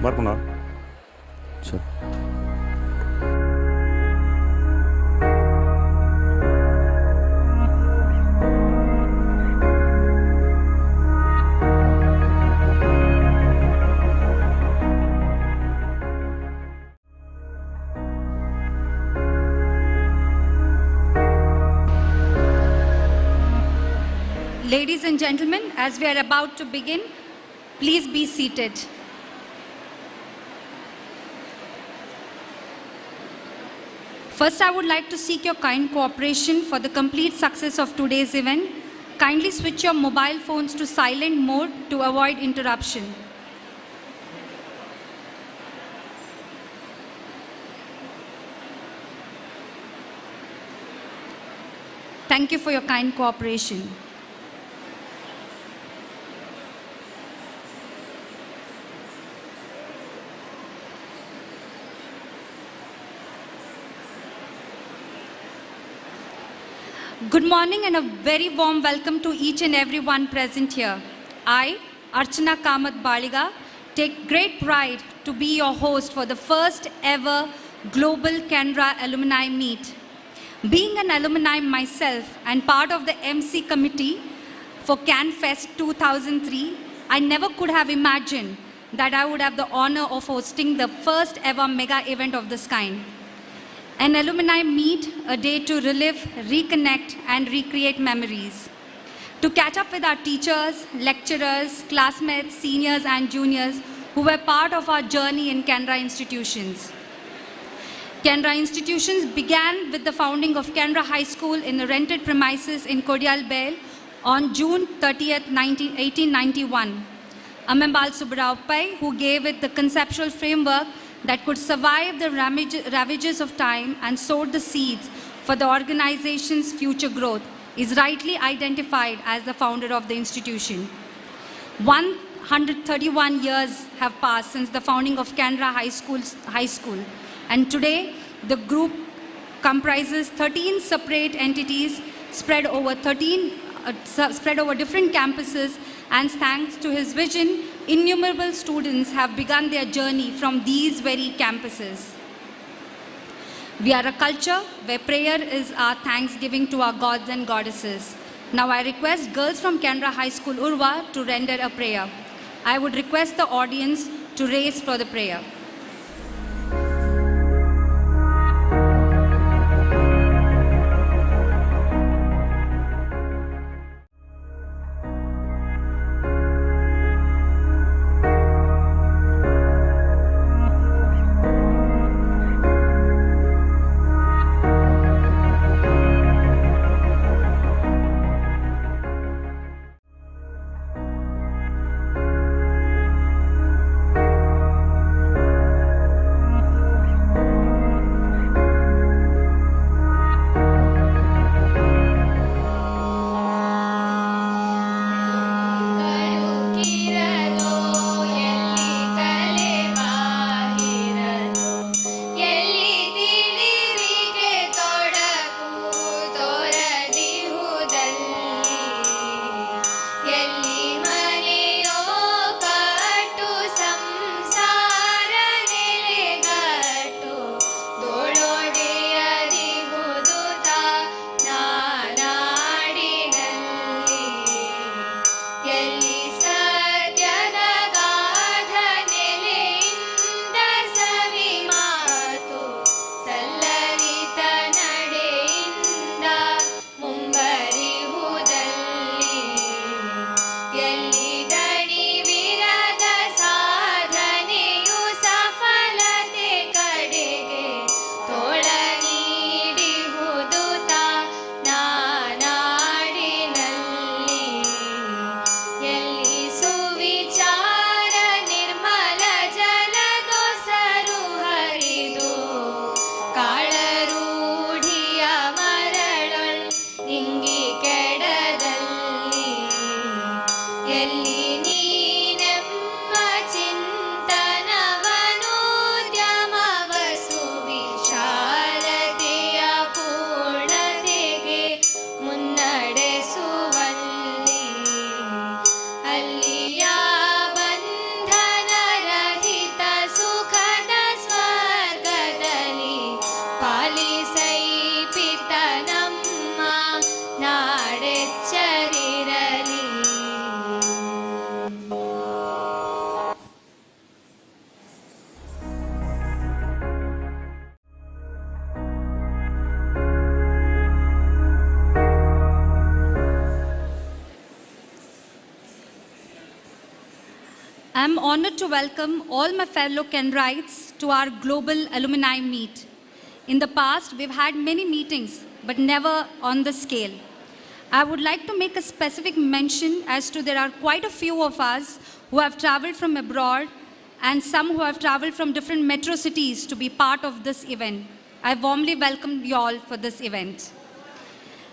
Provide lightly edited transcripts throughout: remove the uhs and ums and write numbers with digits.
Barkuna. Sure. Ladies and gentlemen, as we are about to begin, please be seated. First, I would like to seek your kind cooperation for the complete success of today's event. Kindly switch your mobile phones to silent mode to avoid interruption. Thank you for your kind cooperation. Good morning and a very warm welcome to each and everyone present here. I, Archana Kamath Baliga, take great pride to be your host for the first ever Global Canara Alumni Meet. Being an alumni myself and part of the MC committee for CanFest 2003, I never could have imagined that I would have the honor of hosting the first ever mega event of this kind. An alumni meet, a day to relive, reconnect, and recreate memories. To catch up with our teachers, lecturers, classmates, seniors, and juniors who were part of our journey in Canara institutions. Canara institutions began with the founding of Canara High School in the rented premises in Kodial Bale on June 30th, 1891. Amembal Subbarao, who gave it the conceptual framework that could survive the ravages of time and sowed the seeds for the organization's future growth, is rightly identified as the founder of the institution. 131 years have passed since the founding of Canara High School, and today the group comprises 13 separate entities spread over different campuses, and thanks to his vision, innumerable students have begun their journey from these very campuses. We are a culture where prayer is our thanksgiving to our gods and goddesses. Now I request girls from Canara High School, Urva, to render a prayer. I would request the audience to raise for the prayer. I'm honored to welcome all my fellow Canarites to our global alumni meet. In the past, we've had many meetings, but never on this scale. I would like to make a specific mention as to there are quite a few of us who have traveled from abroad and some who have traveled from different metro cities to be part of this event. I warmly welcome you all for this event.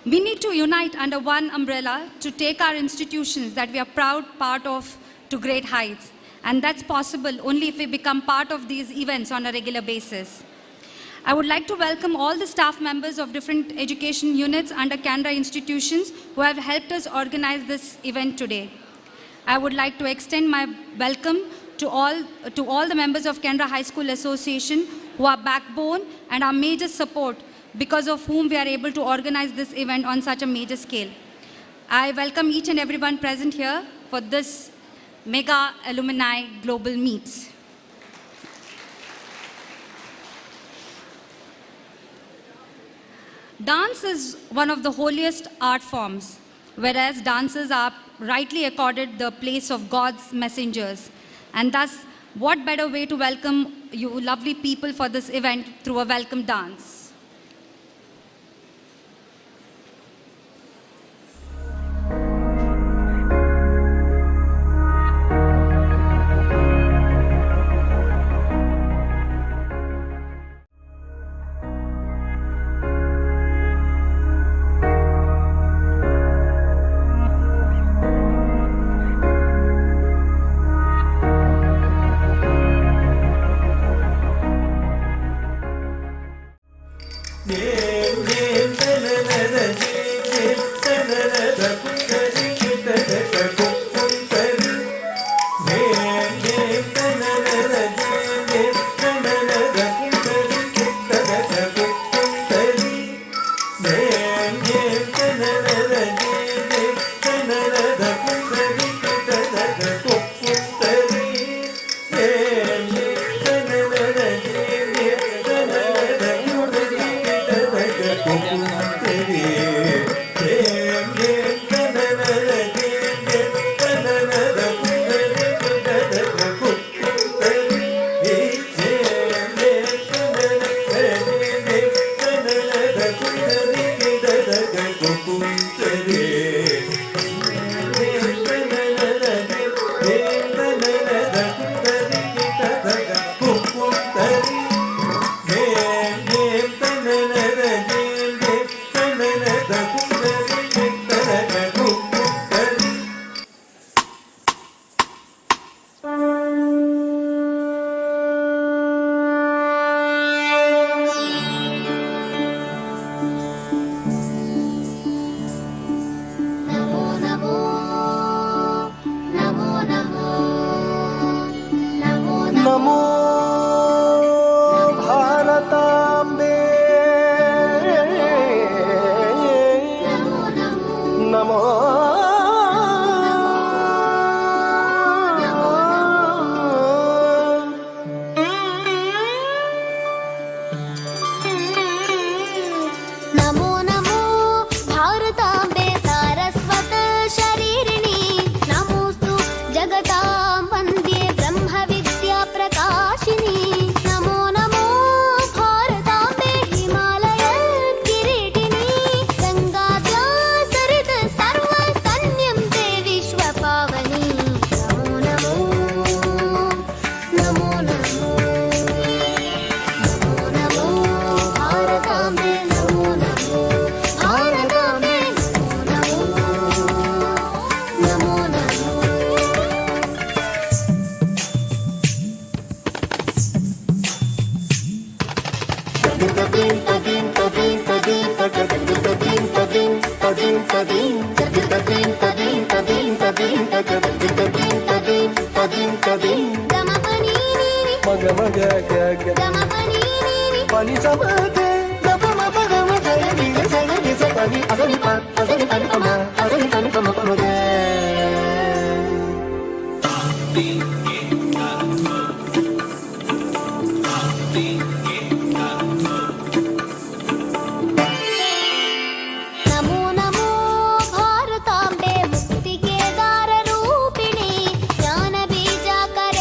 We need to unite under one umbrella to take our institutions that we are proud part of to great heights. And that's possible only if we become part of these events on a regular basis. I would like to welcome all the staff members of different education units under Canara institutions who have helped us organize this event today. I would like to extend my welcome to all the members of Canara High School Association who are backbone and our major support because of whom we are able to organize this event on such a major scale. I welcome each and everyone present here for this mega alumni global meet. Dance is one of the holiest art forms, whereas dancers are rightly accorded the place of God's messengers. And thus, what better way to welcome you lovely people for this event through a welcome dance. ಜ್ಞಾನ ಬೀಜ ಕರ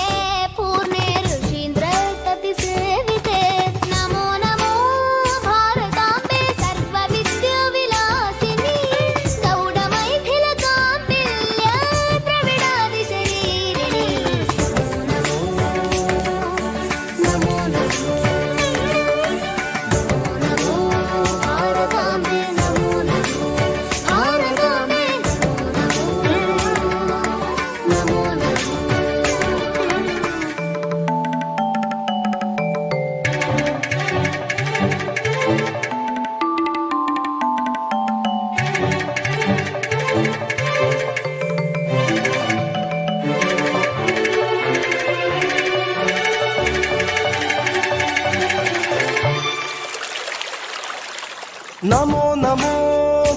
नमो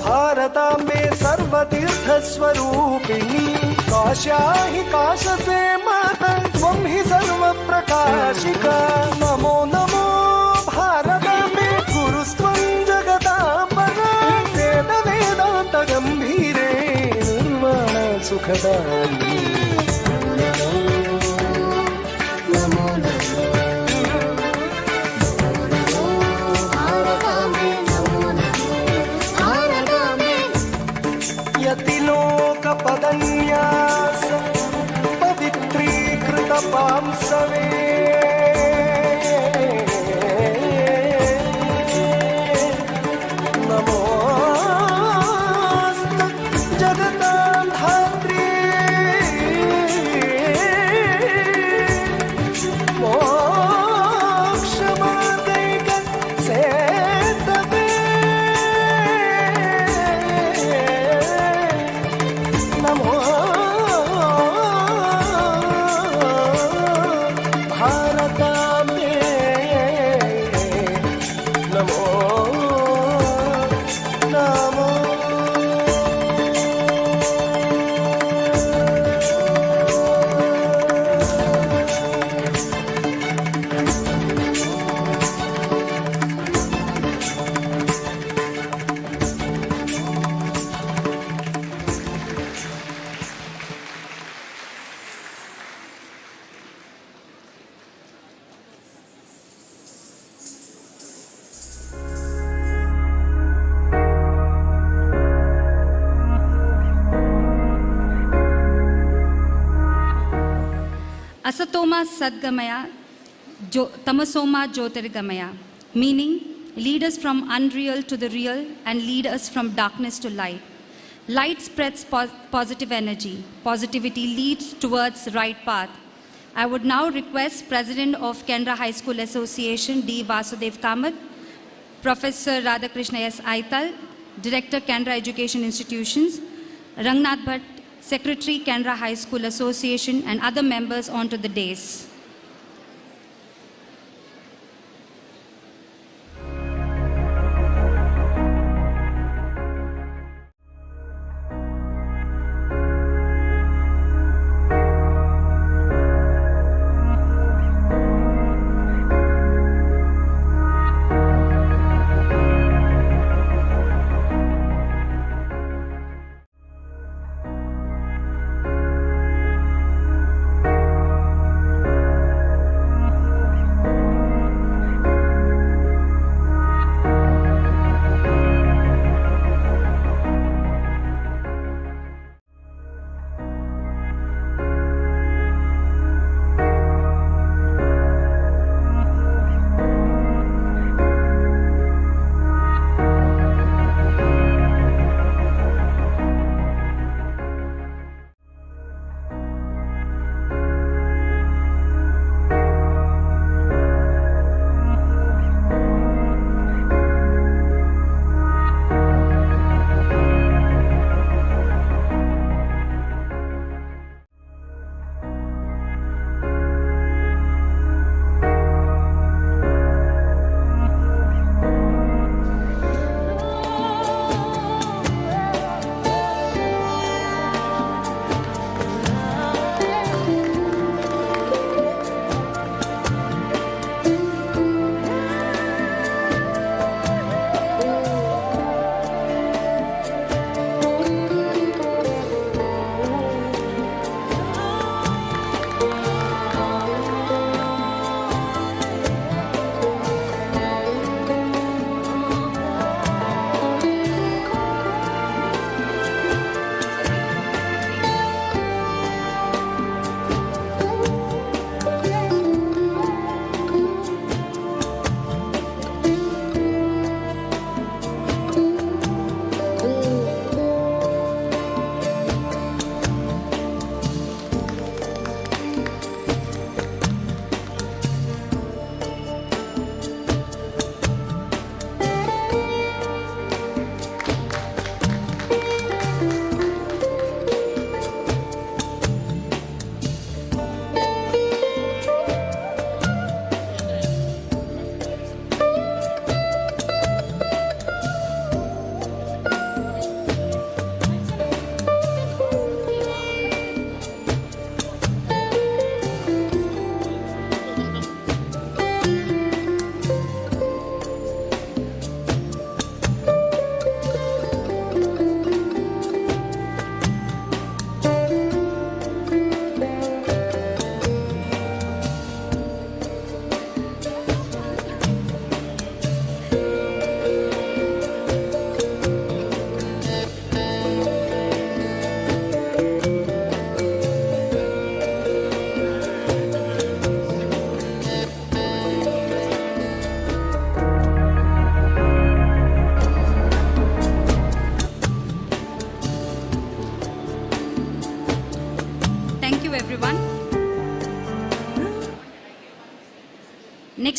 भारताम्बे सर्वतीर्थस्वरूपिणी काश्या हि काशसे माता त्वं हि सर्वप्रकाशिका नमो नमो भारताम्बे गुरुस्त्वं जगदाम्बरा वेद वेदान्त गम्भीरे निर्वाण सुखदायिनी यतिलोकपदन्यास पवित्रीकृत पांसवे नमोऽस्तु जगतां धात्री मोक्षमार्गैक सेतवे नमो भारताम्बे Namo Namo Asatoma Sadgamaya, Tamasoma Jyotirgamaya, meaning lead us from unreal to the real and lead us from darkness to light. Light spreads positive energy. Positivity leads towards right path. I would now request President of Canara High School Association, D. Vasudev Kamath, Professor Radhakrishna S. Aital, Director Canara Education Institutions, Rangnath Bhatt, Secretary Canara High School Association, and other members onto the dais.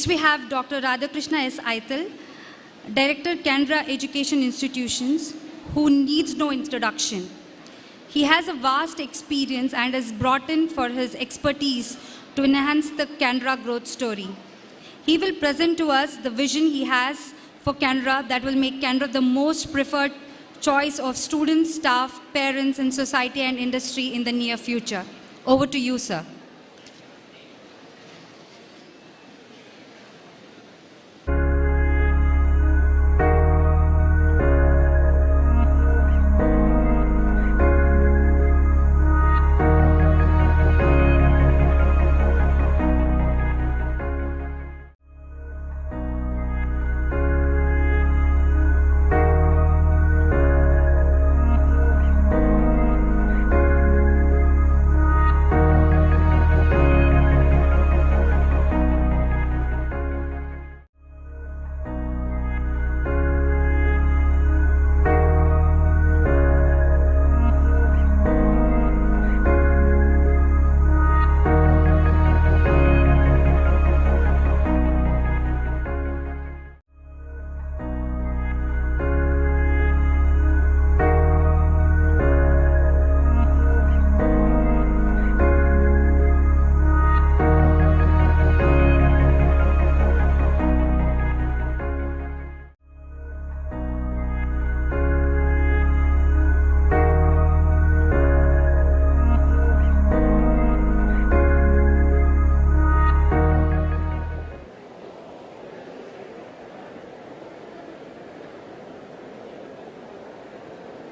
Next, we have Dr. Radhakrishna S. Aital, Director, Canara Education Institutions, who needs no introduction. He has a vast experience and is brought in for his expertise to enhance the Canara growth story. He will present to us the vision he has for Canara that will make Canara the most preferred choice of students, staff, parents, and society and industry in the near future. Over to you, sir.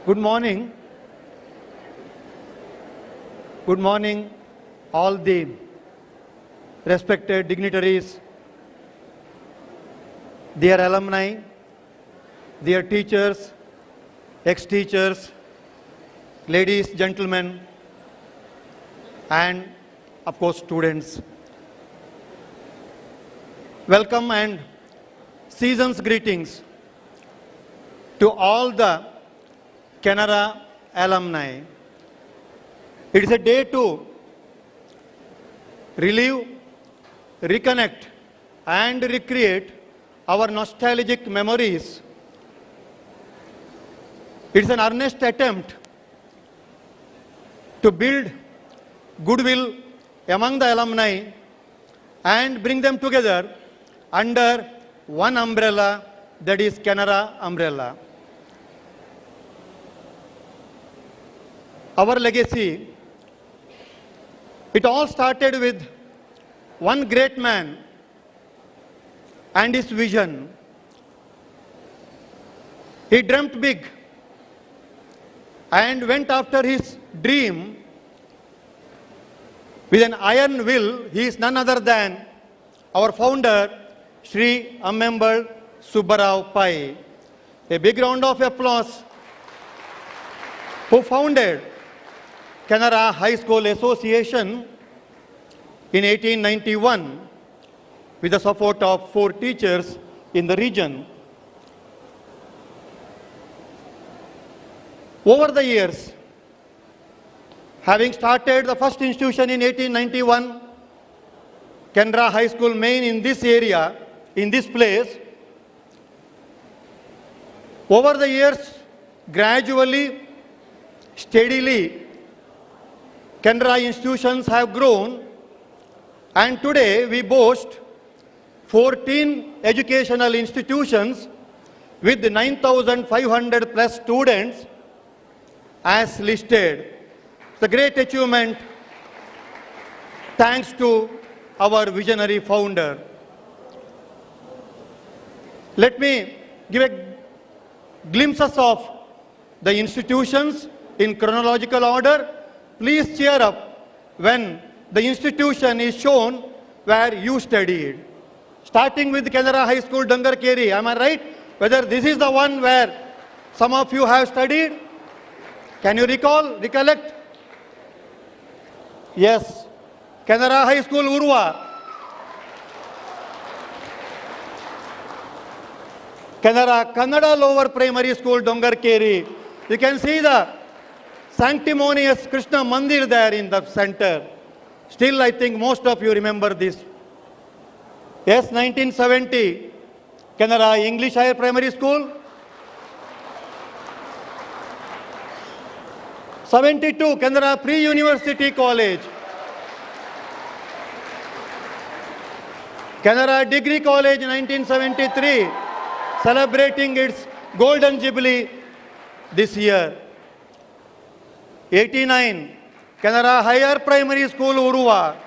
Good morning. Good morning, all the respected dignitaries, dear alumni, dear teachers, ex-teachers, ladies, gentlemen, and of course students. Welcome and season's greetings to all the Canara alumni. It is a day to relive, reconnect, and recreate our nostalgic memories. It is an earnest attempt to build goodwill among the alumni and bring them together under one umbrella, that is Canara umbrella. Our legacy, it all started with one great man and his vision. He dreamt big and went after his dream with an iron will. He is none other than our founder, Sri Amembal Subbarao Pai. A big round of applause. Who founded Canara High School Association in 1891 with the support of 4 teachers in the region. Over the years, having started the first institution in 1891, Canara High School main in this area, in this place, over the years, gradually, steadily, Canara institutions have grown, and today we boast 14 educational institutions with 9,500 plus students as listed. It's a great achievement thanks to our visionary founder. Let me give a glimpses of the institutions in chronological order. Please cheer up when the institution is shown where you studied. Starting with Canara High School, Dangarkeri, am I right? Whether this is the one where some of you have studied? Can you recollect? Yes. Canara High School, Urva. Canara Kannada Lower Primary School, Dongarkeri. You can see the sanctimonious Krishna Mandir there in the center. Still, I think most of you remember this. Yes, 1970, Canara English Higher Primary School. 72, Canara Pre-University College. Canara Degree College 1973, celebrating its Golden Jubilee this year. 89, Canara Higher Primary School, Uruva.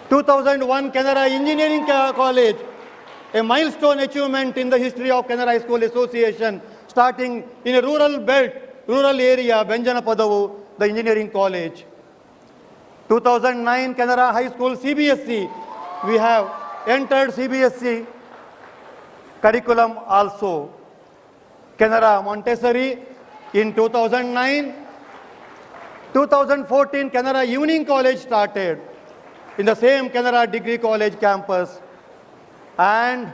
2001, Canara Engineering College, a milestone achievement in the history of Canara High School Association, starting in a rural belt, rural area, Benjanapadavu, the engineering college. 2009, Canara High School CBSE. We have entered CBSE curriculum also. Canara Montessori in 2009. 2014, Canara Evening College started in the same Canara Degree College campus. And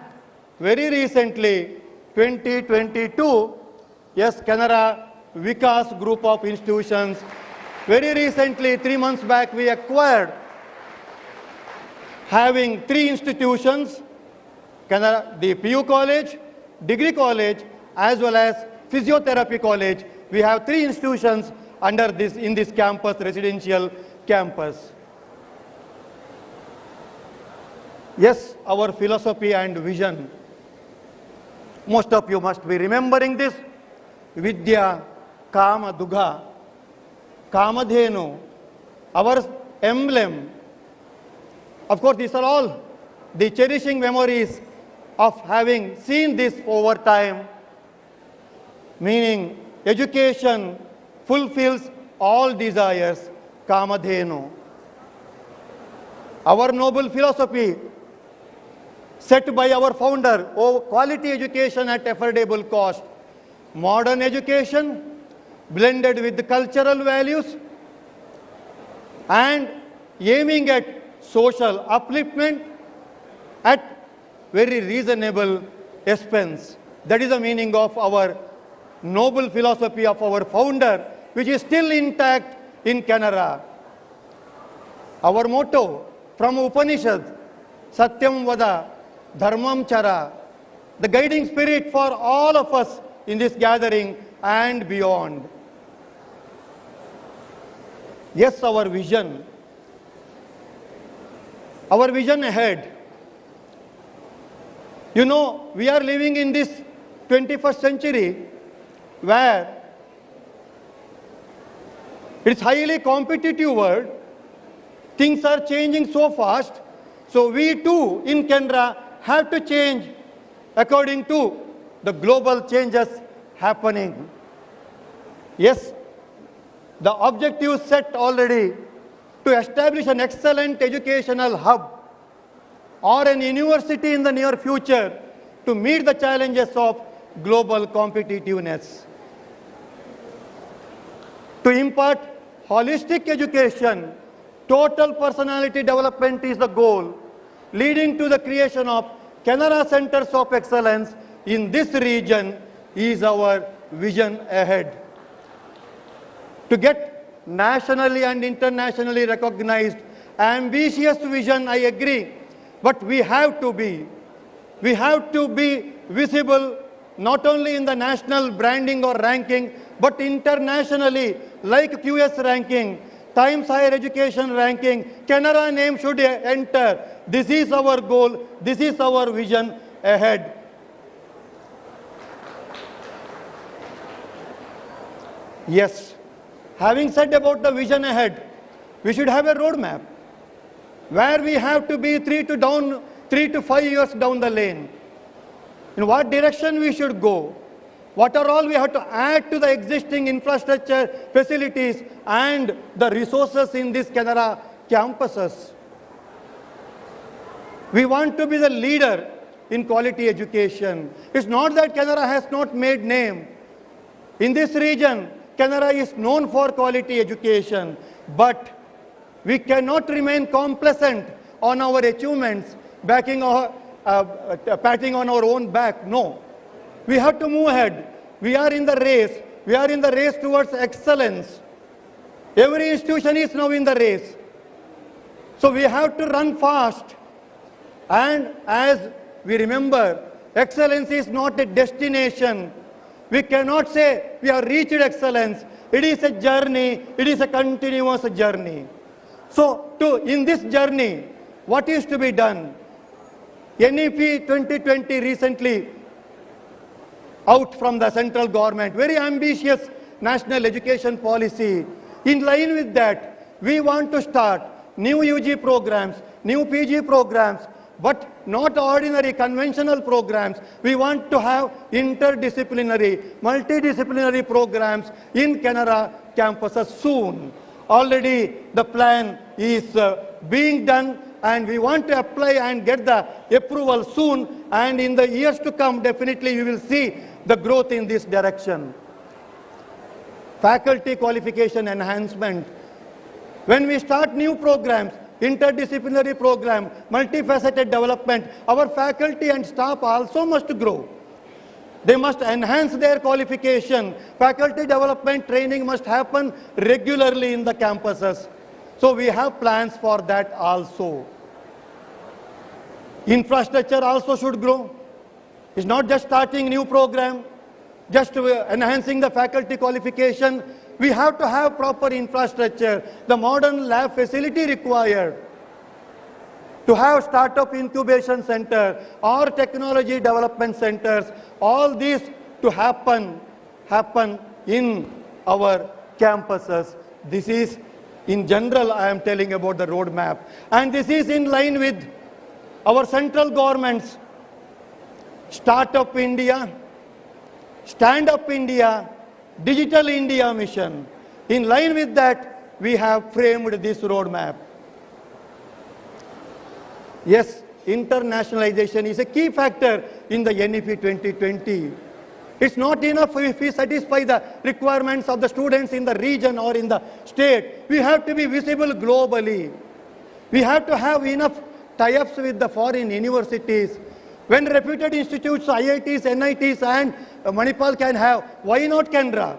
very recently, 2022, yes, Canara Vikas group of institutions. Very recently, 3 months back, we acquired having 3 institutions, Canara, the PU College, Degree College, as well as Physiotherapy College. We have 3 institutions under this, in this campus, residential campus. Yes, our philosophy and vision. Most of you must be remembering this. Vidya, Kama, Dugha, Kamadhenu, our emblem. Of course, these are all the cherishing memories of having seen this over time, meaning education fulfills all desires, Kamadhenu. Our noble philosophy set by our founder, quality education at affordable cost, modern education blended with cultural values and aiming at social upliftment at very reasonable expense. That is the meaning of our noble philosophy of our founder, which is still intact in Canara. Our motto from Upanishad, Satyam Vada, Dharmam Chara, the guiding spirit for all of us in this gathering and beyond. Yes, our vision ahead. You know, we are living in this 21st century where it's highly competitive world. Things are changing so fast. So we too in Canara have to change according to the global changes happening. Yes, the objective set already to establish an excellent educational hub or an university in the near future to meet the challenges of global competitiveness. To impart holistic education, total personality development is the goal, leading to the creation of Canara Centers of Excellence in this region is our vision ahead. To get nationally and internationally recognized, ambitious vision, I agree, but we have to be visible not only in the national branding or ranking, but internationally, like QS ranking, Times Higher Education ranking, Canara name should enter. This is our goal. This is our vision ahead. Yes, having said about the vision ahead, we should have a roadmap where we have to be 3 to 5 years down the lane. In what direction we should go? What are all we have to add to the existing infrastructure, facilities, and the resources in these Canara campuses? We want to be the leader in quality education. It's not that Canara has not made name. In this region, Canara is known for quality education, but we cannot remain complacent on our achievements, patting on our own back. No. We have to move ahead. We are in the race. We are in the race towards excellence. Every institution is now in the race. So we have to run fast. And as we remember, excellence is not a destination. We cannot say we have reached excellence. It is a journey. It is a continuous journey. So in this journey, what is to be done? NEP 2020 recently out from the central government, very ambitious national education policy. In line with that, we want to start new UG programs, new PG programs, but not ordinary conventional programs. We want to have interdisciplinary, multidisciplinary programs in Canara campuses soon. Already the plan is being done, and we want to apply and get the approval soon, and in the years to come, definitely we will see the growth in this direction. Faculty qualification enhancement. When we start new programs, interdisciplinary program, multifaceted development, our faculty and staff also must grow. They must enhance their qualification. Faculty development training must happen regularly in the campuses. So we have plans for that also. Infrastructure also should grow. It's not just starting new program, just enhancing the faculty qualification. We have to have proper infrastructure, the modern lab facility required. To have startup incubation center or technology development centers, all these to happen in our campuses. This is, in general, I am telling about the roadmap. And this is in line with our central government's Startup India, Stand Up India, Digital India mission. In line with that, we have framed this roadmap. Yes, internationalization is a key factor in the NEP 2020. It's not enough if we satisfy the requirements of the students in the region or in the state. We have to be visible globally. We have to have enough tie-ups with the foreign universities. When reputed institutes, IITs, NITs and Manipal can have, why not Canara?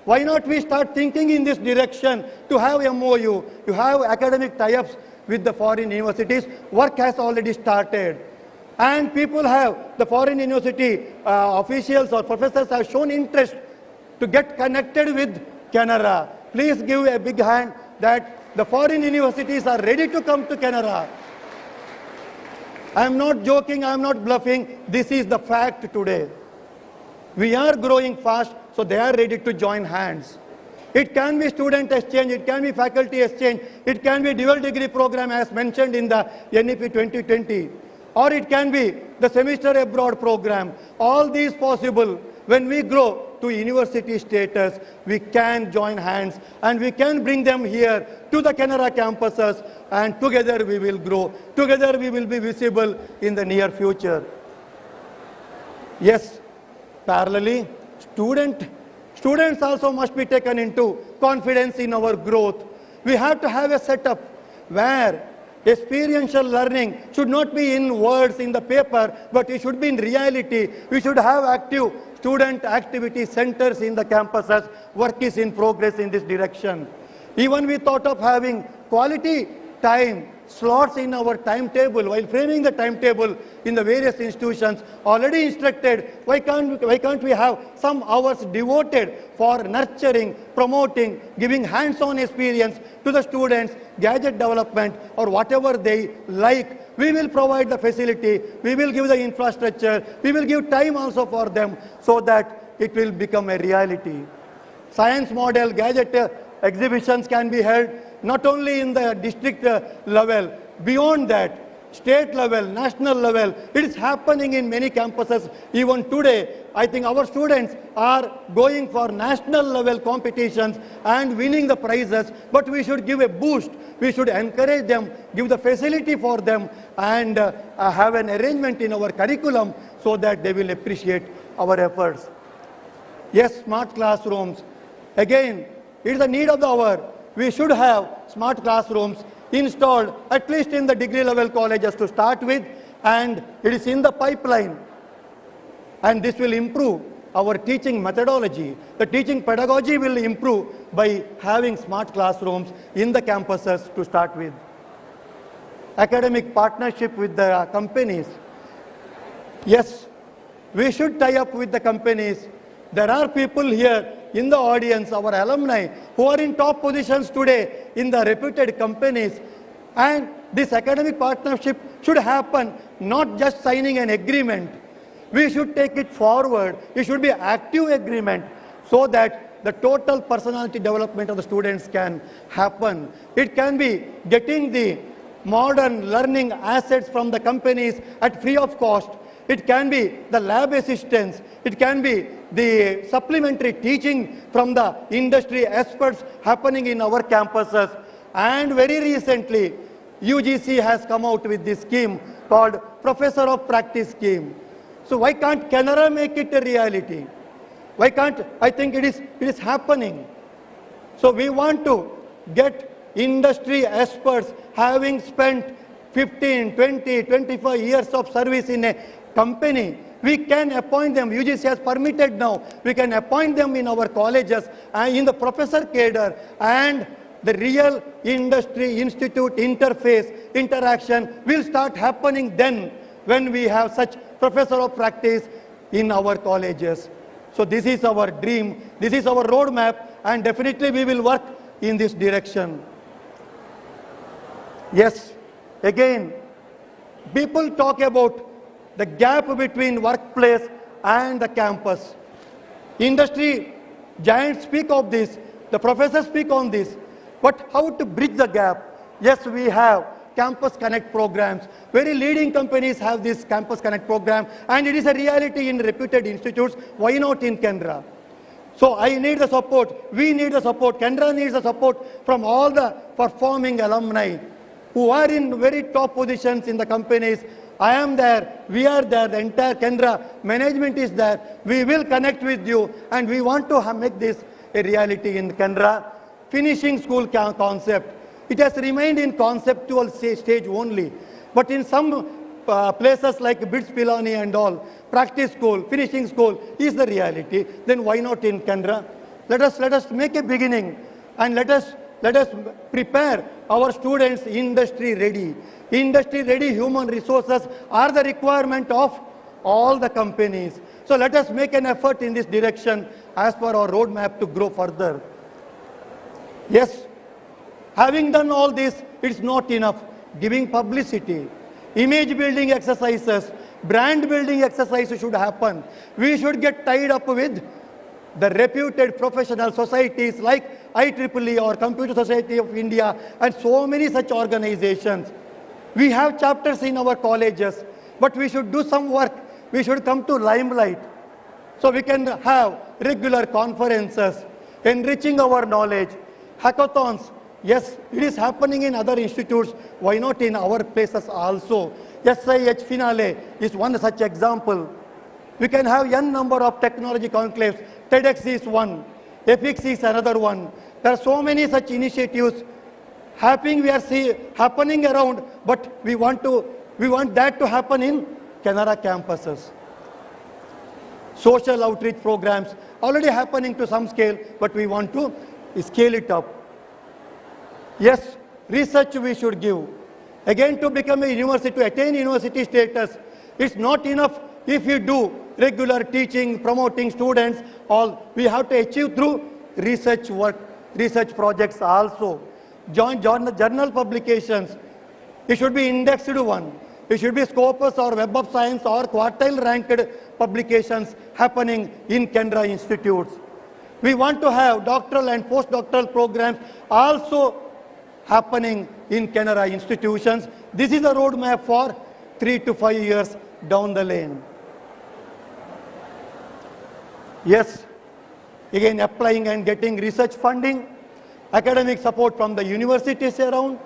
Why not we start thinking in this direction to have MOU, to have academic tie-ups with the foreign universities? Work has already started. And people have, the foreign university officials or professors have shown interest to get connected with Canara. Please give a big hand that the foreign universities are ready to come to Canara. I am not joking, I am not bluffing. This is the fact today. We are growing fast, so they are ready to join hands. It can be student exchange, it can be faculty exchange, it can be dual degree program as mentioned in the NEP 2020, or it can be the semester abroad program. All these possible. When we grow to university status, we can join hands and we can bring them here to the Canara campuses, and together we will grow. Together we will be visible in the near future. Yes, parallelly, students also must be taken into confidence in our growth. We have to have a setup where experiential learning should not be in words in the paper, but it should be in reality. We should have active student activity centers in the campuses. Work is in progress in this direction. Even we thought of having quality time slots in our timetable. While framing the timetable in the various institutions already instructed, why can't we have some hours devoted for nurturing, promoting, giving hands-on experience to the students, gadget development or whatever they like. We will provide the facility, we will give the infrastructure, we will give time also for them so that it will become a reality. Science model, gadget exhibitions can be held not only in the district level, beyond that, state level, national level. It is happening in many campuses. Even today, I think our students are going for national level competitions and winning the prizes, but we should give a boost. We should encourage them, give the facility for them, and have an arrangement in our curriculum so that they will appreciate our efforts. Yes, smart classrooms. Again, it is the need of the hour. We should have smart classrooms installed at least in the degree level colleges to start with, and it is in the pipeline. And this will improve our teaching methodology. The teaching pedagogy will improve by having smart classrooms in the campuses to start with. academic partnership with the companies. Yes, we should tie up with the companies. There are people here in the audience, our alumni, who are in top positions today in the reputed companies. And this academic partnership should happen, not just signing an agreement. We should take it forward. It should be active agreement so that the total personality development of the students can happen. It can be getting the modern learning assets from the companies at free of cost. It can be the lab assistants. It can be the supplementary teaching from the industry experts happening in our campuses. And very recently, UGC has come out with this scheme called Professor of Practice scheme. So why can't Canara make it a reality? Why can't, I think it is happening. So we want to get industry experts having spent 15, 20, 25 years of service in a company. We can appoint them. UGC has permitted now. We can appoint them in our colleges and in the professor cadre, and the real industry institute interface, interaction will start happening then when we have such professor of practice in our colleges. So this is our dream, this is our roadmap, and definitely we will work in this direction. Yes, again, people talk about the gap between workplace and the campus. Industry giants speak of this, the professors speak on this, but how to bridge the gap? Yes, we have Campus Connect programs. Very leading companies have this Campus Connect program, and it is a reality in reputed institutes. Why not in Canara? So I need the support, we need the support, Canara needs the support from all the performing alumni who are in very top positions in the companies. I am there, we are there, the entire Canara management is there. We will connect with you, and we want to make this a reality in Canara. Finishing school concept. It has remained in conceptual stage only. But in some places like BITS Pilani and all, practice school, finishing school is the reality. Then why not in Canara? Let us make a beginning, and let us prepare our students industry ready. Industry ready human resources are the requirement of all the companies. So let us make an effort in this direction as per our roadmap to grow further. Yes, having done all this, it's not enough. Giving publicity, image building exercises, brand building exercises should happen. We should get tied up with the reputed professional societies like IEEE or Computer Society of India and so many such organizations. We have chapters in our colleges, but we should do some work. We should come to limelight. So we can have regular conferences, enriching our knowledge, hackathons. Yes, it is happening in other institutes. Why not in our places also? SIH Finale is one such example. We can have n number of technology conclaves. TEDx is one. EPICS is another one. There are so many such initiatives happening. We are happening around, but we want that to happen in Canara campuses. Social outreach programs already happening to some scale, but we want to scale it up. Yes, research we should give. Again, to become a university, to attain university status, it's not enough if you do regular teaching, promoting students, all. We have to achieve through research work, research projects also. Journal publications, it should be indexed one. It should be Scopus or Web of Science or quartile ranked publications happening in Canara institutes. We want to have doctoral and postdoctoral programs also happening in Canara institutions. This is a roadmap for 3 to 5 years down the lane. Yes, again applying and getting research funding, academic support from the universities around.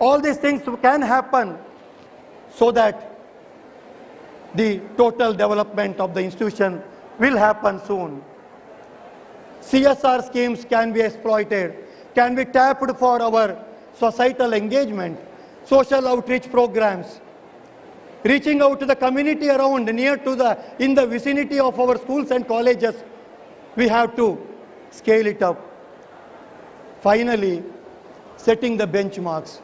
All these things can happen so that the total development of the institution will happen soon. CSR schemes can be exploited, can be tapped for our societal engagement, social outreach programs, reaching out to the community around, in the vicinity of our schools and colleges. We have to scale it up. Finally, setting the benchmarks.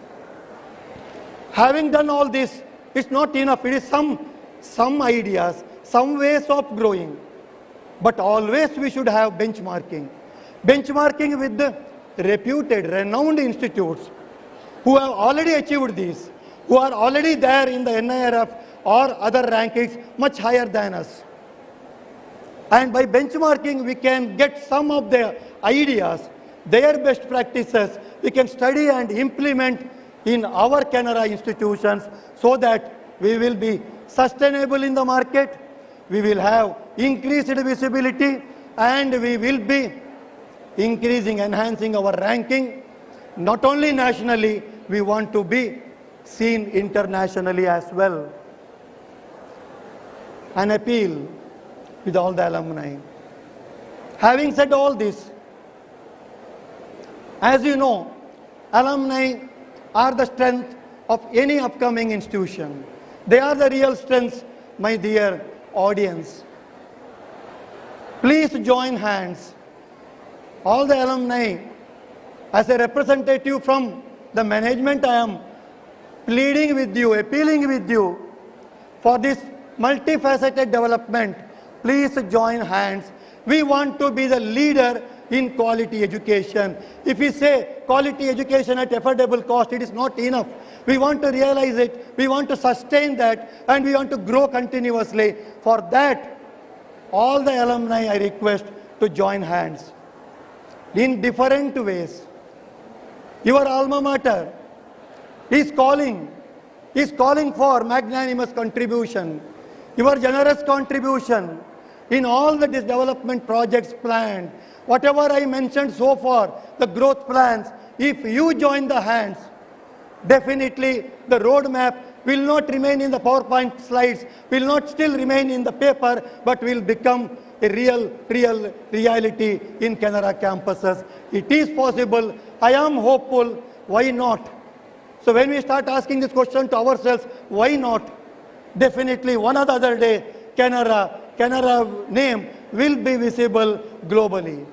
Having done all this, it's not enough. It is some ideas, some ways of growing. But always we should have benchmarking. Benchmarking with the reputed, renowned institutes who have already achieved this, who are already there in the NIRF or other rankings much higher than us. And by benchmarking, we can get some of their ideas, their best practices, we can study and implement in our Canara institutions so that we will be sustainable in the market, we will have increased visibility, and we will be increasing, enhancing our ranking. Not only nationally, we want to be seen internationally as well. An appeal with all the alumni. Having said all this, as you know, alumni are the strength of any upcoming institution. They are the real strengths, my dear audience. Please join hands. All the alumni, as a representative from the management, I am pleading with you, appealing with you for this multifaceted development. Please join hands. We want to be the leader in quality education. If we say quality education at affordable cost, it is not enough. We want to realize it, we want to sustain that, and we want to grow continuously. For that, all the alumni I request to join hands in different ways. Your alma mater is calling for magnanimous contribution, your generous contribution in all the development projects planned. Whatever I mentioned so far, the growth plans, if you join the hands, definitely the roadmap will not remain in the PowerPoint slides, will not still remain in the paper, but will become a real reality in Canara campuses. It is possible. I am hopeful. Why not? So when we start asking this question to ourselves, why not? Definitely one or the other day, Canara name will be visible globally.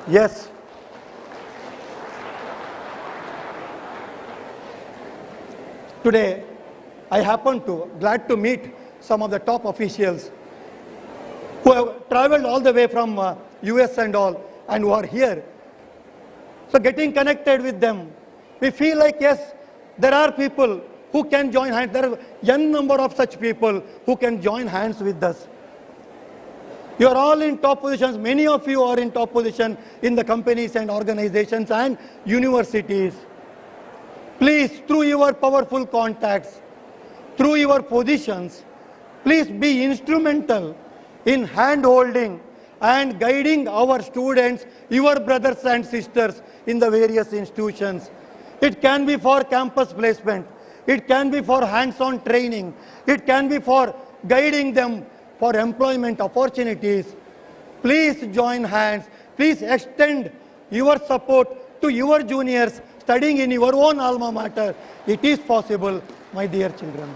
Yes. Today, I glad to meet some of the top officials who have traveled all the way from US and all, and who are here. So getting connected with them, we feel like, yes, there are people who can join hands. There are young number of such people who can join hands with us. You are all in top positions. Many of you are in top position in the companies and organizations and universities. Please, through your powerful contacts, through your positions, please be instrumental in hand-holding and guiding our students, your brothers and sisters in the various institutions. It can be for campus placement. It can be for hands-on training. It can be for guiding them for employment opportunities. Please join hands. Please extend your support to your juniors studying in your own alma mater. It is possible, my dear children.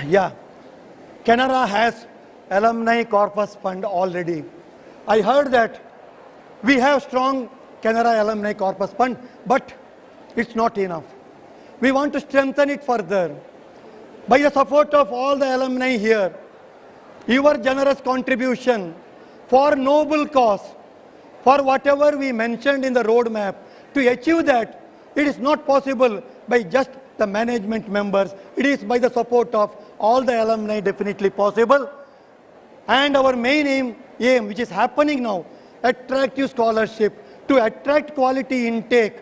Yeah, Canara has Alumni Corpus Fund already. I heard that we have strong Canara Alumni Corpus Fund, but it's not enough. We want to strengthen it further. By the support of all the alumni here, your generous contribution for noble cause, for whatever we mentioned in the roadmap, to achieve that, it is not possible by just the management members. It is by the support of all the alumni definitely possible. And our main aim, which is happening now, attractive scholarship, to attract quality intake,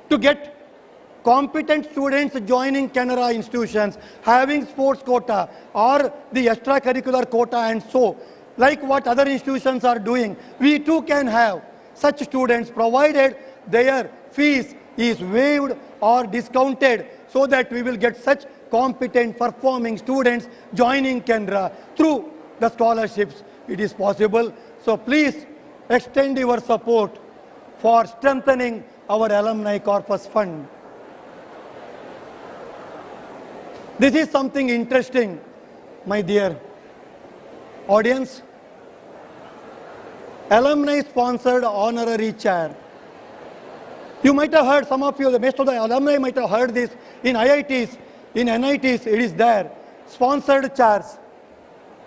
to get competent students joining Canara institutions, having sports quota or the extracurricular quota, and so, like what other institutions are doing, we too can have such students, provided their fees is waived or discounted, so that we will get such competent performing students joining Canara through the scholarships. It is possible. So please extend your support for strengthening our alumni corpus fund. This is something interesting, my dear audience. Alumni sponsored honorary chair. You might have heard, some of you, the most of the alumni might have heard this in IITs, in NITs, it is there. Sponsored chairs,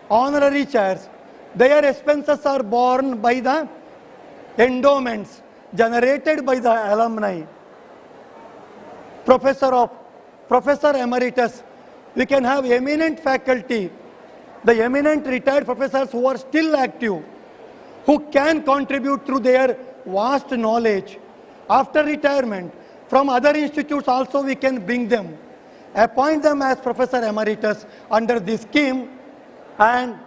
honorary chairs. Their expenses are borne by the endowments generated by the alumni. Professor Emeritus, we can have eminent faculty, the eminent retired professors who are still active, who can contribute through their vast knowledge. After retirement, from other institutes also we can bring them, appoint them as Professor Emeritus under this scheme, and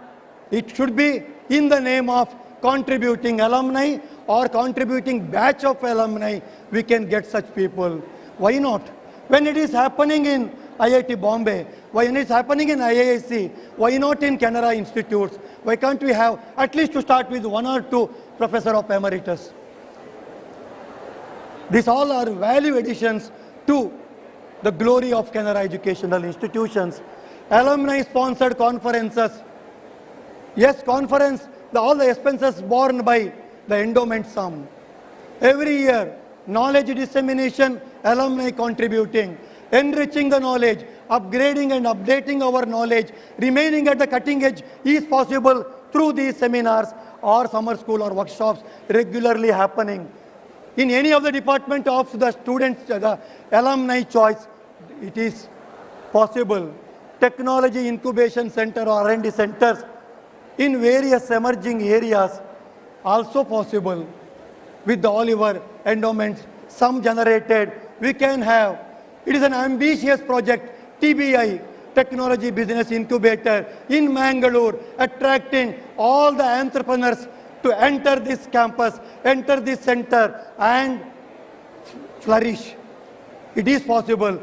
it should be in the name of contributing alumni or contributing batch of alumni, we can get such people. Why not? When it is happening in IIT Bombay, when it is happening in IISc, why not in Canara institutes? Why can't we have, at least to start with, 1 or 2 Professor of Emeritus? These all are value additions to the glory of Canara educational institutions. Alumni-sponsored conferences. Yes, conference, all the expenses borne by the endowment sum. Every year, knowledge dissemination, alumni contributing, enriching the knowledge, upgrading and updating our knowledge, remaining at the cutting edge is possible through these seminars or summer school or workshops regularly happening. In any of the department of the students, the alumni choice, it is possible. Technology incubation center or R&D centers in various emerging areas also possible. With the Oliver endowments, some generated, we can have. It is an ambitious project, TBI, Technology Business Incubator in Mangalore, attracting all the entrepreneurs to enter this campus, enter this center and flourish. It is possible.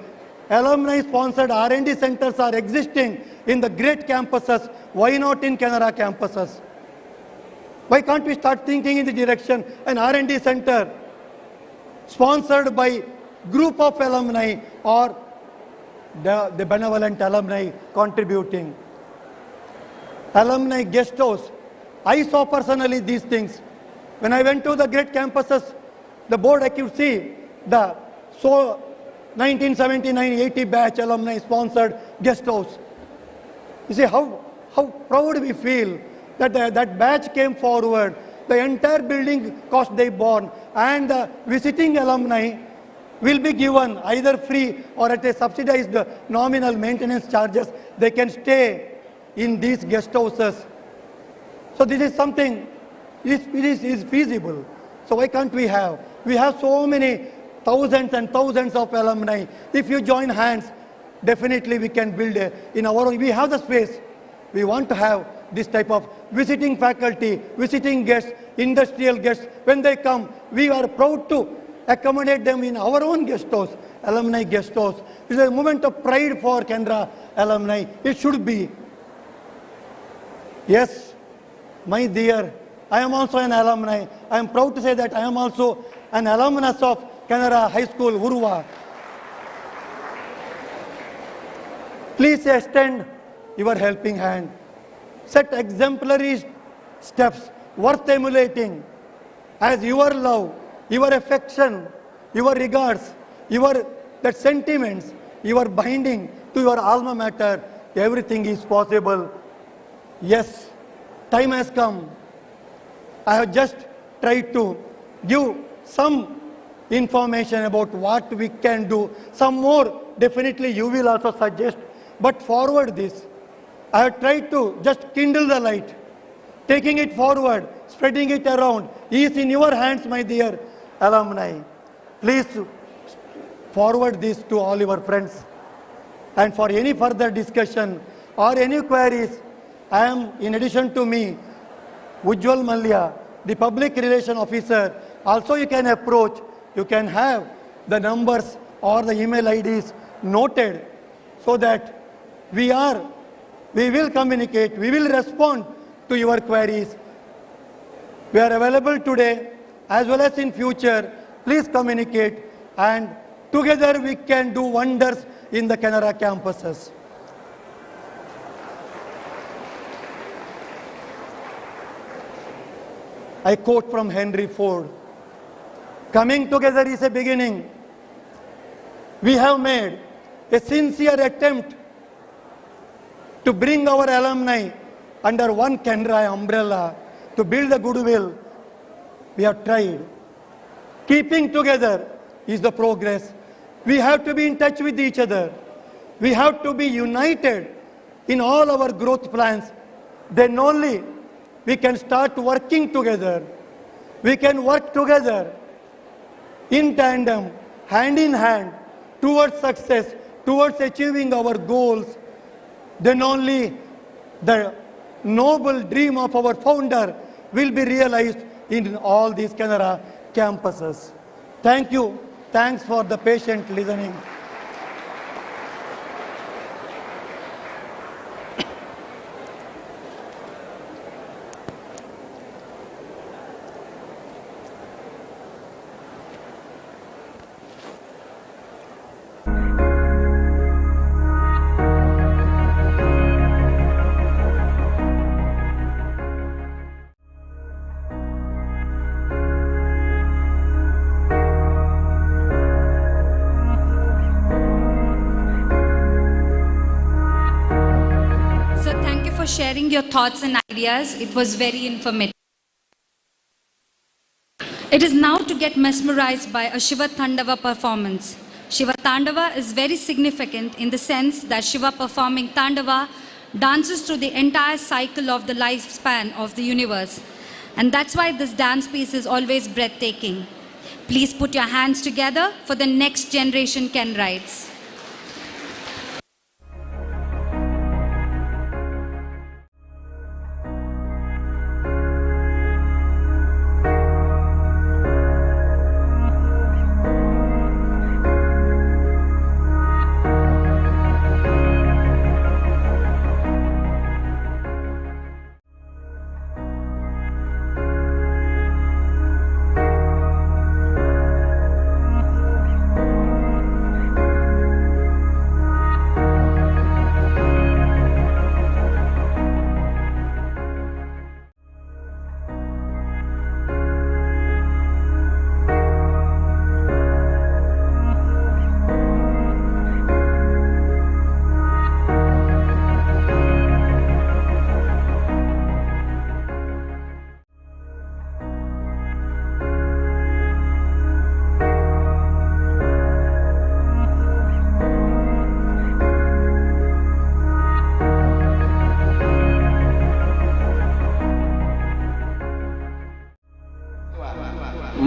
Alumni-sponsored R&D centers are existing in the great campuses. Why not in Canara campuses? Why can't we start thinking in the direction an R&D center sponsored by group of alumni or the benevolent alumni contributing? Alumni guest house. I saw personally these things. When I went to the great campuses, the board I could see the 1979-80 batch alumni sponsored guest house. You see how proud we feel that that batch came forward. The entire building cost they borne, and the visiting alumni will be given either free or at a subsidized nominal maintenance charges. They can stay in these guest houses. So this is something, it is feasible. So why can't we have? We have so many thousands and thousands of alumni. If you join hands, definitely we can build in our own. We have the space. We want to have this type of visiting faculty, visiting guests, industrial guests. When they come, we are proud to accommodate them in our own guest house, alumni guest house. It is a moment of pride for Canara alumni. It should be. Yes. My dear, I am also an alumni. I am proud to say that I am also an alumnus of Canara High School, Urva. Please extend your helping hand. Set exemplary steps worth emulating as your love, your affection, your regards, that sentiments, your binding to your alma mater, everything is possible. Yes. Time has come. I have just tried to give some information about what we can do. Some more, definitely you will also suggest. But forward this. I have tried to just kindle the light. Taking it forward, spreading it around is in your hands, my dear alumni. Please forward this to all your friends. And for any further discussion or any queries, I am, in addition to me, Ujjwal Malya, the public relation officer. Also you can approach, you can have the numbers or the email IDs noted so that we will communicate, we will respond to your queries. We are available today as well as in future please communicate, and together we can do wonders in the Canara campuses. I quote from Henry Ford, "Coming together is a beginning. We have made a sincere attempt to bring our alumni under one Canara umbrella to build a goodwill. We have tried. Keeping together is the progress. We have to be in touch with each other. We have to be united in all our growth plans. Then only we can start working together. We can work together in tandem, hand in hand, towards success, towards achieving our goals. Then only the noble dream of our founder will be realized in all these Canara campuses." Thank you. Thanks for the patient listening. For sharing your thoughts and ideas. It was very informative. It is now to get mesmerized by a Shiva Tandava performance. Shiva Tandava is very significant in the sense that Shiva performing Tandava dances through the entire cycle of the lifespan of the universe. And that's why this dance piece is always breathtaking. Please put your hands together for the next generation Canarites.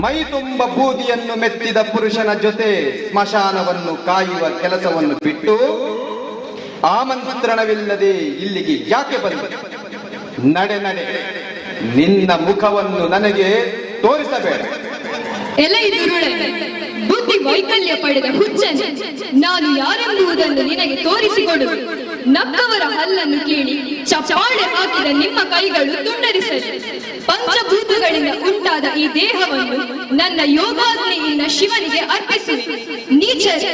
ಮೈ ತುಂಬ ಬೂದಿಯನ್ನು ಮೆತ್ತಿದ ಪುರುಷನ ಜೊತೆ ಸ್ಮಶಾನವನ್ನು ಕಾಯುವ ಕೆಲಸವನ್ನು ಬಿಟ್ಟು ಆಮಂತ್ರಣವಿಲ್ಲದೆ ಇಲ್ಲಿಗೆ ಯಾಕೆ ಬಂದೆ? ನಡೆ ನಡೆ, ನಿನ್ನ ಮುಖವನ್ನು ನನಗೆ ತೋರಿಸಬೇಡ. ಎಲೈ ದುರುಳೆ, ಬುದ್ಧಿ ವೈಕಲ್ಯ ಪಡೆದ ಹುಚ್ಚನೆ, ನಾನು ಯಾರೆಂಬುದನ್ನು ನಿನಗೆ ತೋರಿಸಿಕೊಡು. ನಕ್ಕವರ ಹಲ್ಲನ್ನು ಕೀಳಿ ಚಪ್ಪಾಳೆ ಹಾಕಿದ ನಿಮ್ಮ ಕೈಗಳು ತುಂಡರಿಸಲಿ. ಪಂಚಭೂತಗಳಿಂದ ಉಂಟಾದ ಈ ದೇಹವನ್ನು ನನ್ನ ಯೋಗಾಗ್ನಿಯಿಂದ ಶಿವನಿಗೆ ಅರ್ಪಿಸುವೆ. ನೀಚರೇ,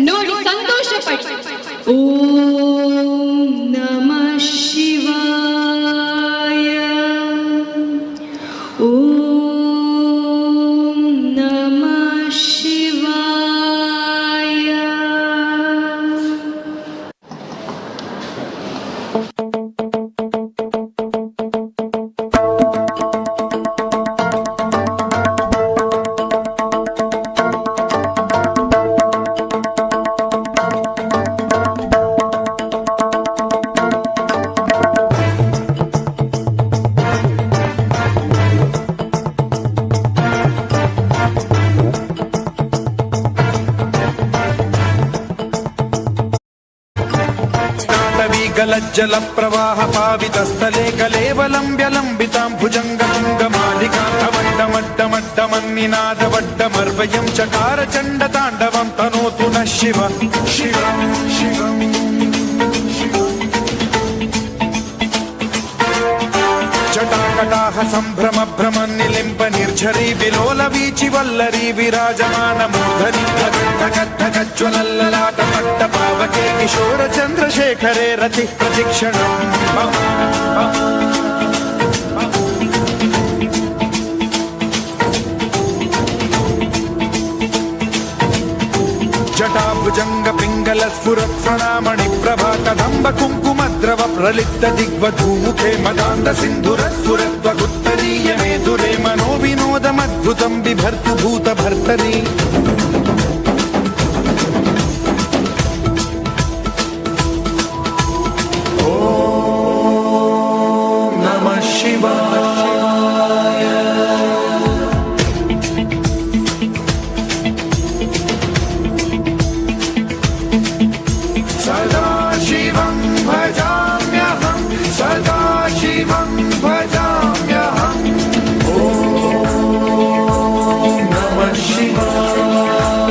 ನೋಡಿ ಸಂತೋಷ ಪಡಿ. ಓಂ ನಮಃ ಶಿವಾಯ. ಓಂ ನಮಃ ಶಿವಾಯ. जल प्रवाह पावितस्थले कलेवलंब्य लंबितां भुजंगतुंगमालिकाधवड्डमड्डमड्डमन्निनादवड्डमर्वयं चकार चण्ड ताण्डवं तनोतु नः शिव शिव शिव। जटाकटाह संभ्रम भ्रम निलिम्ब निर्ज ಝರಿ ವಿಲೋಲ ವೀಚಿ ವಲ್ಲರಿ ವಿರಾಜಮಾನ ಮೂರ್ಧನಿ ಜ್ವಲಲ್ಲಲಾಟ ಪಟ್ಟ ಪಾವಕೆ ಕಿಶೋರ ಚಂದ್ರಶೇಖರೇ ರತಿ ಪ್ರತಿಕ್ಷಣ जटाभुजंग पिंगल स्फुरत् प्रणामणि प्रभा कदंब कुंकुमद्रव प्रलिप्त दिग्वधूमुखे मदान्ध सिन्धुर स्फुरत्वगुत्तरीय मेधुरे मनो विनोदमद्भुतं बिभर्तु भूत भर्तरि ॐ नमः शिवाय सदा शिवं भजाम्यहं सदा शिवं भजाम्यहम् ॐ नमः शिवाय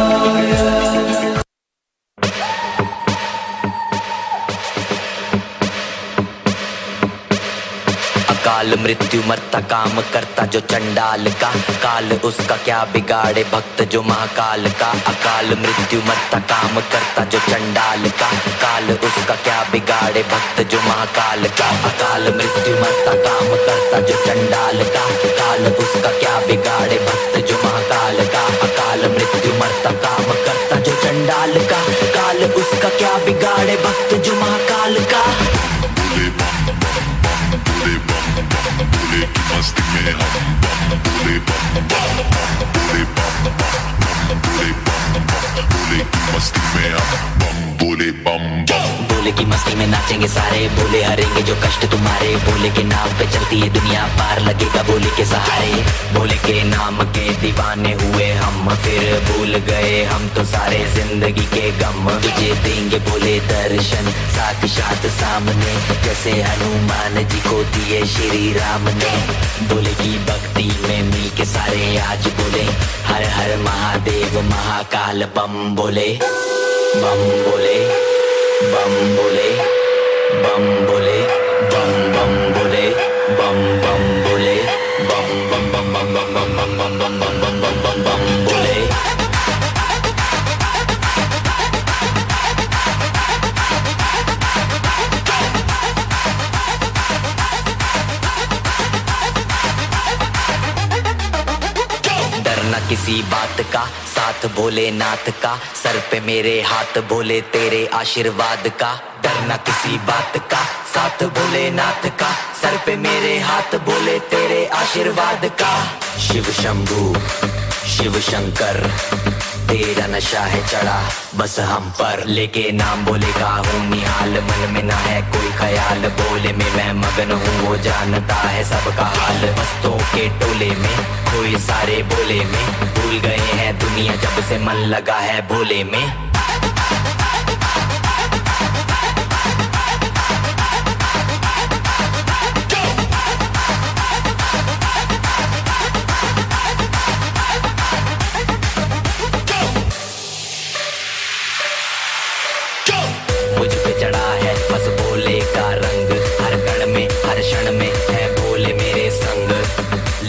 अकाल मृत्यु मरता काम करता जो चंडाल का काल उसका क्या बिगाड़े भक्त जो महाकाल का अकाल मृत्यु मरता काम करता जो चंडाल का काल उसका क्या बिगाड़े भक्त जो महाकाल का अकाल मृत्यु मरता काम करता जो चंडाल का काल उसका क्या बिगाड़े भक्त जो महाकाल का अकाल मृत्यु मरता काम करता जो चंडाल का काल उसका क्या बिगाड़े भक्त जो महाकाल का मस्ती में हम बम बोले बम बम बोले बम बम बोले बम बम बोले मस्ती में हम बम बोले बम बम बोले की मस्ती में नाचेंगे सारे बोले हरेंगे जो कष्ट तुम्हारे बोले के नाम पे चलती है दुनिया पार लगेगा बोले के सहारे बोले के नाम के दीवाने हुए हम फिर भूल गए हम तो सारे जिंदगी के गम तुझे देंगे बोले दर्शन साथ साथ सामने जैसे हनुमान जी को दिए श्री राम ने बोले की भक्ति में मिल के सारे आज बोले हर हर महादेव महाकाल बम बोले बम बोले बम बोले बम बोले बम बम बोले बम बम बोले बम बम बम बम बम बम बम बम बम बम बम बम बम बोले किसी बात का साथ भोलेनाथ का सर पे मेरे हाथ बोले तेरे आशीर्वाद का डरना किसी बात का साथ भोलेनाथ का सर पे मेरे हाथ बोले तेरे आशीर्वाद का शिव शंभू शिव शंकर तेरा नशा है चढ़ा बस हम पर लेके नाम बोले का हूँ निहाल मन में ना है कोई ख्याल बोले में मैं मगन हूँ वो जानता है सबका हाल मस्तों के टोले में कोई सारे बोले में भूल गए हैं दुनिया जब से मन लगा है भोले में मुझ पे चढ़ा है बस भोले का रंग हर कण में हर क्षण में है भोले मेरे संग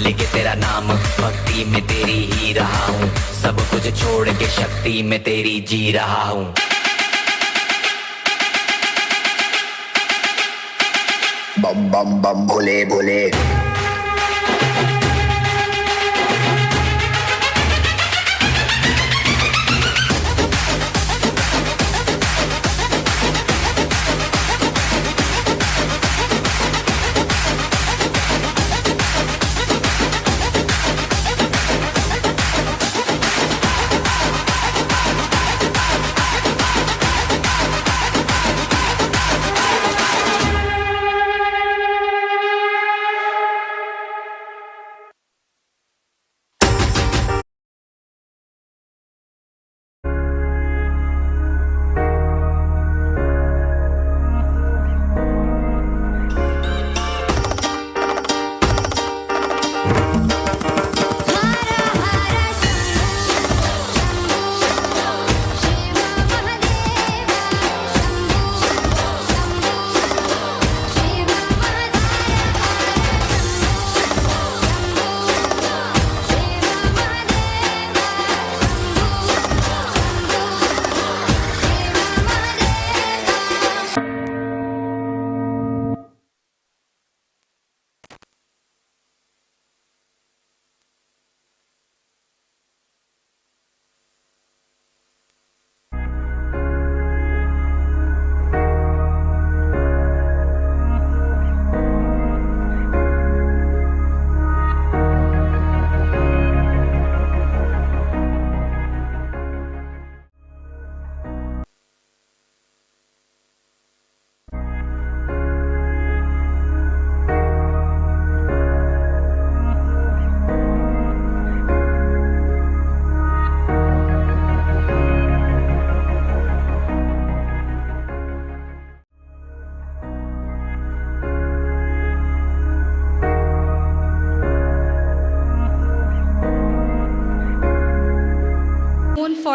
लेके तेरा नाम भक्ति में तेरी ही रहा हूँ सब कुछ छोड़ के शक्ति में तेरी जी रहा हूँ बम बम बम Bhole Bhole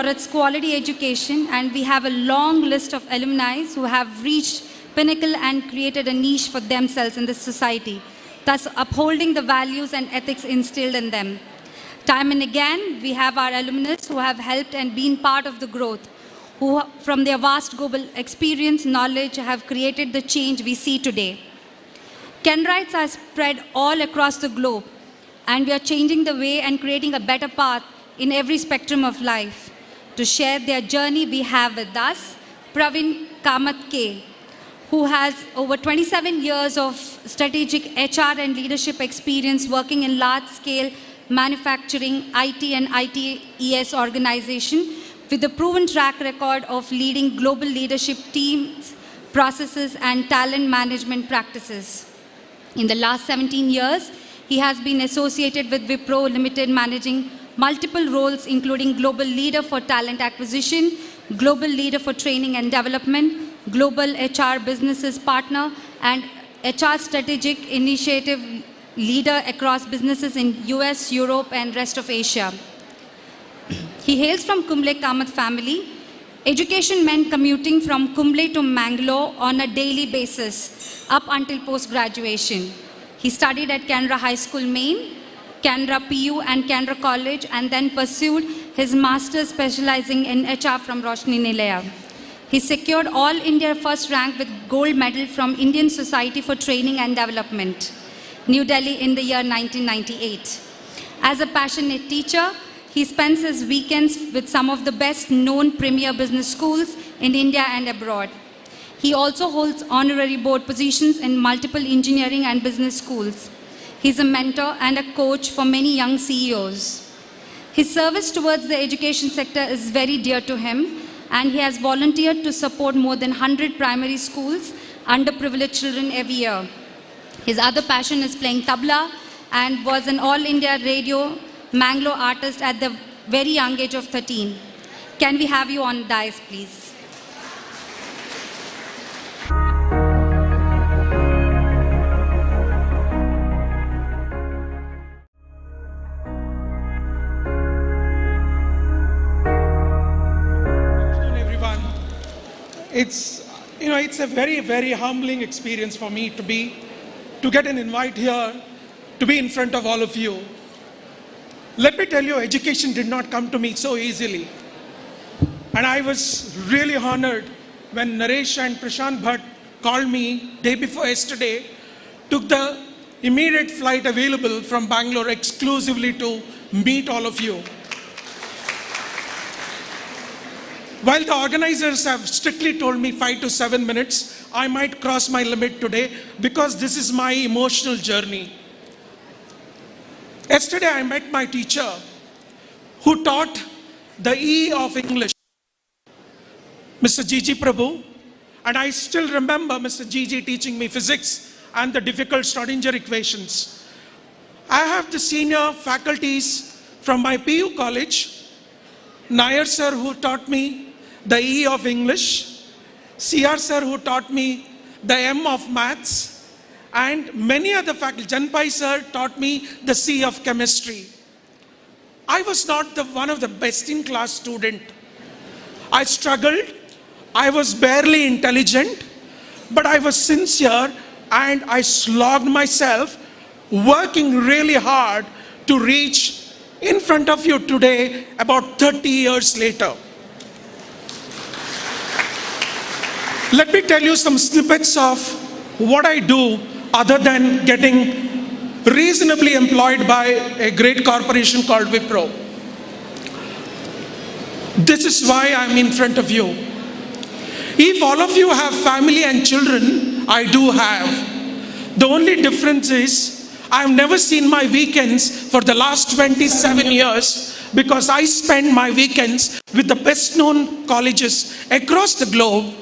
for its quality education, and we have a long list of alumni who have reached pinnacle and created a niche for themselves in this society, thus upholding the values and ethics instilled in them. Time and again, we have our alumnus who have helped and been part of the growth, who from their vast global experience, knowledge, have created the change we see today. Canarites are spread all across the globe, and we are changing the way and creating a better path in every spectrum of life. To share their journey, we have with us Praveen Kamath K, who has over 27 years of strategic HR and leadership experience working in large-scale manufacturing, IT and ITES organization with a proven track record of leading global leadership teams, processes, and talent management practices. In the last 17 years, he has been associated with Wipro Limited, managing multiple roles, including Global Leader for Talent Acquisition, Global Leader for Training and Development, Global HR Businesses Partner, and HR Strategic Initiative Leader across businesses in US, Europe, and rest of Asia. He hails from Kumble Kamath family. Education meant commuting from Kumble to Mangalore on a daily basis up until post-graduation. He studied at Canara High School, Maine, Canara PU and Canara College, and then pursued his master's specializing in HR from Roshni Nilaya. He secured All India first rank with gold medal from Indian Society for Training and Development, New Delhi in the year 1998. As a passionate teacher, he spends his weekends with some of the best known premier business schools in India and abroad. He also holds honorary board positions in multiple engineering and business schools. He's a mentor and a coach for many young CEOs. His service towards the education sector is very dear to him, and he has volunteered to support more than 100 primary schools, underprivileged children every year. His other passion is playing tabla and was an All India Radio Mangalore artist at the very young age of 13. Can we have you on dais, please? Everyone, it's a very, very humbling experience for me to get an invite here, to be in front of all of you. Let me tell you, education did not come to me so easily. And I was really honored when Naresh and Prashant Bhatt called me day before yesterday, took the immediate flight available from Bangalore exclusively to meet all of you. While the organizers have strictly told me 5 to 7 minutes, I might cross my limit today because this is my emotional journey. Yesterday, I met my teacher who taught the E of English, Mr. Gigi Prabhu, and I still remember Mr. Gigi teaching me physics and the difficult Schrodinger equations. I have the senior faculties from my PU college, Nair sir who taught me the E of English, CR sir who taught me the M of maths, and many other faculty. Janpai sir taught me the C of chemistry. I was not one of the best in class student. I struggled. I was barely intelligent, but I was sincere and I slogged myself, working really hard to reach in front of you today about 30 years later. Let me tell you some snippets of what I do other than getting reasonably employed by a great corporation called Wipro. This is why I'm in front of you. If all of you have family and children, I do have. The only difference is I've never seen my weekends for the last 27 years because I spend my weekends with the best known colleges across the globe,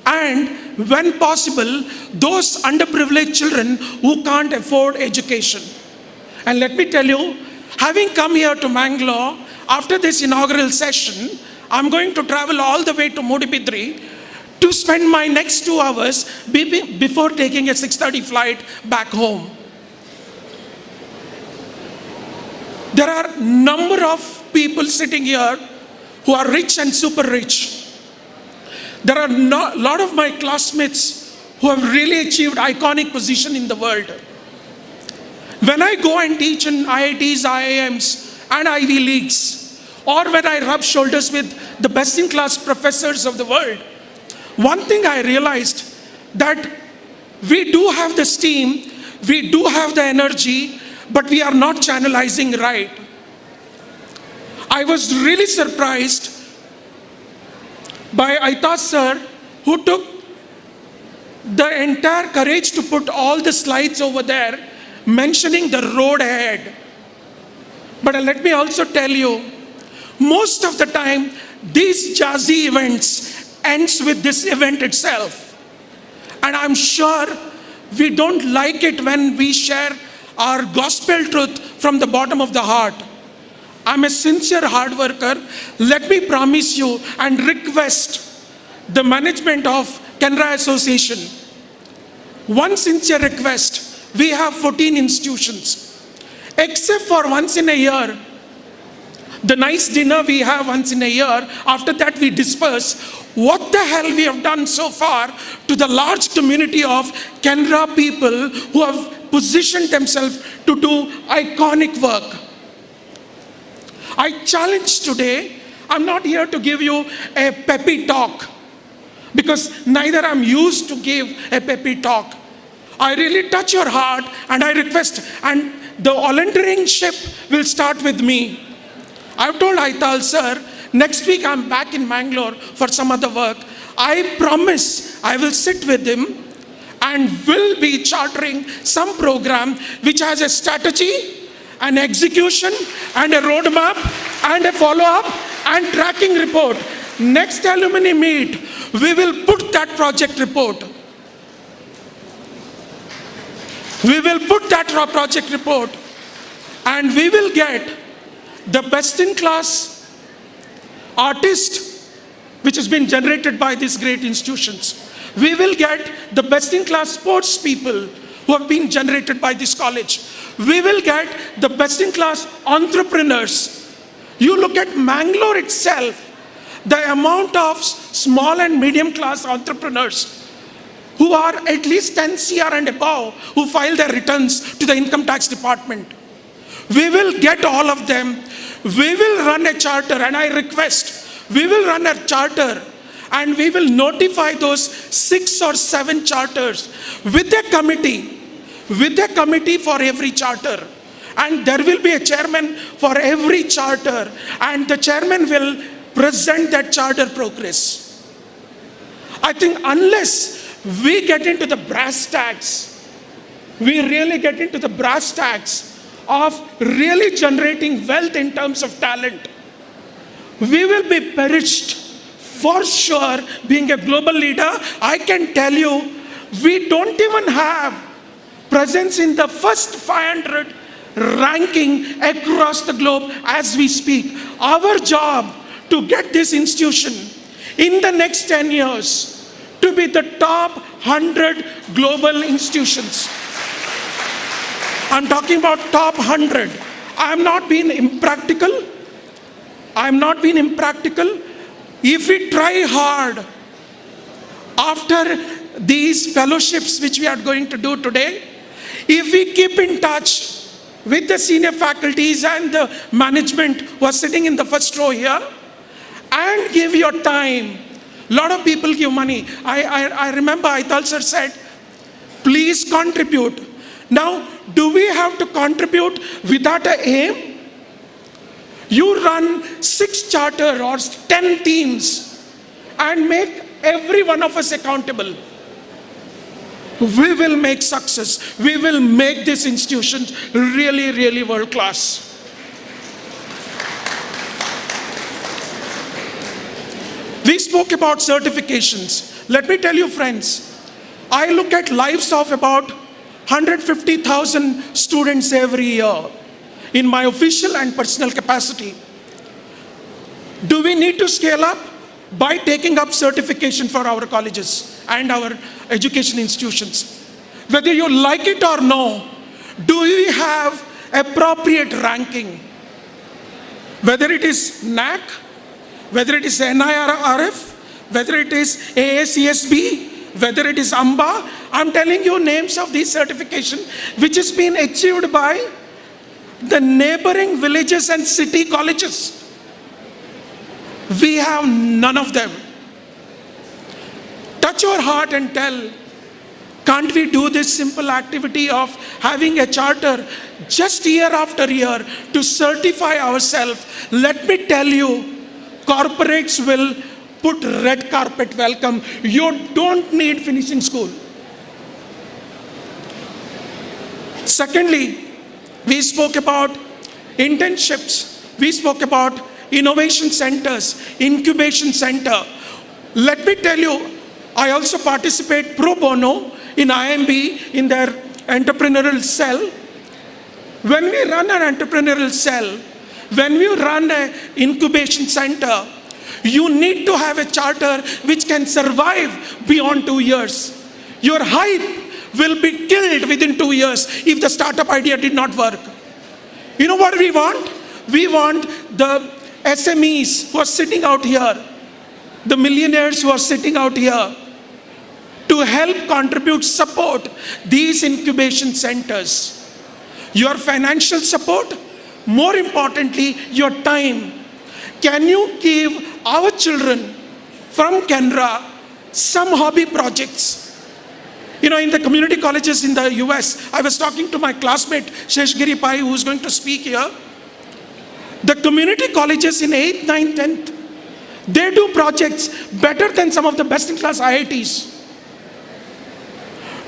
and when possible, those underprivileged children who can't afford education. And let me tell you, having come here to Mangalore, after this inaugural session, I'm going to travel all the way to Mudibidri to spend my next 2 hours before taking a 6:30 flight back home. There are a number of people sitting here who are rich and super rich. There are a lot of my classmates who have really achieved iconic position in the world. When I go and teach in IITs, IIMs, and Ivy Leagues, or when I rub shoulders with the best-in-class professors of the world, one thing I realized that we do have the steam, we do have the energy, but we are not channelizing right. I was really surprised by Aita sir, who took the entire courage to put all the slides over there mentioning the road ahead. But let me also tell you, most of the time these jazzy events ends with this event itself. And I'm sure we don't like it when we share our gospel truth from the bottom of the heart. I'm a sincere hard worker. Let me promise you and request the management of Canara Association. One sincere request. We have 14 institutions. Except for once in a year, the nice dinner we have once in a year, after that we disperse. What the hell we have done so far to the large community of Canara people who have positioned themselves to do iconic work. I challenge today, I'm not here to give you a peppy talk, because neither I'm used to give a peppy talk. I really touch your heart and I request, and the volunteering ship will start with me. I've told Aital sir, next week I'm back in Mangalore for some other work. I promise I will sit with him and will be chartering some program which has a strategy, an execution, and a roadmap, and a follow-up, and tracking report. Next alumni meet, we will put that project report. We will put that project report, and we will get the best-in-class artist which has been generated by these great institutions. We will get the best-in-class sports people who have been generated by this college. We will get the best-in-class entrepreneurs. You look at Mangalore itself, the amount of small and medium-class entrepreneurs who are at least 10 CR and above, who file their returns to the income tax department. We will get all of them. We will run a charter, and I request, we will run a charter and we will notify those 6 or 7 charters with a committee for every charter. And there will be a chairman for every charter, and the chairman will present that charter progress. I think unless we get into the brass tacks, we really get into the brass tacks of really generating wealth in terms of talent, we will be perished for sure. Being a global leader, I can tell you, we don't even have presence in the first 500 ranking across the globe as we speak. Our job to get this institution in the next 10 years to be the top 100 global institutions. I'm talking about top 100. I'm not being impractical. If we try hard, after these fellowships which we are going to do today, if we keep in touch with the senior faculties and the management who are sitting in the first row here, and give your time. A lot of people give money. I remember Aital sir said, please contribute. Now, do we have to contribute without an aim? You run 6 charter or 10 teams and make every one of us accountable. We will make success. We will make this institution really, really world class. We spoke about certifications. Let me tell you, friends, I look at lives of about 150,000 students every year in my official and personal capacity. Do we need to scale up? By taking up certification for our colleges and our education institutions. Whether you like it or no, do we have appropriate ranking? Whether it is NAC, whether it is NIRF, whether it is AACSB, whether it is AMBA, I'm telling you names of these certification which has been achieved by the neighboring villages and city colleges. We have none of them. Touch your heart and tell, can't we do this simple activity of having a charter just year after year to certify ourselves? Let me tell you, corporates will put red carpet welcome. You don't need finishing school. Secondly, we spoke about internships. We spoke about innovation centers, incubation center. Let me tell you, I also participate pro bono in IMB in their entrepreneurial cell. When we run an entrepreneurial cell, when we run an incubation center, you need to have a charter which can survive beyond 2 years. Your hype will be killed within 2 years if the startup idea did not work. You know what we want? We want the SMEs who are sitting out here, the millionaires who are sitting out here, to help contribute, support these incubation centers. Your financial support, more importantly, your time. Can you give our children from Canara some hobby projects? You know, in the community colleges in the US, I was talking to my classmate, Sheshgiri Pai, who is going to speak here. The community colleges in 8th, 9th, 10th, they do projects better than some of the best-in-class IITs.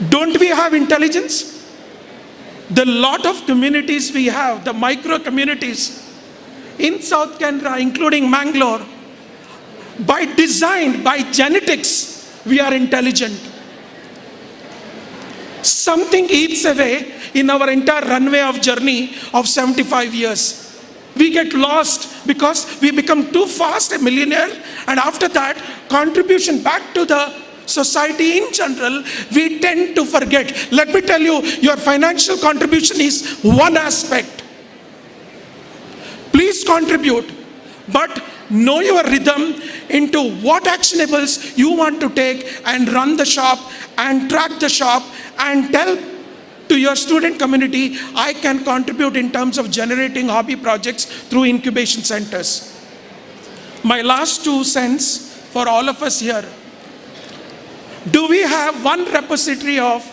Don't we have intelligence? The lot of communities we have, the micro communities in South Canara, including Mangalore, by design, by genetics, we are intelligent. Something eats away in our entire runway of journey of 75 years. We get lost because we become too fast a millionaire, and after that, contribution back to the society in general, we tend to forget. Let me tell you, your financial contribution is one aspect. Please contribute, but know your rhythm into what actionables you want to take and run the shop and track the shop and tell to your student community, I can contribute in terms of generating hobby projects through incubation centers. My last 2 cents for all of us here. Do we have one repository of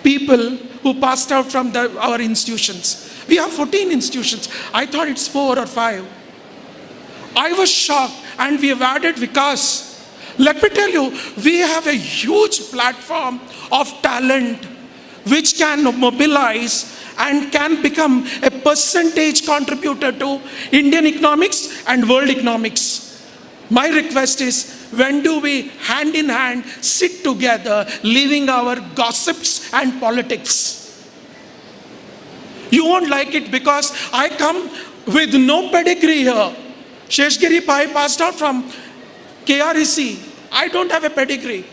people who passed out from our institutions? We have 14 institutions. I thought it's 4 or 5. I was shocked, and we have added Vikas. Let me tell you, we have a huge platform of talent which can mobilize and can become a percentage contributor to Indian economics and world economics. My request is, when do we hand in hand sit together, leaving our gossips and politics? You won't like it because I come with no pedigree here. Sheshgiri Pai passed out from KREC. I don't have a pedigree.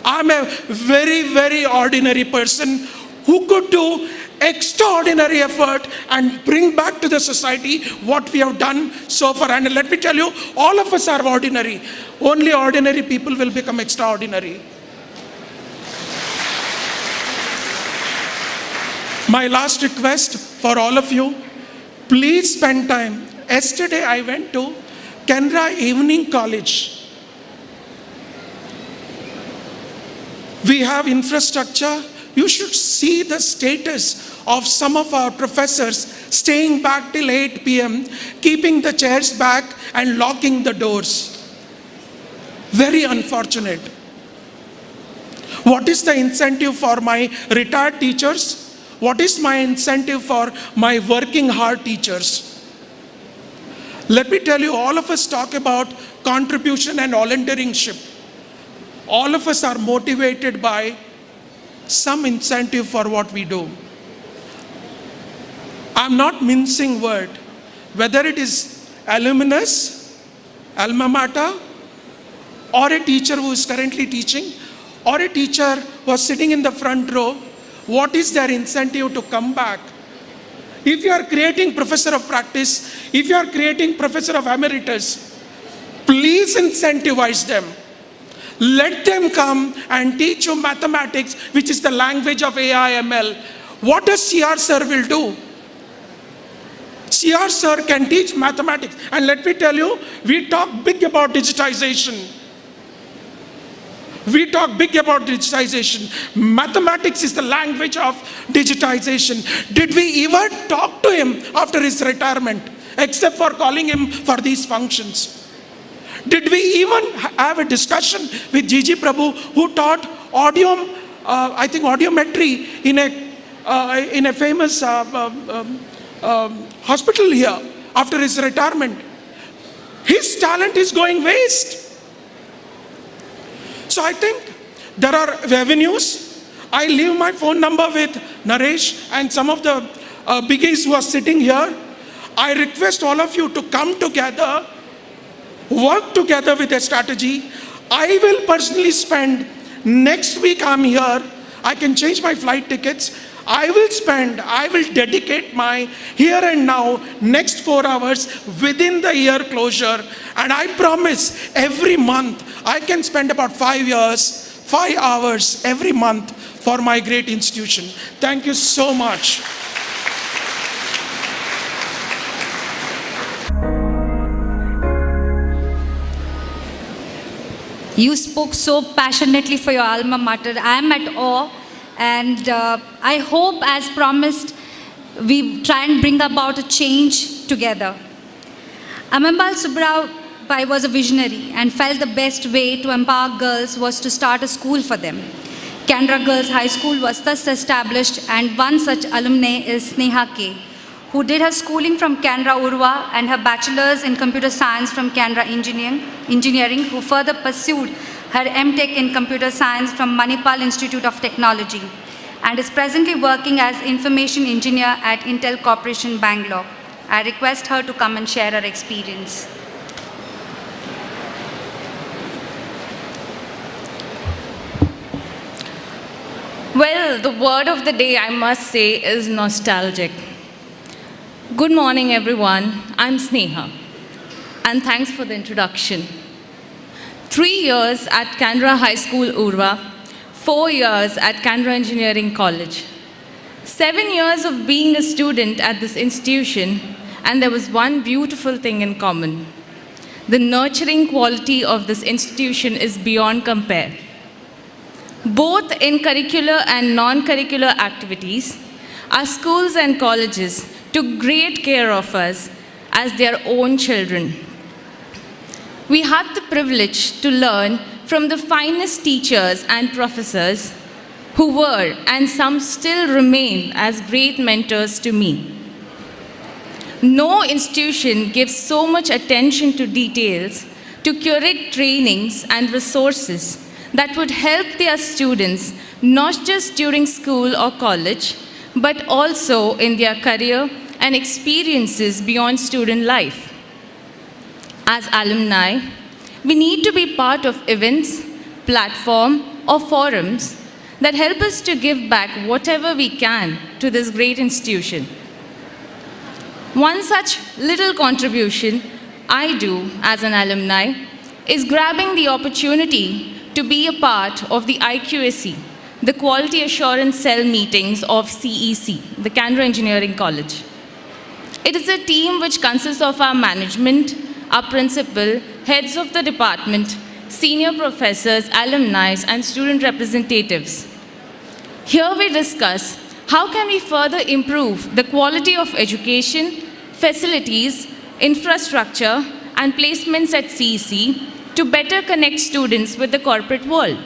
I'm a very, very ordinary person who could do extraordinary effort and bring back to the society what we have done so far. And let me tell you, all of us are ordinary. Only ordinary people will become extraordinary. My last request for all of you, please spend time. Yesterday I went to Canara Evening College. We have infrastructure. You should see the status of some of our professors staying back till 8 p.m., keeping the chairs back and locking the doors. Very unfortunate. What is the incentive for my retired teachers? What is my incentive for my working hard teachers? Let me tell you, all of us talk about contribution and volunteeringship. All of us are motivated by some incentive for what we do. I'm not mincing word. Whether it is alumnus, alma mater, or a teacher who is currently teaching, or a teacher who is sitting in the front row, what is their incentive to come back? If you are creating professor of practice, if you are creating professor of emeritus, Please incentivize them. Let them come and teach you mathematics, which is the language of AI/ML. What does CR sir will do? CR sir can teach mathematics. And let me tell you, we talk big about digitization. We talk big about digitization. Mathematics is the language of digitization. Did we ever talk to him after his retirement, except for calling him for these functions? Did we even have a discussion with Gigi Prabhu, who taught audiometry in a famous hospital here after his retirement? His talent is going waste. So I think there are avenues. I leave my phone number with Naresh and some of the biggies who are sitting here. I request all of you to come together, work together with a strategy. I will personally spend, next week I'm here, I can change my flight tickets. I will dedicate my here and now, next 4 hours within the year closure. And I promise every month, I can spend about 5 hours every month for my great institution. Thank you so much. You spoke so passionately for your alma mater. I am at awe, and I hope, as promised, we try and bring about a change together. Amambal Subbrao Pai was a visionary and felt the best way to empower girls was to start a school for them. Canara Girls High School was thus established, and one such alumni is Sneha K, who did her schooling from Canara Urva and her bachelor's in computer science from Canara Engineering, who further pursued her M.Tech in computer science from Manipal Institute of Technology, and is presently working as information engineer at Intel Corporation, Bangalore. I request her to come and share her experience. Well, the word of the day, I must say, is nostalgic. Good morning, everyone. I'm Sneha, and thanks for the introduction. 3 years at Canara High School, Urva, 4 years at Canara Engineering College, 7 years of being a student at this institution, and there was one beautiful thing in common. The nurturing quality of this institution is beyond compare. Both in curricular and non-curricular activities, our schools and colleges took great care of us as their own children. We had the privilege to learn from the finest teachers and professors who were, and some still remain, as great mentors to me. No institution gives so much attention to details to curate trainings and resources that would help their students not just during school or college, but also in their career and experiences beyond student life. As alumni, we need to be part of events, platforms, or forums that help us to give back whatever we can to this great institution. One such little contribution I do as an alumni is grabbing the opportunity to be a part of the IQAC, the Quality Assurance Cell meetings of CEC, the Canara Engineering College. It is a team which consists of our management, our principal, heads of the department, senior professors, alumni, and student representatives. Here we discuss how can we further improve the quality of education, facilities, infrastructure, and placements at CEC to better connect students with the corporate world.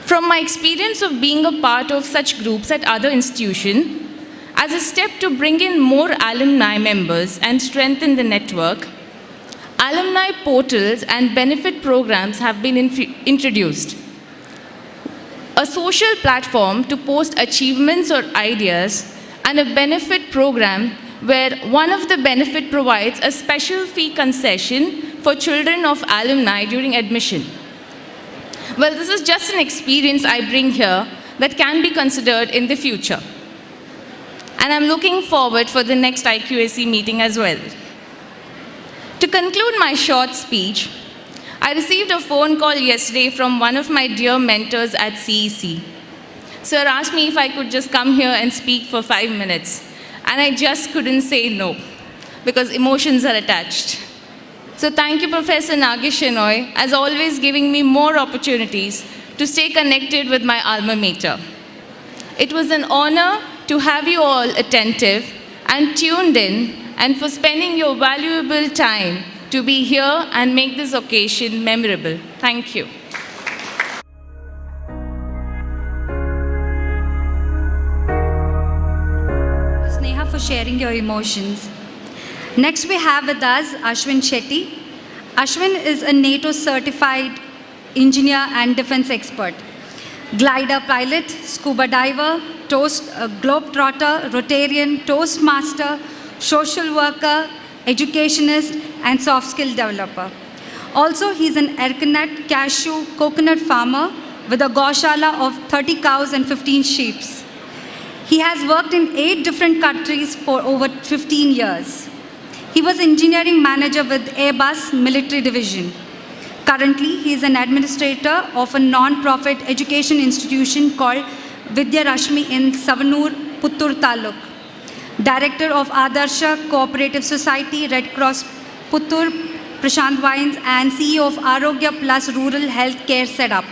From my experience of being a part of such groups at other institutions, as a step to bring in more alumni members and strengthen the network, alumni portals and benefit programs have been introduced. A social platform to post achievements or ideas, and a benefit program where one of the benefit provides a special fee concession for children of alumni during admission. Well, this is just an experience I bring here that can be considered in the future. And I'm looking forward for the next IQAC meeting as well. To conclude my short speech, I received a phone call yesterday from one of my dear mentors at CEC. Sir asked me if I could just come here and speak for 5 minutes, and I just couldn't say no, because emotions are attached. So thank you, Professor Nageshinoy, as always giving me more opportunities to stay connected with my alma mater. It was an honor to have you all attentive and tuned in, and for spending your valuable time to be here and make this occasion memorable. Thank you. Sneha, for sharing your emotions. Next we have with us Ashwin Shetty. Ashwin is a NATO certified engineer and defense expert. Glider pilot, scuba diver, globetrotter, Rotarian, Toastmaster, social worker, educationist, and soft skill developer. Also, he is an arecanut, cashew, coconut farmer with a goshala of 30 cows and 15 sheep. He has worked in 8 different countries for over 15 years. He was engineering manager with Airbus Military Division. Currently, he is an administrator of a non-profit education institution called Vidya Rashmi in Savanur, Puttur Taluk. Director of Adarsha Cooperative Society, Red Cross Puttur, Prashant Wines, and CEO of Arogya Plus Rural Health Care Setup.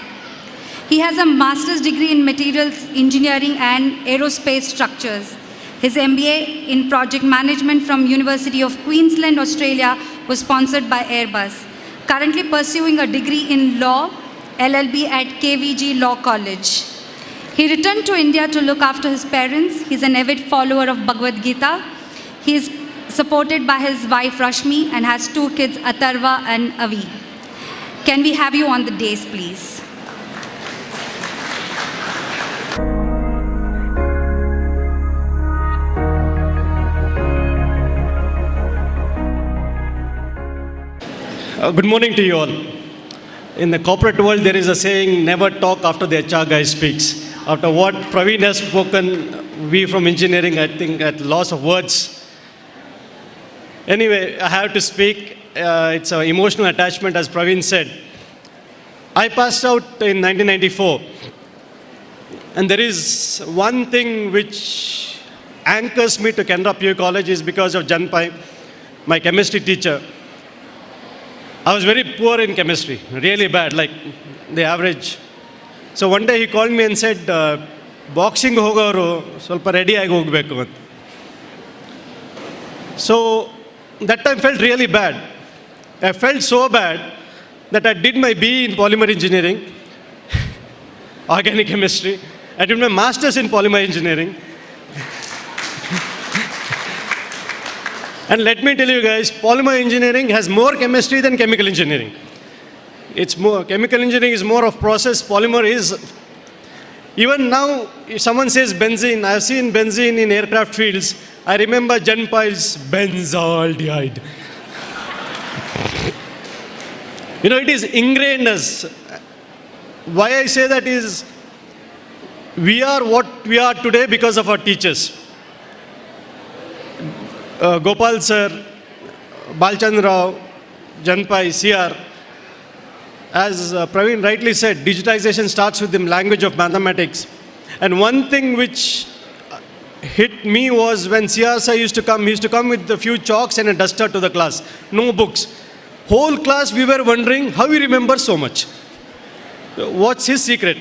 He has a master's degree in materials engineering and aerospace structures. His MBA in project management from University of Queensland, Australia was sponsored by Airbus. Currently pursuing a degree in law, LLB at KVG Law College. He returned to India to look after his parents. He is an avid follower of Bhagavad Gita. He is supported by his wife Rashmi and has 2 kids, Atharva and Avi. Can we have you on the dais, please? Good morning to you all. In the corporate world, there is a saying, never talk after the HR guy speaks. After what Praveen has spoken, we from engineering, I think, at loss of words. Anyway, I have to speak. It's an emotional attachment, as Praveen said. I passed out in 1994. And there is one thing which anchors me to Canara PU College is because of Janpai, my chemistry teacher. I was very poor in chemistry, really bad, like the average. So one day he called me and said, boxing hogoru, solpa ready agi hogbeku. So that time felt really bad. I felt so bad that I did my BE in polymer engineering, organic chemistry. I did my master's in polymer engineering. And let me tell you guys, polymer engineering has more chemistry than chemical engineering. It's more, chemical engineering is more of process, polymer is, even now, if someone says benzene, I've seen benzene in aircraft fields, I remember Janpai's benzaldehyde. You know, it is ingrained as, why I say that is, we are what we are today because of our teachers. Gopal sir, Balchandra Rao, Janpai, CR. As Praveen rightly said, digitization starts with the language of mathematics. And one thing which hit me was when CR sir used to come, he used to come with a few chalks and a duster to the class. No books. Whole class we were wondering how he remembers so much. What's his secret?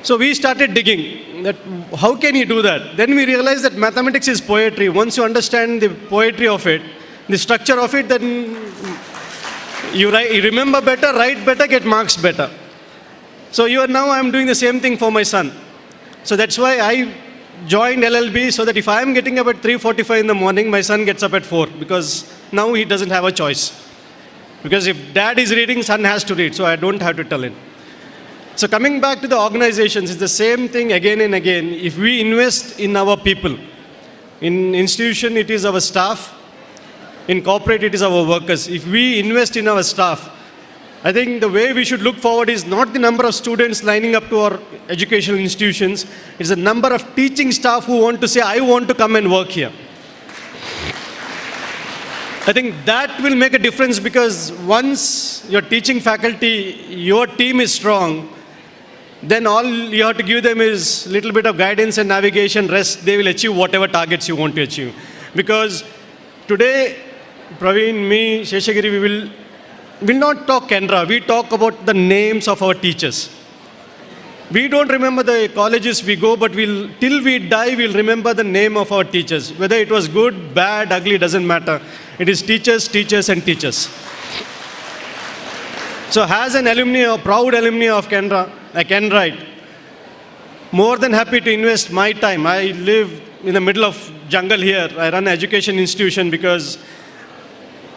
So we started digging that how can he do that? Then we realized that mathematics is poetry. Once you understand the poetry of it, the structure of it, then you remember better, write better, get marks better. So now I'm doing the same thing for my son. So that's why I joined LLB, so that if I am getting up at 3:45 in the morning, my son gets up at 4, because now he doesn't have a choice. Because if dad is reading, son has to read, so I don't have to tell him. So coming back to the organizations, it's the same thing again and again. If we invest in our people, in institution it is our staff, in corporate it is our workers. If we invest in our staff, I think the way we should look forward is not the number of students lining up to our educational institutions, it's the number of teaching staff who want to say, I want to come and work here. I think that will make a difference, because once your teaching faculty, your team is strong, then all you have to give them is a little bit of guidance and navigation. Rest, they will achieve whatever targets you want to achieve. Because today, Praveen, me, Sheshagiri, we will not talk Canara. We talk about the names of our teachers. We don't remember the colleges we go, but till we die, we'll remember the name of our teachers. Whether it was good, bad, ugly, doesn't matter. It is teachers, teachers, and teachers. So as an alumni, a proud alumni of Canara, I can write, more than happy to invest my time. I live in the middle of jungle here. I run an education institution because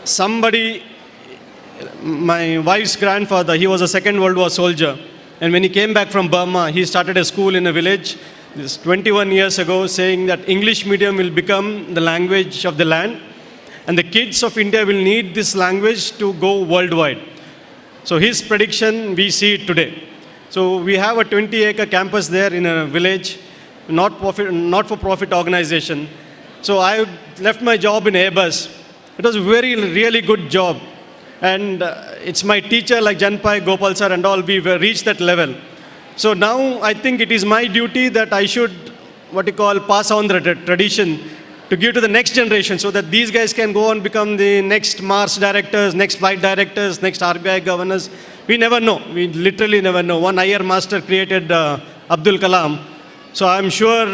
somebody, my wife's grandfather, he was a Second World War soldier. And when he came back from Burma, he started a school in a village, this 21 years ago, saying that English medium will become the language of the land, and the kids of India will need this language to go worldwide. So his prediction, we see it today. So we have a 20-acre campus there in a village, not-for-profit organization. So I left my job in Airbus. It was a really good job. And it's my teacher like Janpai, Gopal sir and all, we've reached that level. So now I think it is my duty that I should, pass on the tradition to give to the next generation, so that these guys can go and become the next Mars directors, next flight directors, next RBI governors. We never know. We literally never know. One IR master created Abdul Kalam. So I'm sure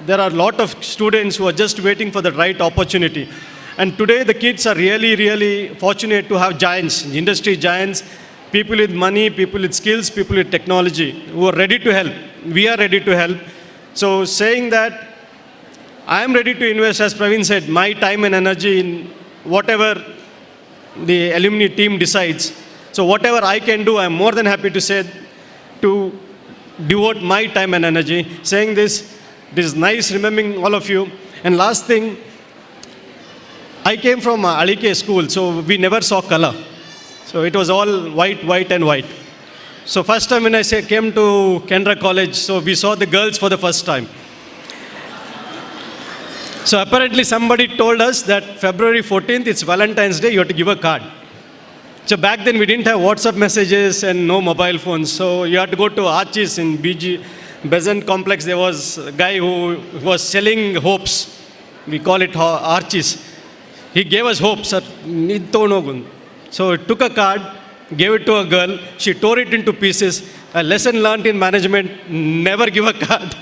there are a lot of students who are just waiting for the right opportunity. And today the kids are really fortunate to have giants, industry giants, people with money, people with skills, people with technology, who are ready to help. We are ready to help. So saying that, I am ready to invest, as Praveen said, my time and energy in whatever the alumni team decides. So whatever I can do, I am more than happy to devote my time and energy. Saying this, it is nice remembering all of you. And last thing, I came from Alike school, so we never saw color. So it was all white, and white. So first time when I came to Canara College, so we saw the girls for the first time. So apparently somebody told us that February 14th, it's Valentine's Day, you have to give a card. So back then we didn't have WhatsApp messages and no mobile phones. So you had to go to Archie's in Besant complex. There was a guy who was selling hopes. We call it Archie's. He gave us hope, sir. So I took a card, gave it to a girl. She tore it into pieces. A lesson learned in management, never give a card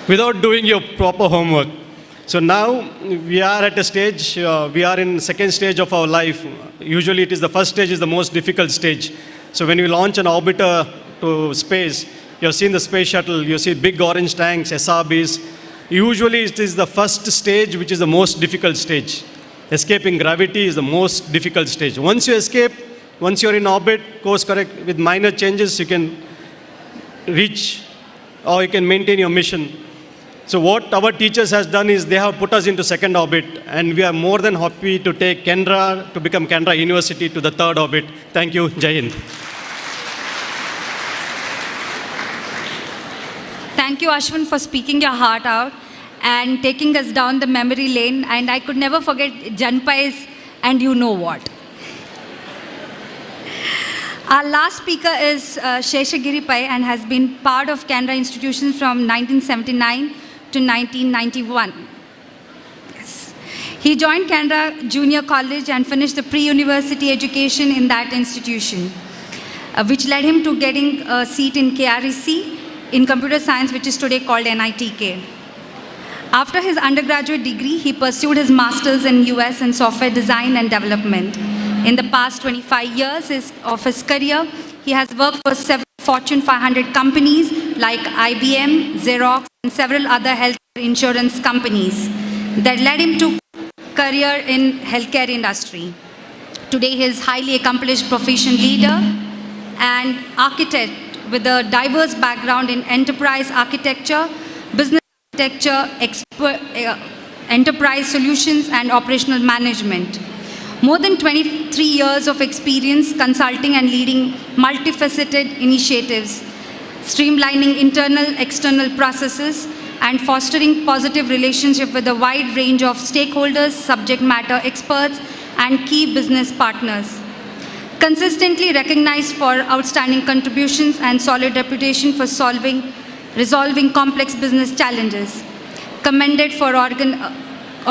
without doing your proper homework. So now we are at a stage, we are in second stage of our life. Usually it is the first stage is the most difficult stage. So when you launch an orbiter to space, you've seen the space shuttle, you see big orange tanks, SRBs. Usually it is the first stage which is the most difficult stage. Escaping gravity is the most difficult stage. Once you escape, once you're in orbit, course correct, with minor changes, you can reach or you can maintain your mission. So what our teachers has done is they have put us into second orbit, and we are more than happy to take Canara to become Canara University to the third orbit. Thank you. Jai Hind. Thank you, Ashwin, for speaking your heart out and taking us down the memory lane. And I could never forget Janpai's and you know what. Our last speaker is Sheshagiri Pai and has been part of Canara institutions from 1979 to 1991. Yes. He joined Canara Junior College and finished the pre-university education in that institution, which led him to getting a seat in KREC in computer science, which is today called NITK. After his undergraduate degree, he pursued his master's in US in software design and development. In the past 25 years of his career, he has worked for several Fortune 500 companies like IBM, Xerox, and several other healthcare insurance companies that led him to career in healthcare industry. Today, he is highly accomplished proficient leader and architect with a diverse background in enterprise architecture, business architecture, enterprise solutions, and operational management. More than 23 years of experience consulting and leading multifaceted initiatives, streamlining internal, external processes, and fostering positive relationship with a wide range of stakeholders, subject matter experts, and key business partners. Consistently recognized for outstanding contributions and solid reputation for resolving complex business challenges. Commended for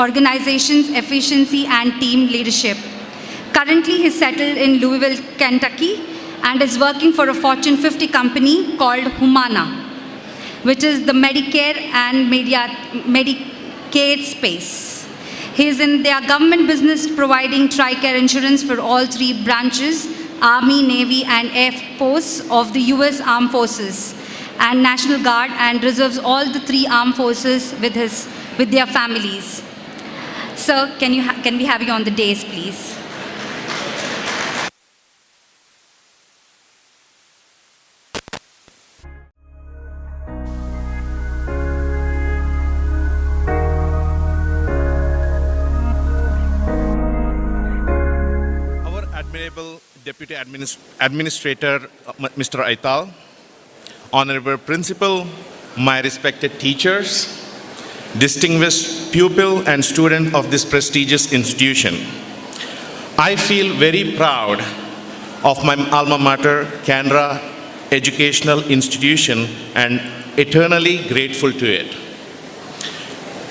organization's efficiency and team leadership. Currently, he is settled in Louisville, Kentucky, and is working for a Fortune 50 company called Humana, which is the Medicare and Medicaid space. He is in their government business providing TRICARE insurance for all three branches, Army, Navy, and Air Force of the US Armed Forces, and National Guard, and reserves all the three armed forces with their families. Sir, can we have you on the dais, please? Admirable Deputy Administrator, Mr. Aital, Honorable Principal, my respected teachers, distinguished pupil and student of this prestigious institution. I feel very proud of my alma mater, Canara Educational Institution, and eternally grateful to it.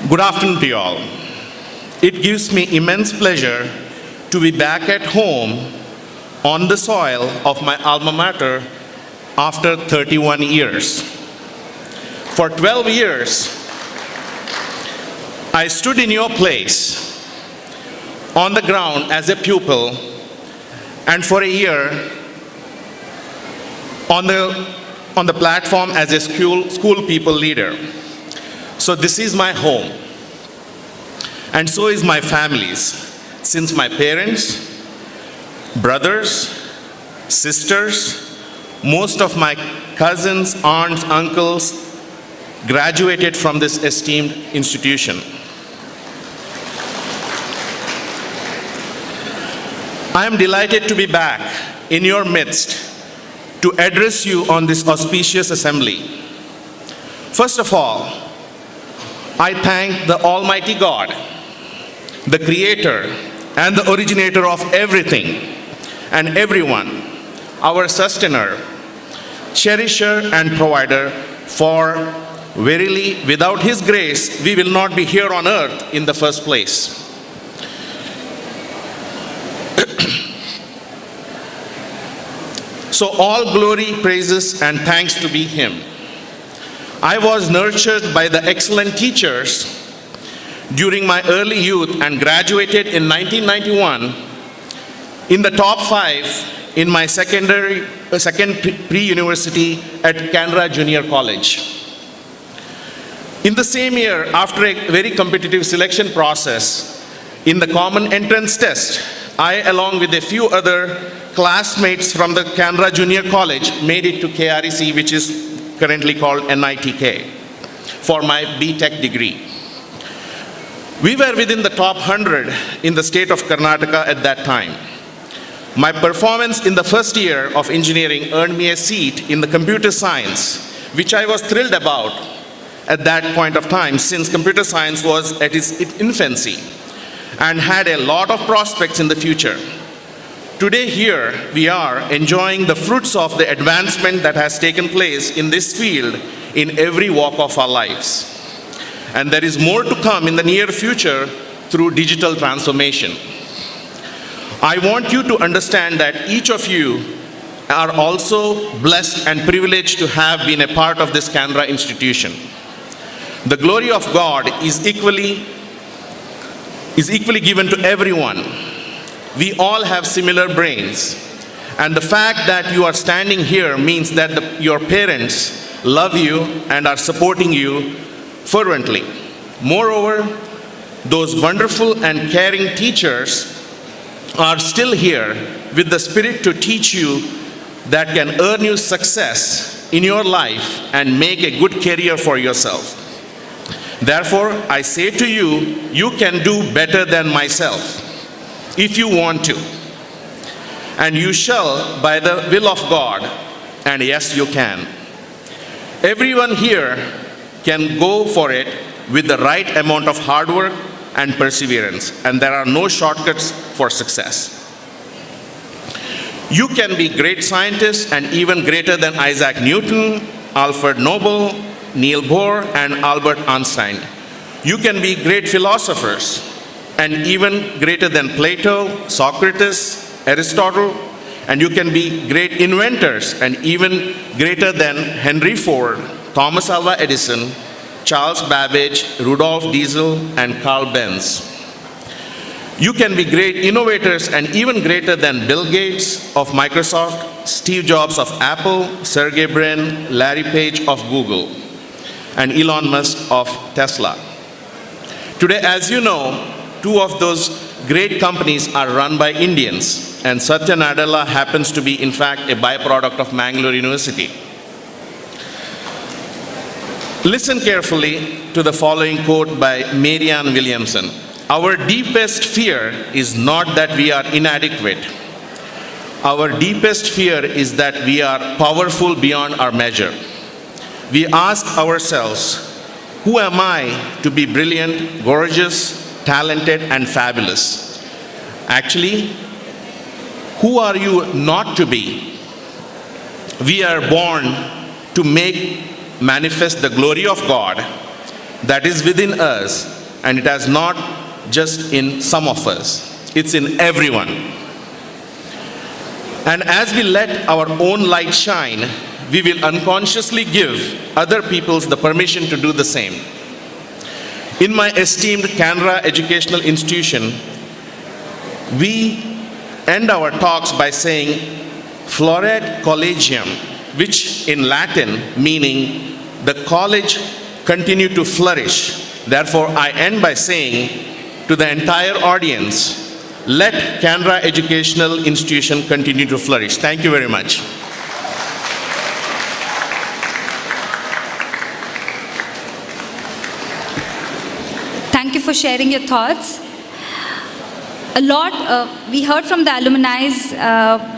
Good afternoon to you all. It gives me immense pleasure to be back at home on the soil of my alma mater after 31 years. For 12 years, I stood in your place on the ground as a pupil, and for a year on the platform as a school people leader. So this is my home, and so is my family's. Since my parents, brothers, sisters, most of my cousins, aunts, uncles graduated from this esteemed institution. I am delighted to be back in your midst to address you on this auspicious assembly. First of all, I thank the Almighty God, the Creator and the originator of everything and everyone, our sustainer, cherisher and provider, for verily without His grace we will not be here on earth in the first place. So all glory, praises and thanks to be Him. I was nurtured by the excellent teachers during my early youth and graduated in 1991 in the top 5 in my second pre-university at Canara Junior College. In the same year, after a very competitive selection process in the common entrance test, I, along with a few other classmates from the Canara Junior College, made it to KREC, which is currently called NITK, for my BTech degree. We were within the top 100 in the state of Karnataka at that time. My performance in the first year of engineering earned me a seat in the computer science, which I was thrilled about at that point of time, since computer science was at its infancy and had a lot of prospects in the future. Today here we are enjoying the fruits of the advancement that has taken place in this field in every walk of our lives. And there is more to come in the near future through digital transformation. I want you to understand that each of you are also blessed and privileged to have been a part of this Canara institution. The glory of God is equally given to everyone. We all have similar brains. And the fact that you are standing here means that your parents love you and are supporting you fervently. Moreover, those wonderful and caring teachers are still here with the spirit to teach you that can earn you success in your life and make a good career for yourself. Therefore, I say to you, you can do better than myself if you want to. And you shall by the will of God, and yes, you can. Everyone here can go for it with the right amount of hard work and perseverance, and there are no shortcuts for success. You can be great scientists and even greater than Isaac Newton, Alfred Nobel, Niels Bohr, and Albert Einstein. You can be great philosophers and even greater than Plato, Socrates, Aristotle, and you can be great inventors and even greater than Henry Ford, Thomas Alva Edison, Charles Babbage, Rudolf Diesel, and Carl Benz. You can be great innovators and even greater than Bill Gates of Microsoft, Steve Jobs of Apple, Sergey Brin, Larry Page of Google, and Elon Musk of Tesla. Today, as you know, two of those great companies are run by Indians, and Satya Nadella happens to be, in fact, a byproduct of Mangalore University. Listen carefully to the following quote by Marianne Williamson. Our deepest fear is not that we are inadequate. Our deepest fear is that we are powerful beyond our measure. We ask ourselves, who am I to be brilliant, gorgeous, talented, and fabulous? Actually, who are you not to be? We are born to manifest the glory of God that is within us, and it is not just in some of us, it's in everyone. And as we let our own light shine, we will unconsciously give other people the permission to do the same. In my esteemed Canara educational institution, we end our talks by saying Floret Collegium, which in Latin meaning the college continue to flourish. Therefore, I end by saying to the entire audience, let Canara Educational Institution continue to flourish. Thank you very much. Thank you for sharing your thoughts. A lot, we heard from the alumni,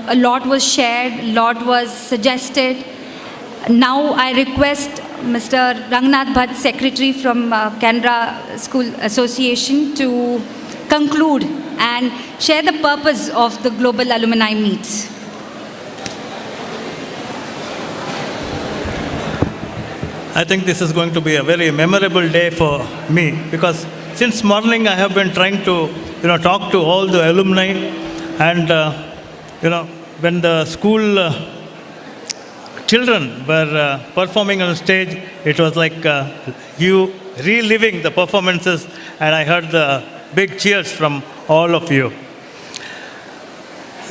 a lot was shared, a lot was suggested. Now I request Mr. Rangnath Bhatt, Secretary from Canara School Association, to conclude and share the purpose of the Global Alumni Meet. I think this is going to be a very memorable day for me, because since morning I have been trying to talk to all the alumni, and when the school children were performing on stage, it was like you reliving the performances, and I heard the big cheers from all of you.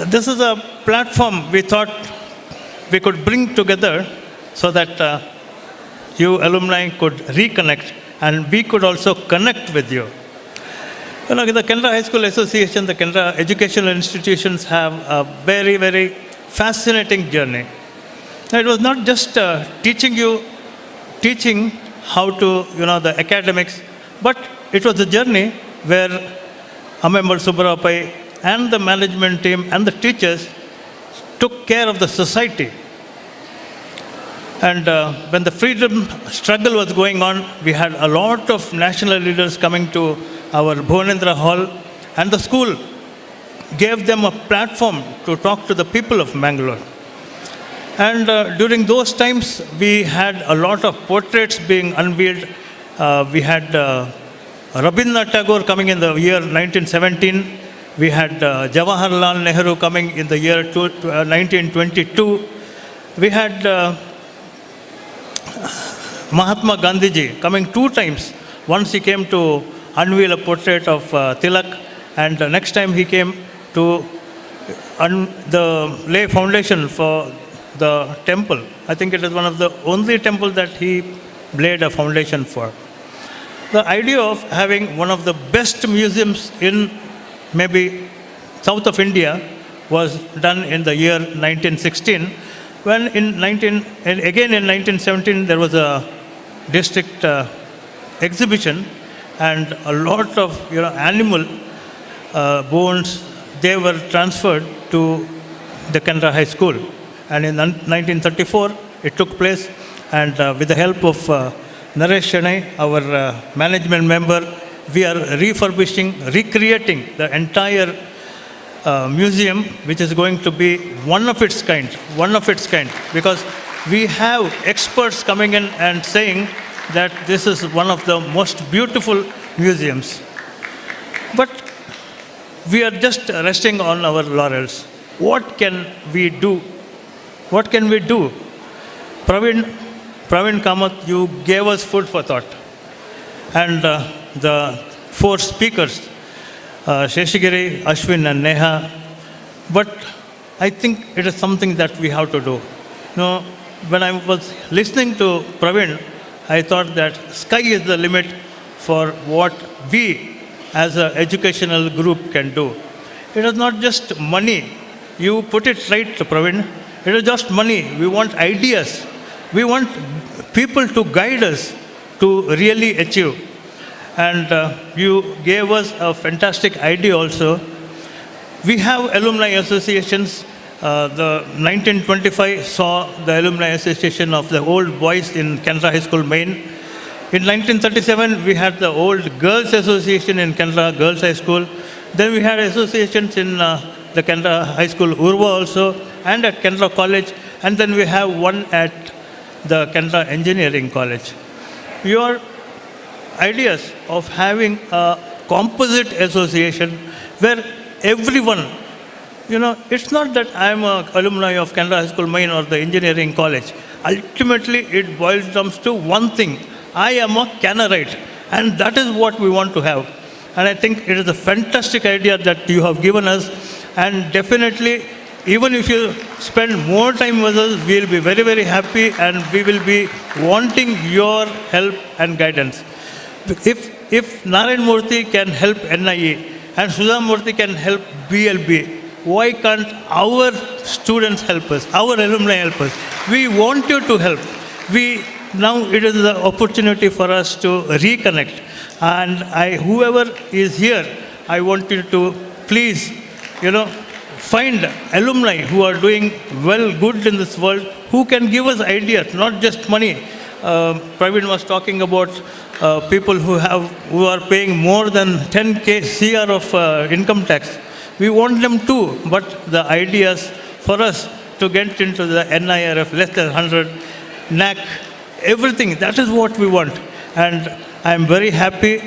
This is a platform we thought we could bring together so that you alumni could reconnect and we could also connect with you. The Canara High School Association, the Canara educational institutions have a very, very fascinating journey. It was not just teaching how to, the academics, but it was a journey where Amembar Subbarapai and the management team and the teachers took care of the society. And when the freedom struggle was going on, we had a lot of national leaders coming to our Bhuvanendra Hall, and the school gave them a platform to talk to the people of Mangalore. And during those times, we had a lot of portraits being unveiled. We had Rabindranath Tagore coming in the year 1917. We had Jawaharlal Nehru coming in the year 1922. We had Mahatma Gandhiji coming 2 times. Once he came to unveil a portrait of Tilak, and the next time he came to lay foundation for the temple. I think it is one of the only temple that he laid a foundation for. The idea of having one of the best museums in maybe south of India was done in the year 1916, when again in 1917 there was a district exhibition, and a lot of animal bones, they were transferred to the Canara High School. And in 1934 it took place, and with the help of Naresh Shanai, our management member, we are refurbishing, recreating the entire museum, which is going to be one of its kind, because we have experts coming in and saying that this is one of the most beautiful museums. But we are just resting on our laurels. What can we do? What can we do? Praveen Kamath, you gave us food for thought. And the four speakers, Sheshagiri, Ashwin and Neha, but I think it is something that we have to do. You know, when I was listening to Praveen, I thought that sky is the limit for what we as an educational group can do. It is not just money. You put it right, Praveen. It is just money. We want ideas. We want people to guide us to really achieve. And you gave us a fantastic idea also. We have alumni associations. The 1925 saw the alumni association of the old boys in Canara High School, Maine. In 1937, we had the old girls association in Canara Girls High School. Then we had associations in the Canara High School, Urva also, and at Canara College. And then we have one at the Canara Engineering College. Your ideas of having a composite association where everyone, you know, it's not that I'm an alumni of Canara High School, Maine or the Engineering College. Ultimately, it boils down to one thing. I am a Canarite, and that is what we want to have. And I think it is a fantastic idea that you have given us, and definitely, even if you spend more time with us, we will be very, very happy, and we will be wanting your help and guidance. If Narayan Murthy can help NIE and Sudha Murthy can help BLB, why can't our students help us, our alumni help us? We want you to help. Now it is the opportunity for us to reconnect. And whoever is here, I want you to please, find alumni who are doing good in this world, who can give us ideas, not just money. Praveen was talking about people who are paying more than 10K CR of income tax. We want them too, but the ideas for us to get into the NIRF, less than 100, NAC, everything, that is what we want. And I'm very happy.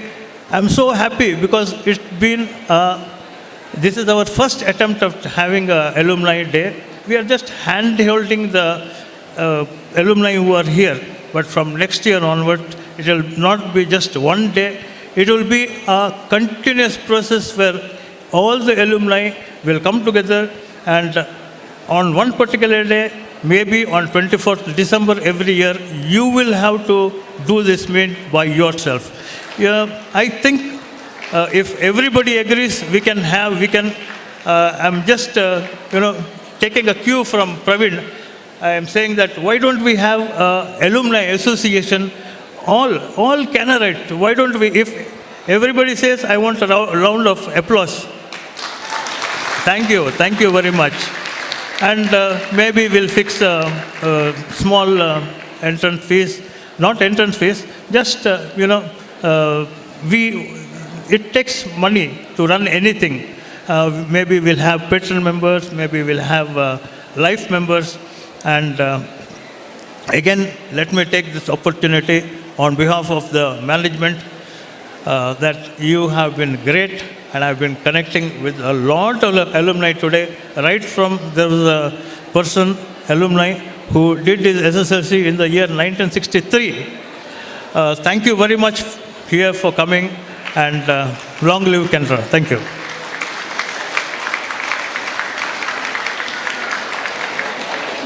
I'm so happy because it's been, this is our first attempt of having an alumni day. We are just hand-holding the alumni who are here. But from next year onward, it will not be just one day. It will be a continuous process where all the alumni will come together, and on one particular day, maybe on 24th December every year, you will have to do this meet by yourself. I think if everybody agrees, I'm just, taking a cue from Praveen. I am saying that why don't we have an alumni association, all Canarite, why don't we, if everybody says, I want a round of applause. Thank you very much. And maybe we'll fix a small entrance fees, not entrance fees, just, it takes money to run anything. Maybe we'll have patron members, maybe we'll have life members. And again, let me take this opportunity on behalf of the management that you have been great, and I've been connecting with a lot of alumni today. Right from, there was a person, alumni, who did his SSLC in the year 1963. Thank you very much here for coming, and long live Canara. Thank you.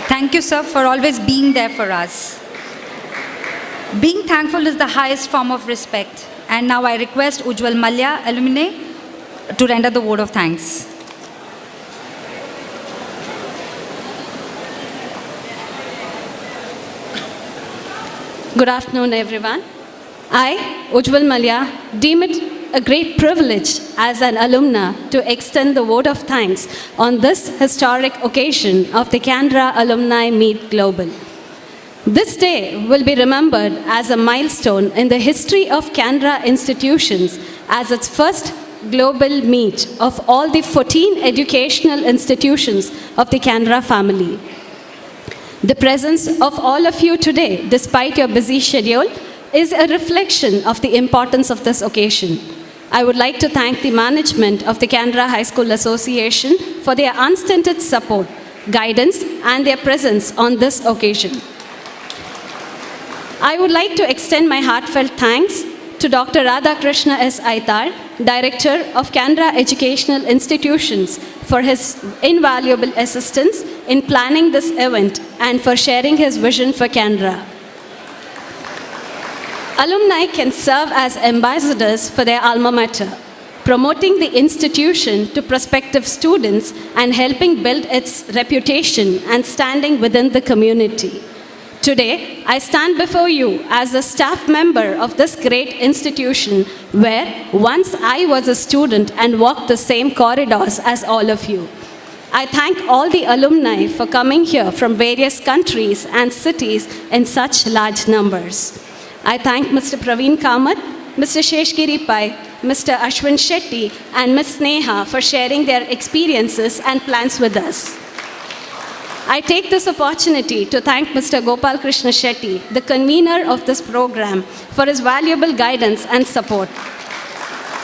Thank you, sir, for always being there for us. Being thankful is the highest form of respect. And now I request Ujjwal Malya, alumni, to render the vote of thanks. Good afternoon, everyone. I, Ujjwal Malya, deem it a great privilege as an alumna to extend the vote of thanks on this historic occasion of the Canara Alumni Meet Global. This day will be remembered as a milestone in the history of Canara institutions as its first global meet of all the 14 educational institutions of the Canara family. The presence of all of you today, despite your busy schedule, is a reflection of the importance of this occasion. I would like to thank the management of the Canara High School Association for their unstinted support, guidance, and their presence on this occasion. I would like to extend my heartfelt thanks to Dr. Radhakrishna S. Aitar, Director of Canara Educational Institutions, for his invaluable assistance in planning this event and for sharing his vision for Canara. Alumni can serve as ambassadors for their alma mater, promoting the institution to prospective students and helping build its reputation and standing within the community. Today, I stand before you as a staff member of this great institution where once I was a student and walked the same corridors as all of you. I thank all the alumni for coming here from various countries and cities in such large numbers. I thank Mr. Praveen Kamath, Mr. Sheshgiri Pai, Mr. Ashwin Shetty, and Ms. Sneha for sharing their experiences and plans with us. I take this opportunity to thank Mr. Gopal Krishna Shetty, the convener of this program, for his valuable guidance and support.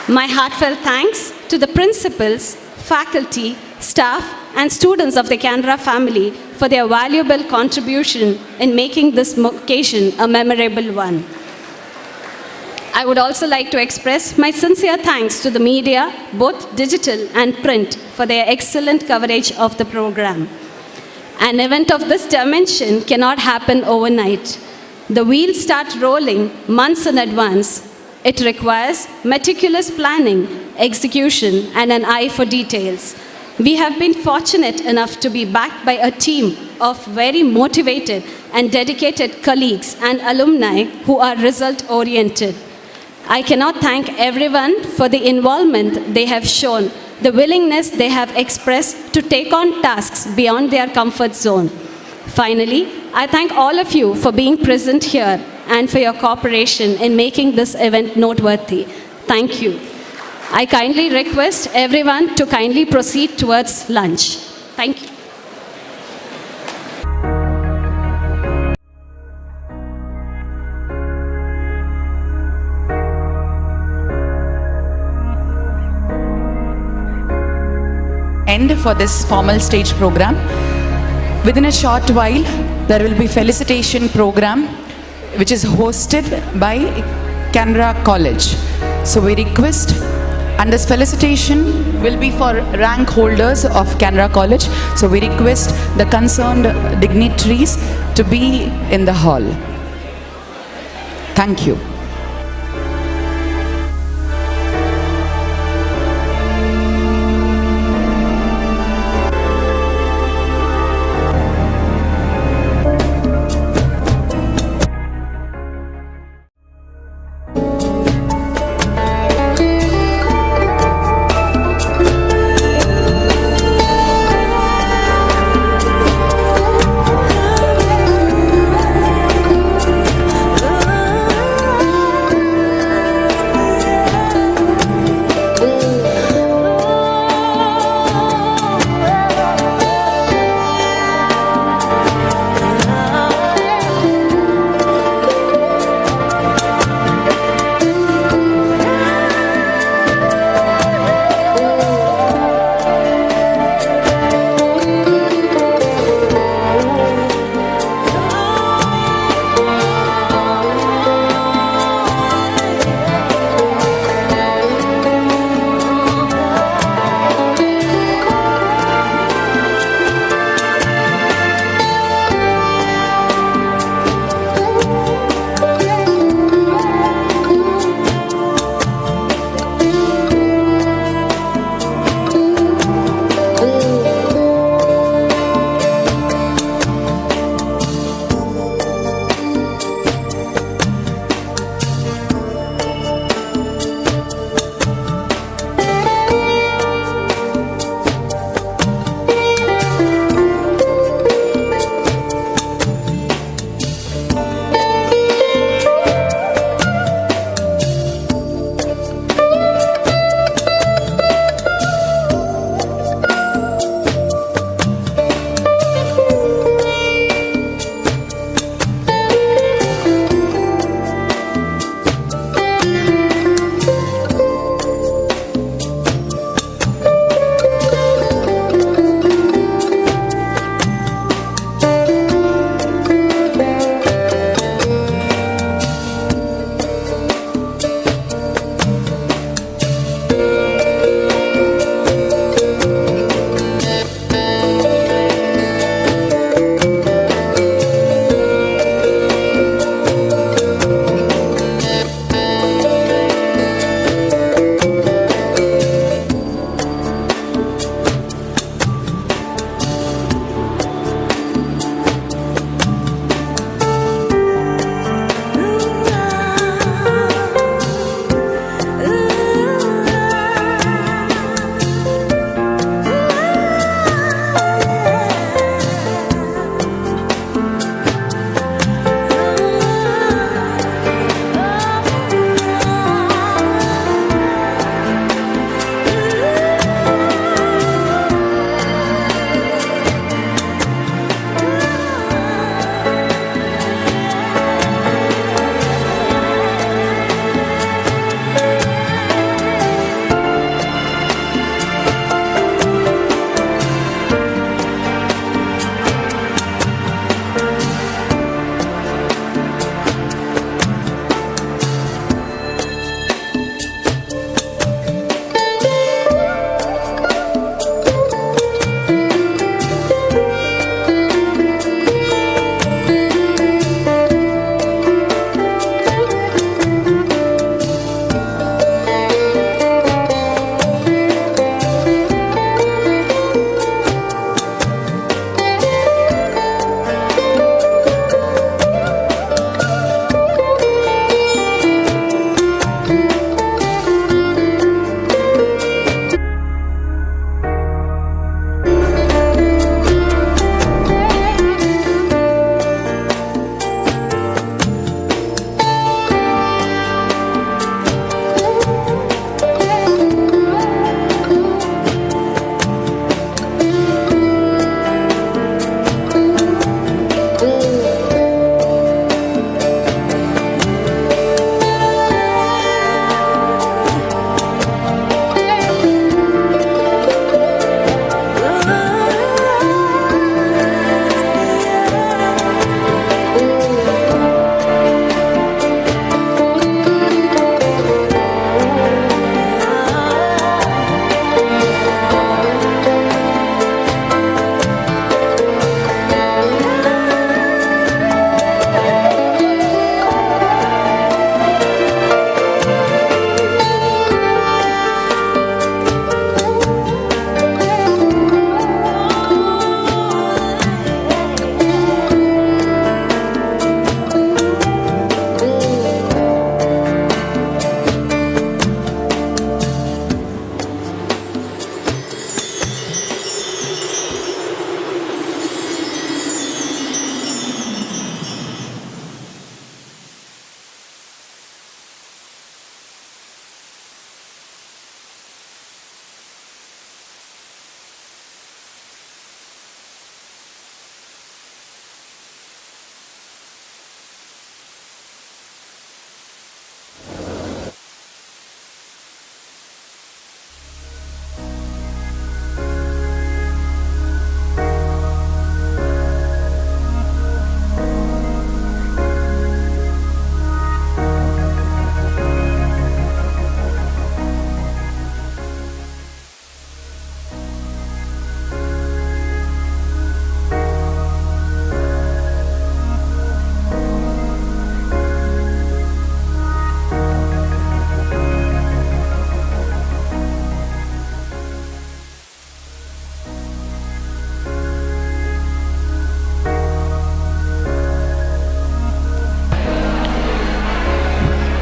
My heartfelt thanks to the principals, faculty, staff, and students of the Canara family for their valuable contribution in making this occasion a memorable one. I would also like to express my sincere thanks to the media, both digital and print, for their excellent coverage of the program. An event of this dimension cannot happen overnight. The wheels start rolling months in advance. It requires meticulous planning, execution, and an eye for details. We have been fortunate enough to be backed by a team of very motivated and dedicated colleagues and alumni who are result-oriented. I cannot thank everyone for the involvement they have shown, the willingness they have expressed to take on tasks beyond their comfort zone. Finally, I thank all of you for being present here and for your cooperation in making this event noteworthy. Thank you. I kindly request everyone to kindly proceed towards lunch. Thank you. End for this formal stage program. Within a short while, there will be felicitation program which is hosted by Canara College. So we request, and this felicitation will be for rank holders of Canara College. So we request the concerned dignitaries to be in the hall. Thank you.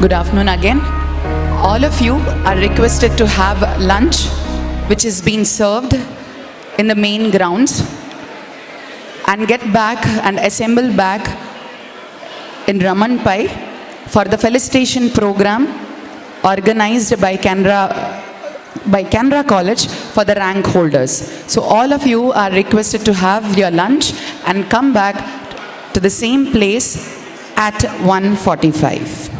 Good afternoon again. All of you are requested to have lunch, which is being served in the main grounds, and get back and assemble back in Ramanpai for the felicitation program organized by Canara College for the rank holders. So all of you are requested to have your lunch and come back to the same place at 1:45.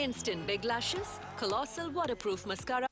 Instant Big Lashes, Colossal Waterproof Mascara.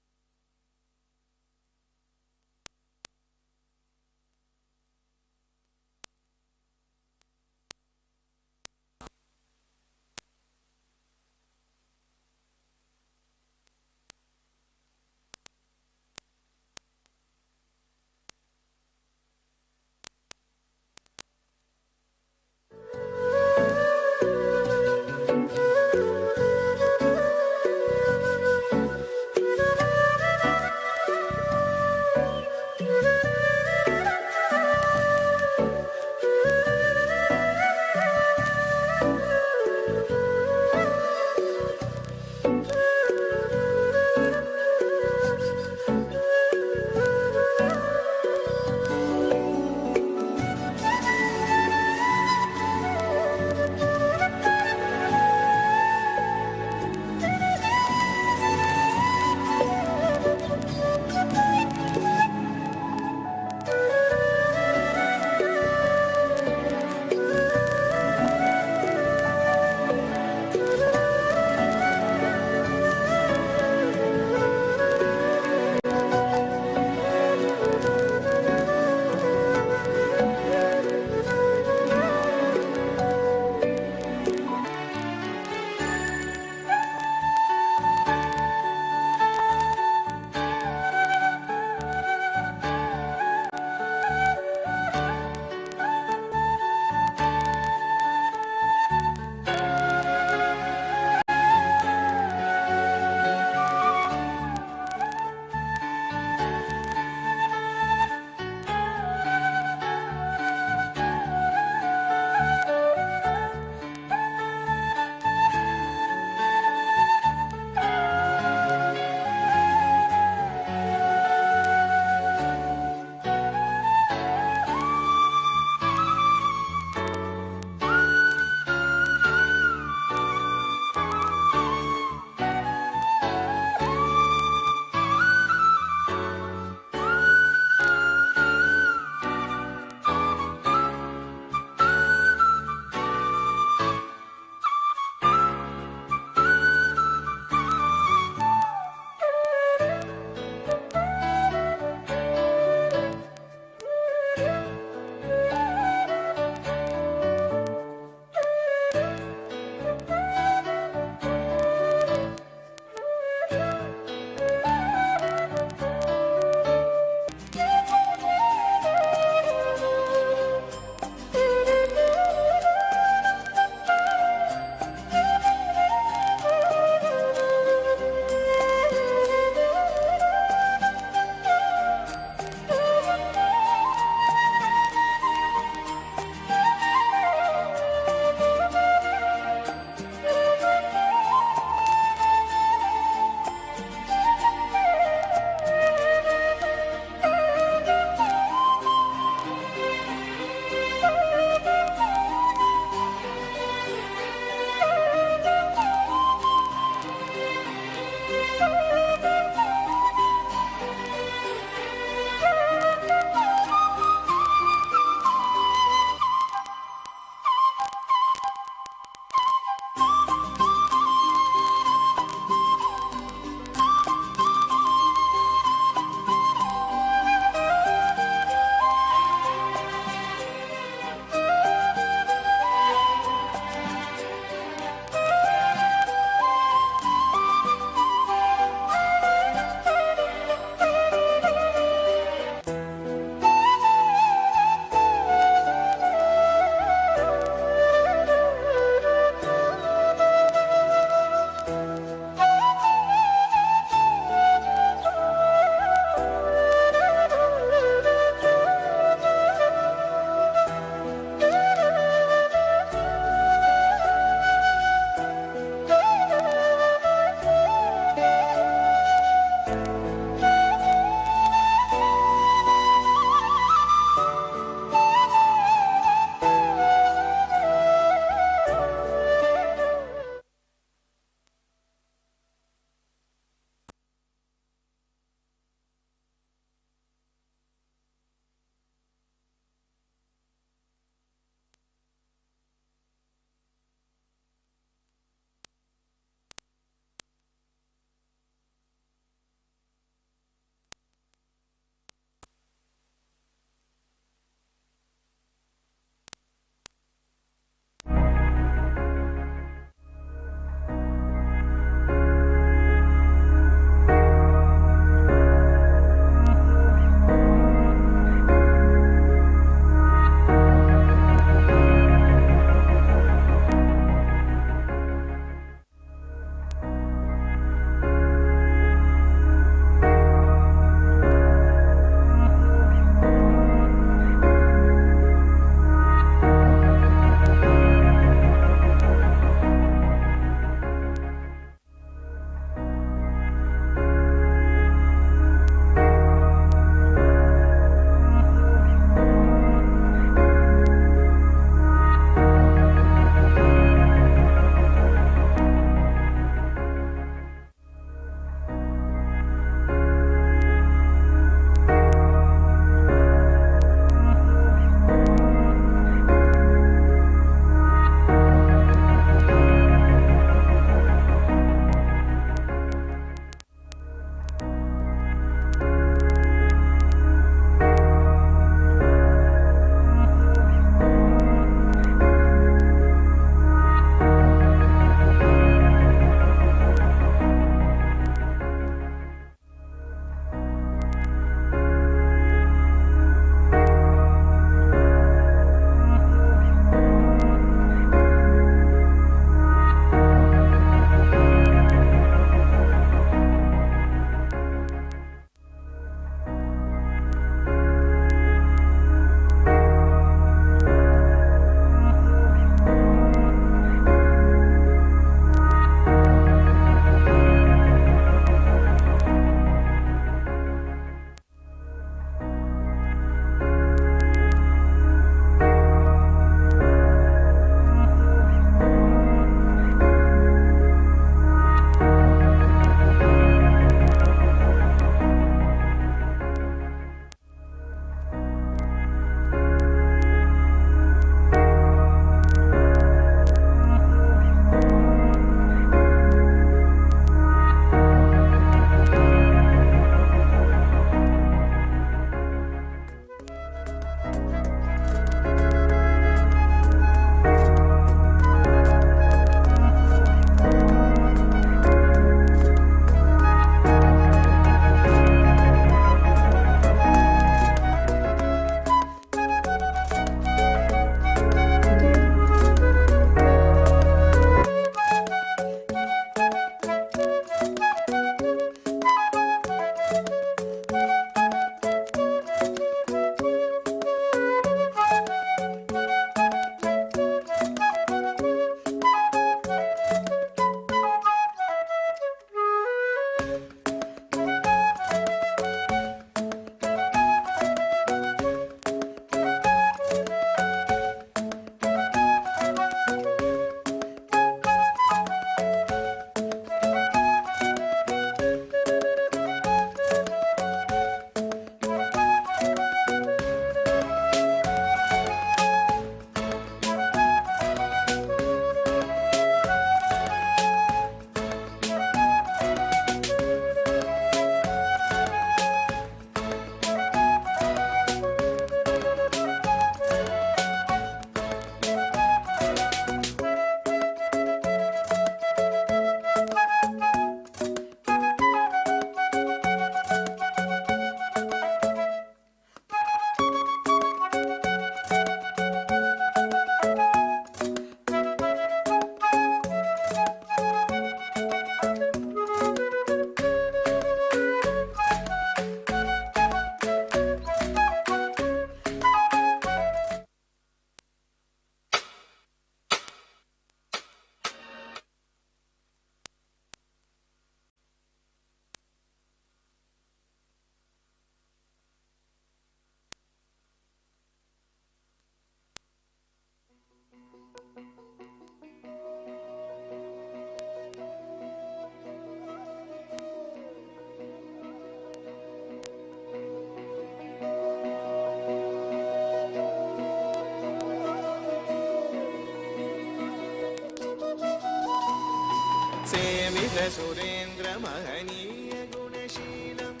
सेवित सुरेन्द्र महनीय गुणशीलम्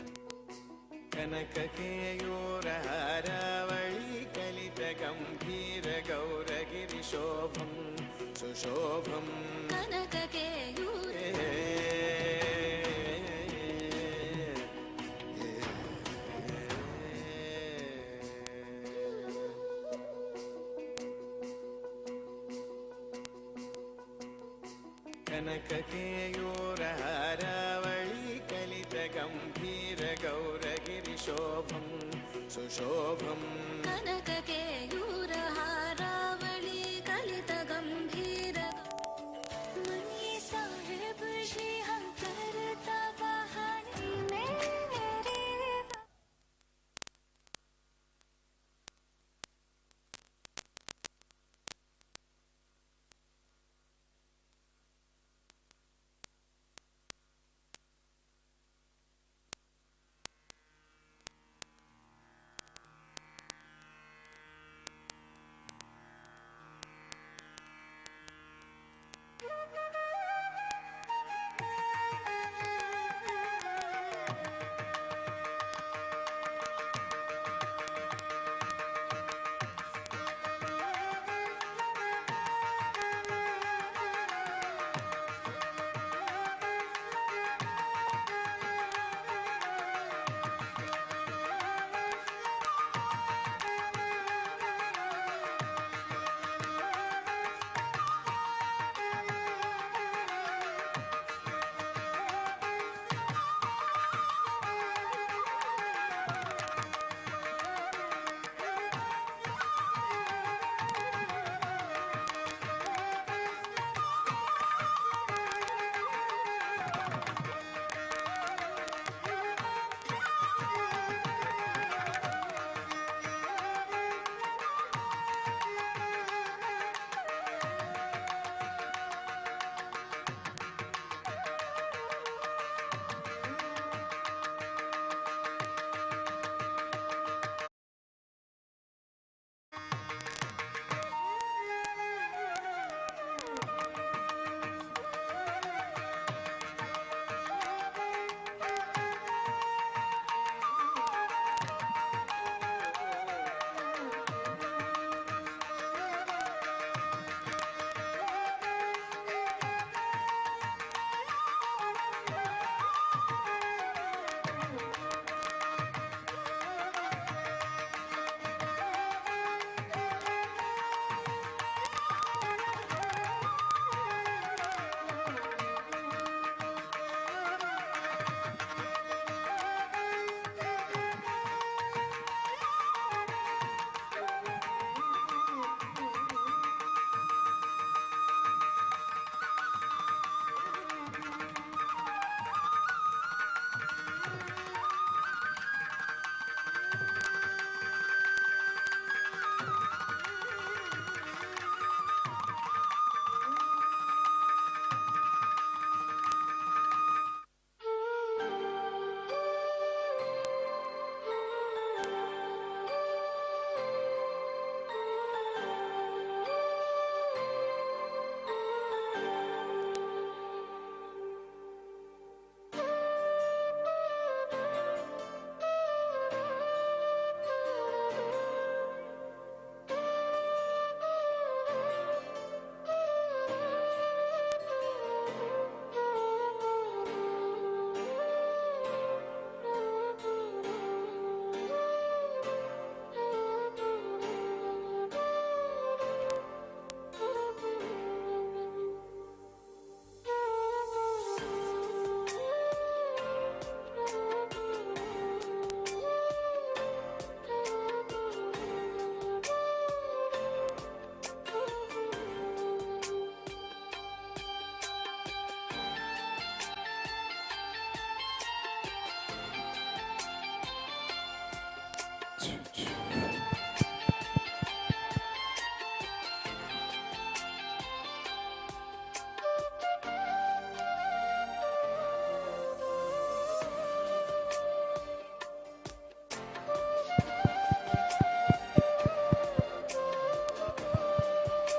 कनककेयूरहारावळी कलित गम्भीर गौरगिरिशोभम् सुशोभम् कनककेयूरहारावळी कलित गम्भीर गौरगिरिशोभम् सुशोभम् कनककेयूरहारावळी कलित गम्भीर मनी साहेब जी हम करता बहाने में मेरे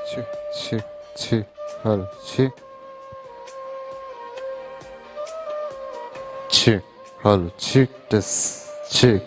치, 치, 치, 헐, 치. check. Hello, check this. Check.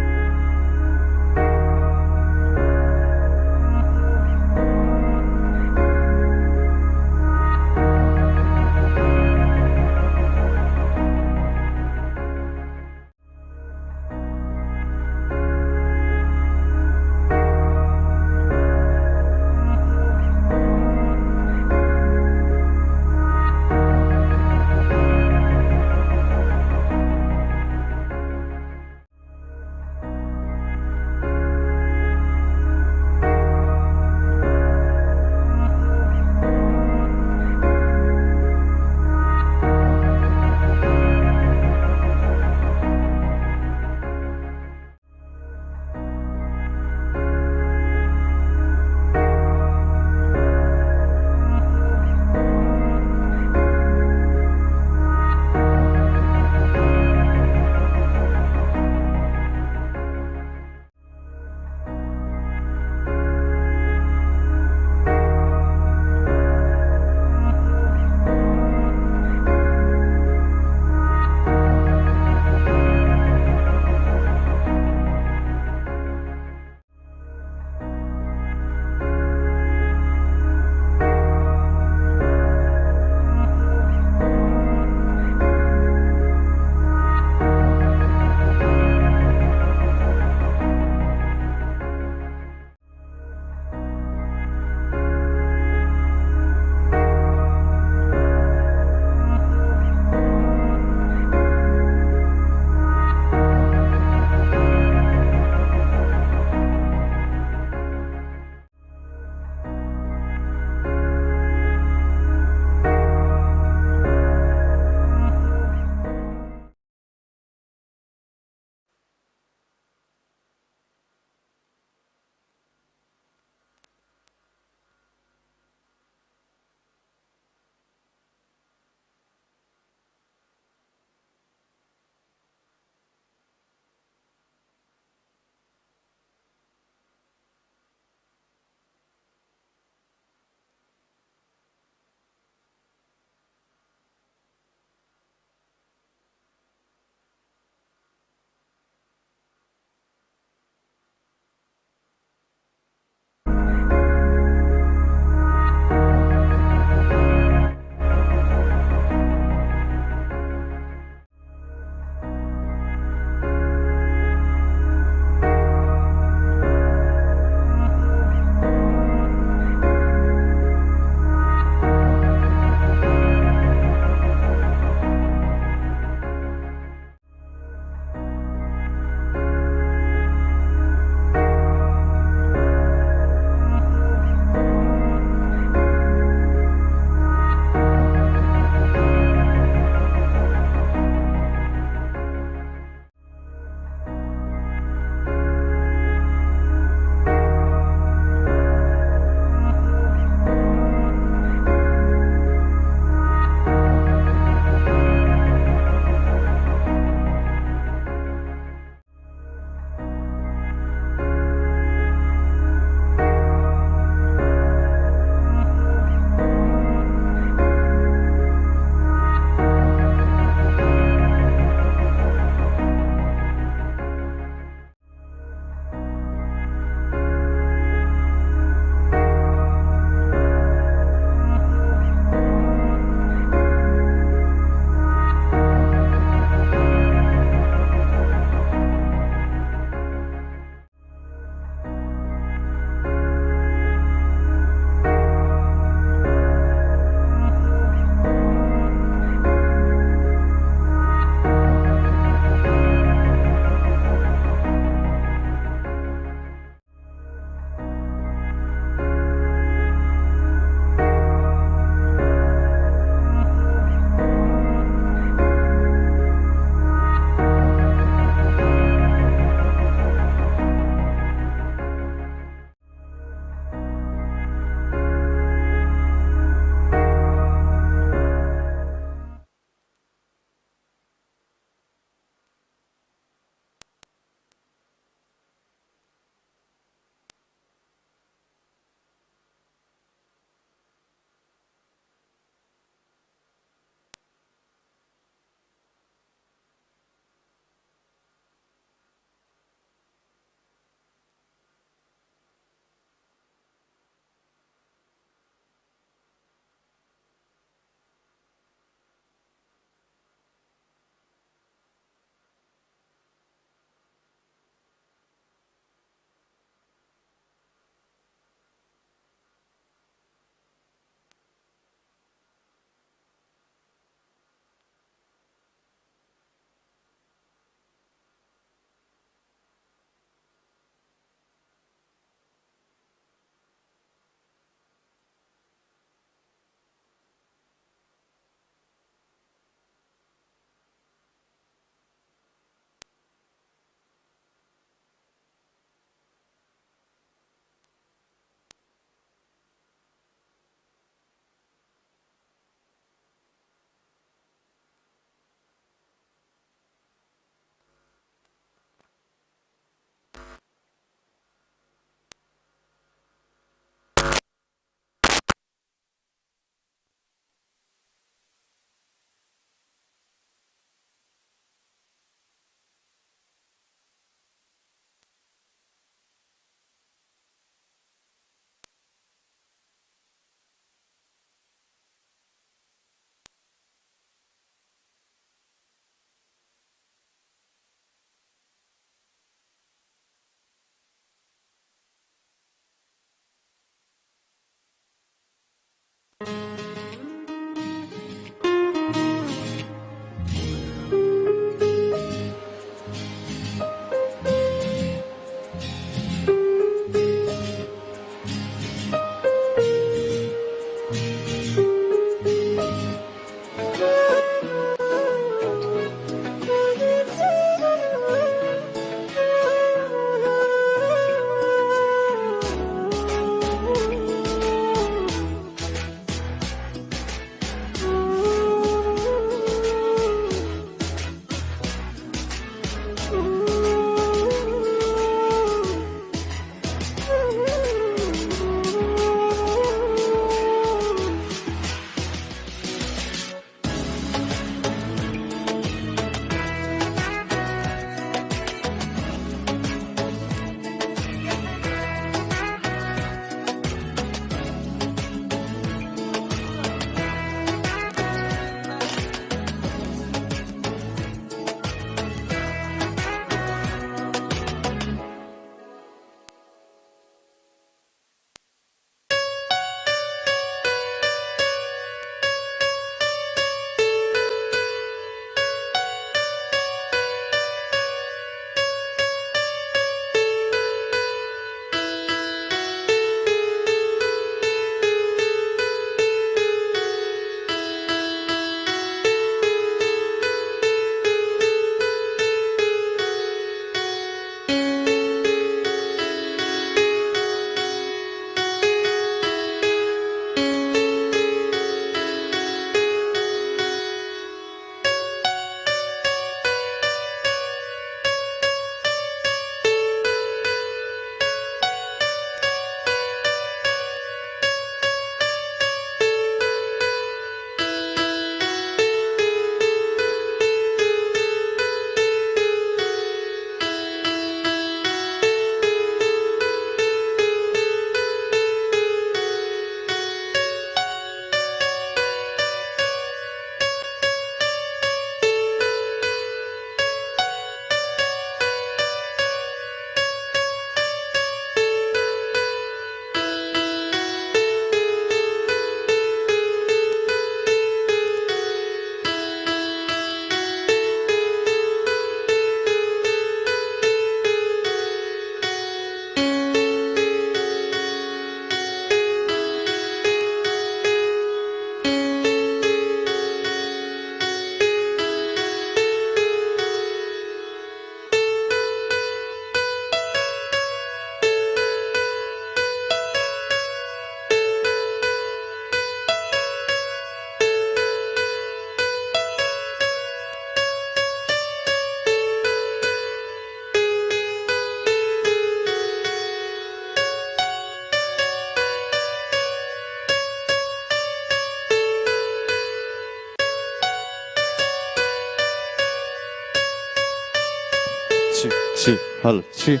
check, check, hello, check,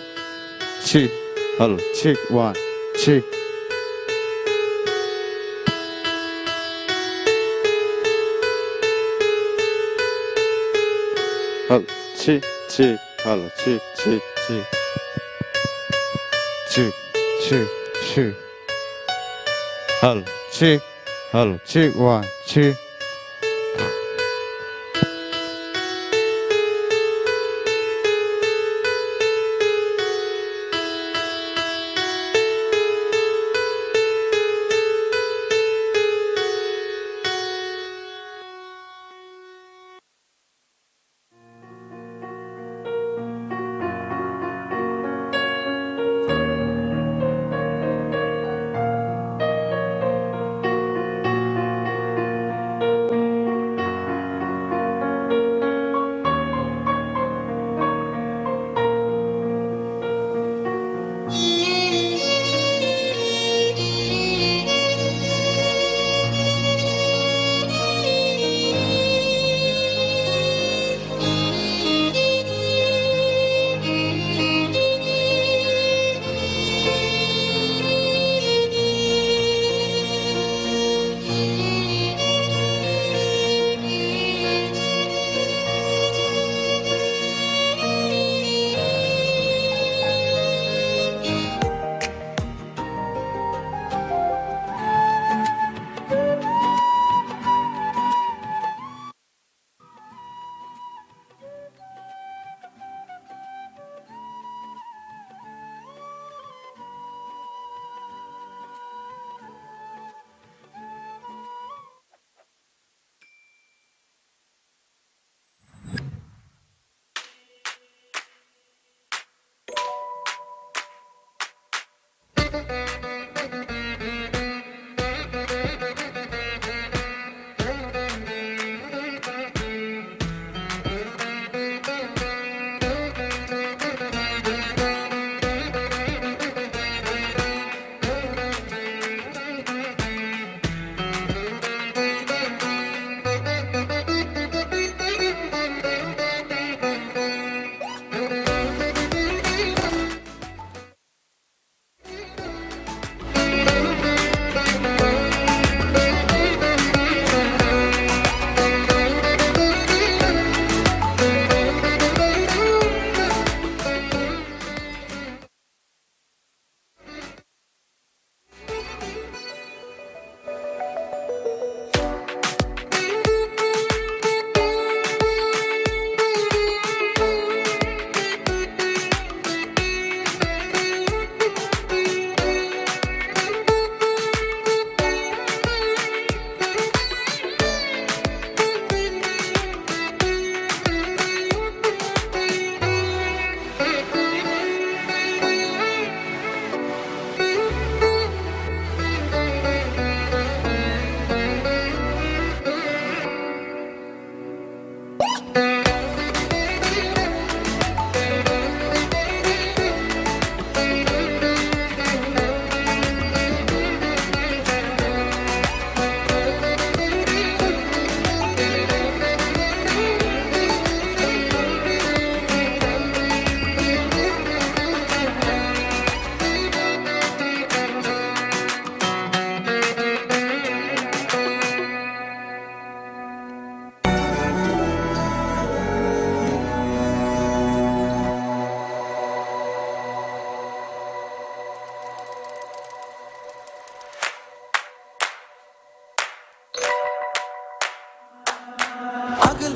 check, hello, check, one, check. Hello, check, check, hello, check, check, check. Check, check, check. Hello, check, one, check.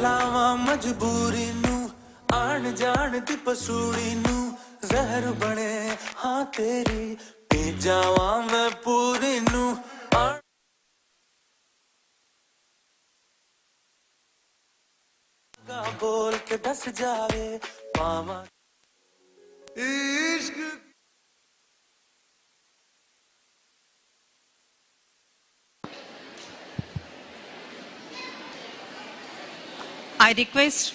ਲਾਵਾਂ ਮਜਬੂਰੀ ਨੂੰ ਆਣ ਜਾਣ ਦੀ ਪਸੂੜੀ ਨੂੰ ਜ਼ਹਿਰ ਬਣੇ ਹਾਂ ਤੇਰੀ ਪੀ ਜਾਵਾਂ ਮੈਂ ਪੂਰੀ ਨੂੰ ਗਾ ਬੋਲ ਕੇ ਦੱਸ ਜਾਵੇ ਪਾਵਾਂ ਇਸ਼ਕ I request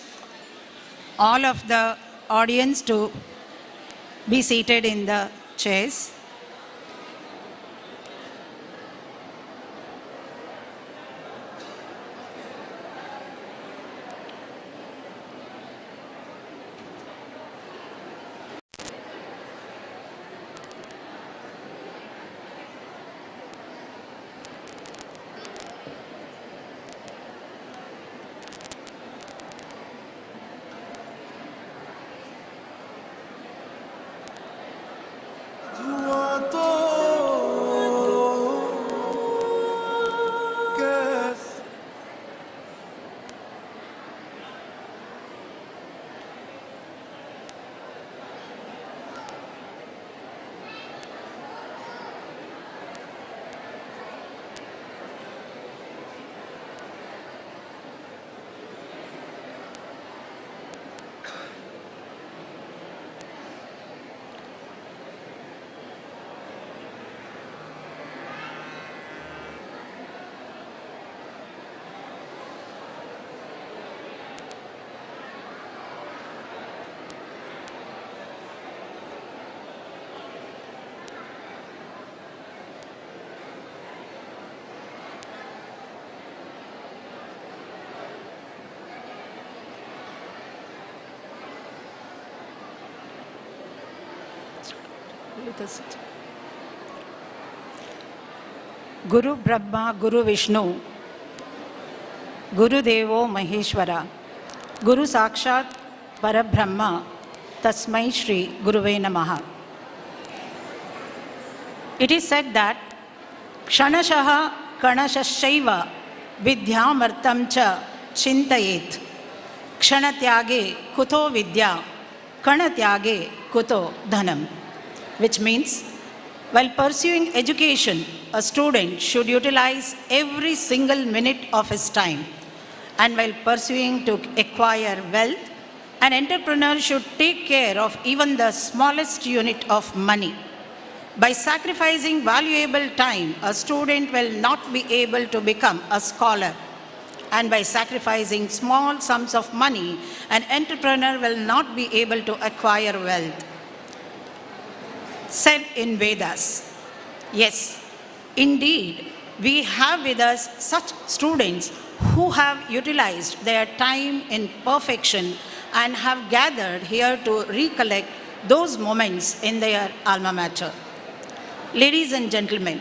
all of the audience to be seated in the chairs. Guru Brahma, Guru Vishnu, Guru Devo Maheshwara, Guru Sakshat Parabrahma, Tasmai Shri Guruve Namaha. It is said that Kshanashaha Kanashashaiva Vidyamartam cha Chintayet. Ksanatyage Kuto Vidya, Kanatyage Kuto Dhanam. Which means, while pursuing education, a student should utilize every single minute of his time. And while pursuing to acquire wealth, an entrepreneur should take care of even the smallest unit of money. By sacrificing valuable time, a student will not be able to become a scholar. And by sacrificing small sums of money, an entrepreneur will not be able to acquire wealth. Said in Vedas, yes, indeed, we have with us such students who have utilized their time in perfection and have gathered here to recollect those moments in their alma mater. Ladies and gentlemen,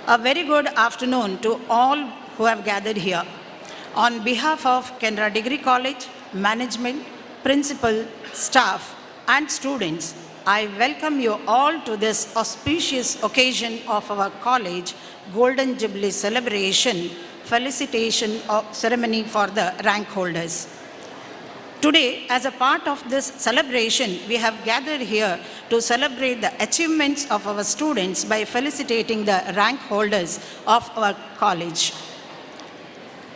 a very good afternoon to all who have gathered here. On behalf of Canara Degree College, management, principal, staff, and students, I welcome you all to this auspicious occasion of our college Golden Jubilee celebration, felicitation ceremony for the rank holders. Today, as a part of this celebration, we have gathered here to celebrate the achievements of our students by felicitating the rank holders of our college.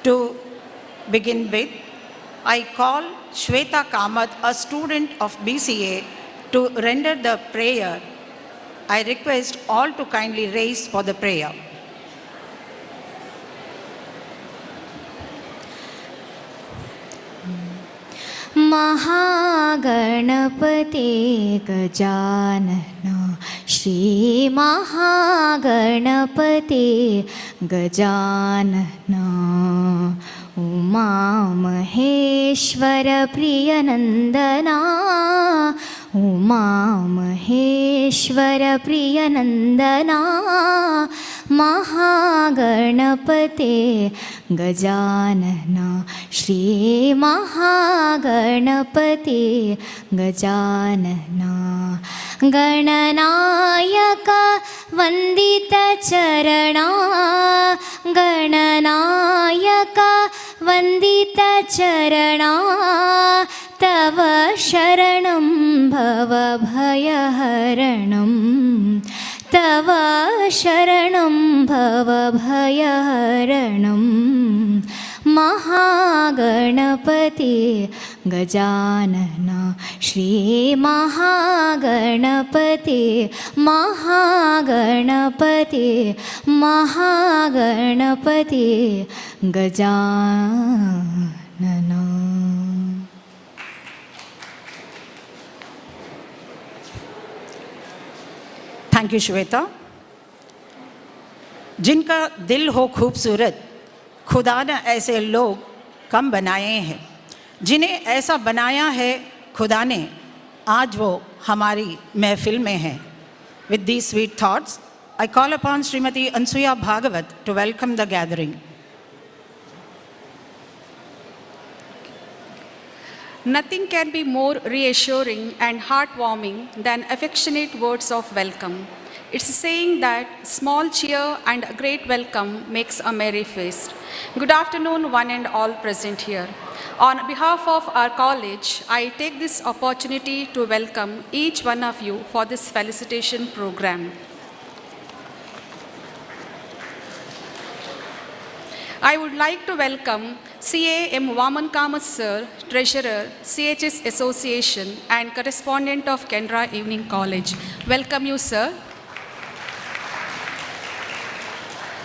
To begin with, I call Shweta Kamath, a student of BCA, to render the prayer. I request all to kindly raise for the prayer. महागणपते Gajanan Shri महागणपते Gajanan Uma Maheshwar प्रियनंदना Uma Maheshwar प्रियनंदना महागणपते Gajanana Shri महागणपते Gajanana Gananayak वंदितचरणा Gananayak वंदितचरणा तव शरणं भवभयहरणं तव शरणं भवभयहरणं महागणपते Gajanana Shri महागणपते महागणपते महागणपते Gajanana. Thank you Shweta. जिनका दिल हो खूबसूरत, खुदा ने ऐसे लोग कम बनाए हैं. जिन्हें ऐसा बनाया है खुदा ने, आज वो हमारी महफिल में हैं. With these sweet thoughts, I call upon Srimati Ansuya Bhagavat to welcome the gathering. Nothing can be more reassuring and heartwarming than affectionate words of welcome. It's a saying that small cheer and a great welcome makes a merry feast. Good afternoon, one and all present here. On behalf of our college, I take this opportunity to welcome each one of you for this felicitation program. I would like to welcome CA M. Vaman Kamath Sir, Treasurer, CHS Association and Correspondent of Canara Evening College. Welcome you, sir.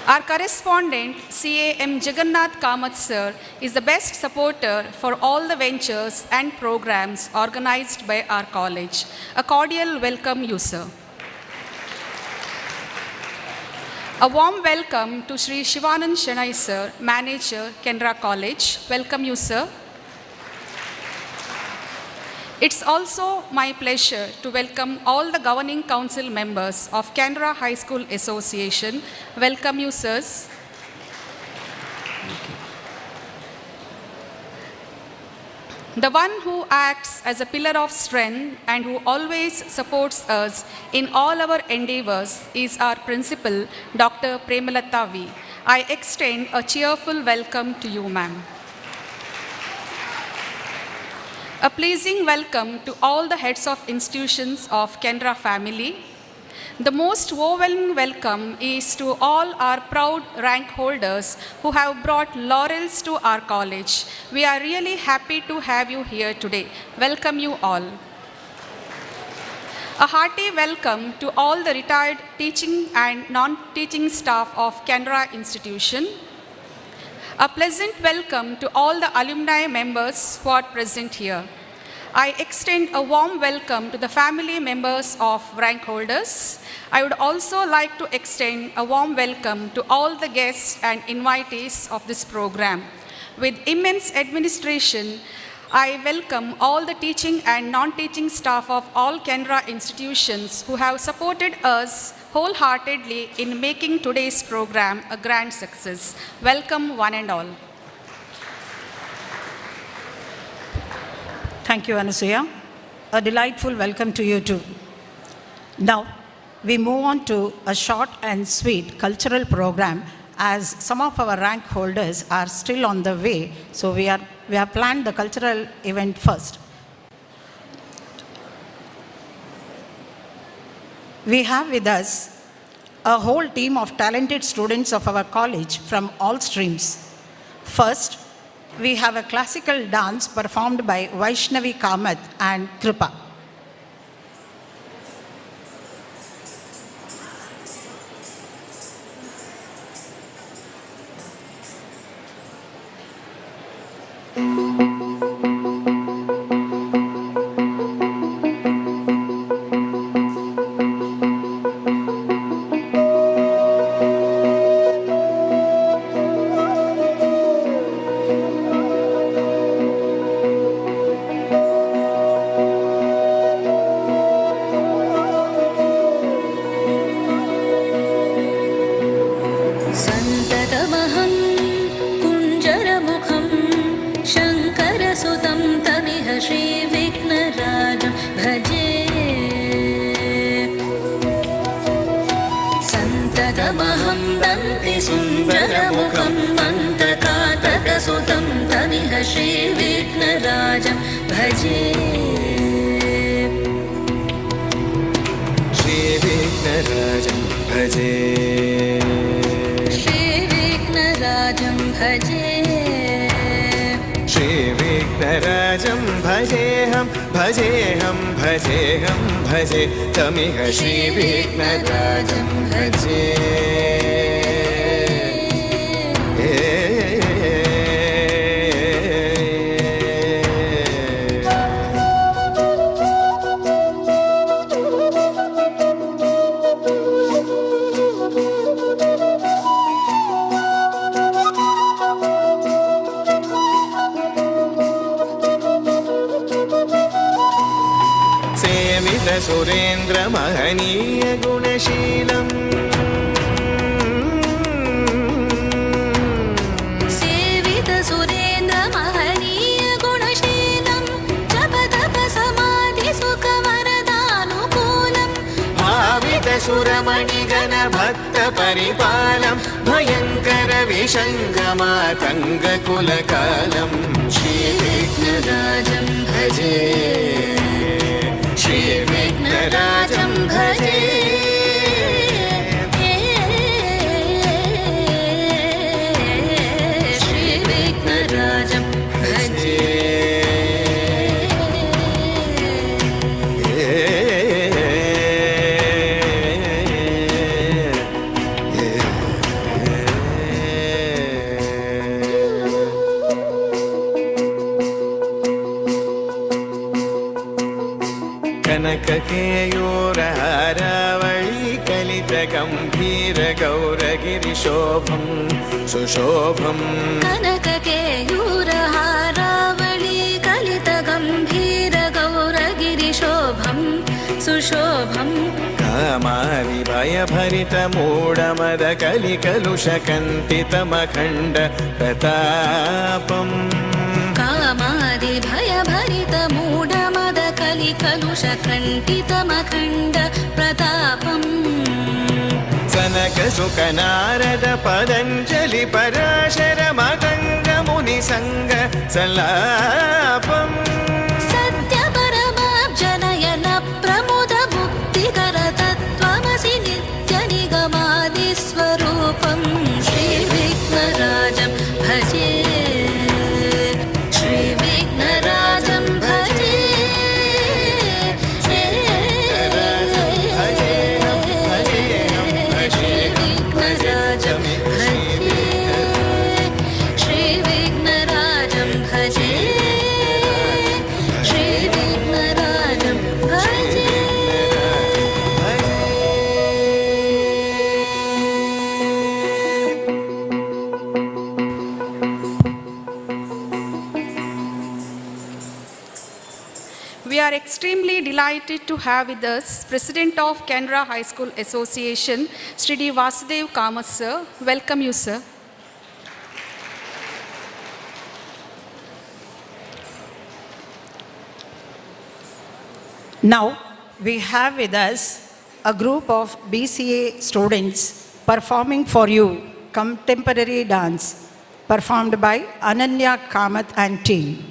Our correspondent, CA M. Jagannath Kamath Sir, is the best supporter for all the ventures and programs organized by our college. A cordial welcome you, sir. A warm welcome to Sri Shivanand Shanai Sir, Manager, Canara College. Welcome you, sir. It's also my pleasure to welcome all the governing council members of Canara High School Association. Welcome you, sirs. The one who acts as a pillar of strength and who always supports us in all our endeavors is our principal, Dr. Premalata V. I extend a cheerful welcome to you, ma'am. A pleasing welcome to all the heads of institutions of Canara family. The most overwhelming welcome is to all our proud rank holders who have brought laurels to our college. We are really happy to have you here today. Welcome you all. A hearty welcome to all the retired teaching and non-teaching staff of Canara institution. A pleasant welcome to all the alumni members who are present here. I extend a warm welcome to the family members of rank holders. I would also like to extend a warm welcome to all the guests and invitees of this program. With immense administration, I welcome all the teaching and non-teaching staff of all Canara institutions who have supported us wholeheartedly in making today's program a grand success. Welcome one and all. Thank you, Anasuya. A delightful welcome to you too. Now, we move on to a short and sweet cultural program as some of our rank holders are still on the way. So we have planned the cultural event first. We have with us a whole team of talented students of our college from all streams. First, we have a classical dance performed by Vaishnavi Kamath and Kripa. Surendra महनीय गुणशीलम् सेवित सुरेन्द्र महनीय गुणशीलम् जप तप समाधि सुख वरदानुकूलम् भावित सुरमणिगण भक्त परिपालम् भयङ्कर विशङ्गमातङ्ग कुलकालम् श्री विघ्नराजं भजे श्री विघ्नराजं भजे श्री विघ्नराजं भजे कनककेयूरहारावळी कलितगम्भीर गौरगिरिशोभं सुशोभम् कनककेयूरहारावळी कलितगम्भीर गौर శోభం కామాది భయభరిత మూఢమద కలికలుషకంటితమఖండ ప్రతాపం కామాది భయభరిత మూఢమద కలికలుష కంఠితమఖండ ప్రతాపం సనక సుఖ నారద పదంజలి పరాశర మతంగ ముని సంగ సలాపం సత్య పరమాబ్జనయన ప్రముద ముక్తికర తత్వమసి నిత్య నిగమాది స్వరూపం శ్రీ విఘ్నరాజం భజే శ్రీ విఘ్నరాజం భజే విఘ్నరాజం భజే శ్రీ విఘ్నరాజం భజే శ్రీ విఘ్నరాజం భజే We are extremely delighted to have with us President of Canara High School Association, Sri D. Vasudev Kamath sir. Welcome you, sir. Now we have with us a group of BCA students performing for you contemporary dance performed by Ananya Kamath and team.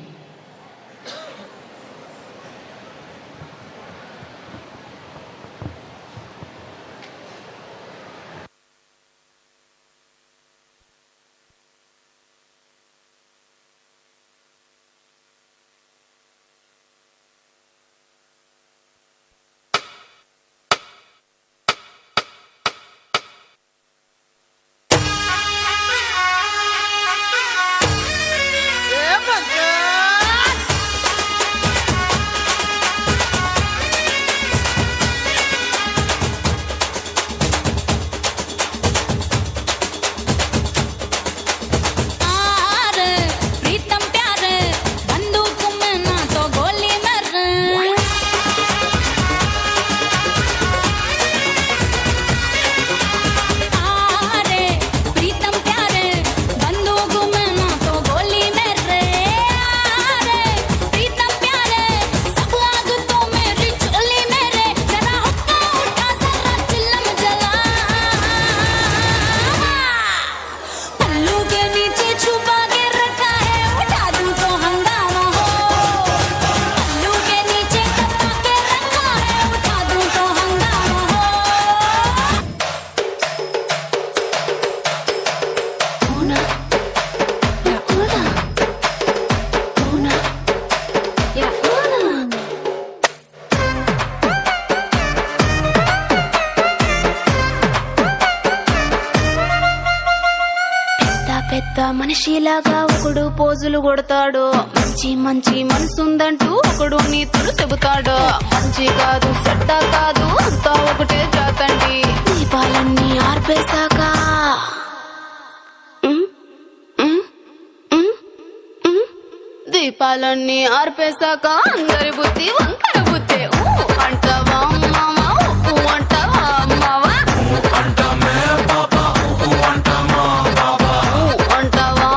మనిషిలాగా ఒకడు పోజులు కొడతాడు, మంచి మంచి మనసుందంటూ ఒకడు నీతులు చెబుతాడు. మంచి కాదు చెడ్డ కాదు అంతా ఒకటే జాతండి, దీపాలన్నీ ఆర్పేశాక దీపాలన్నీ ఆర్పేశాక అందరి బుద్ధి వంకర బుద్ధి. అంటావా మావా అంటావా మావా అంటావా మావా అంటావా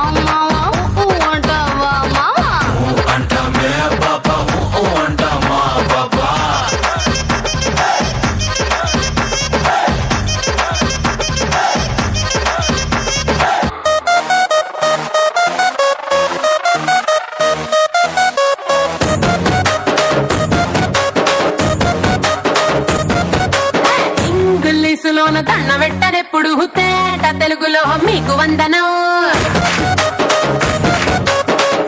మావా ఇంగ్లీషులోన దండ పెట్టనెప్పుడు తేట తెలుగులో మీకు వందనం.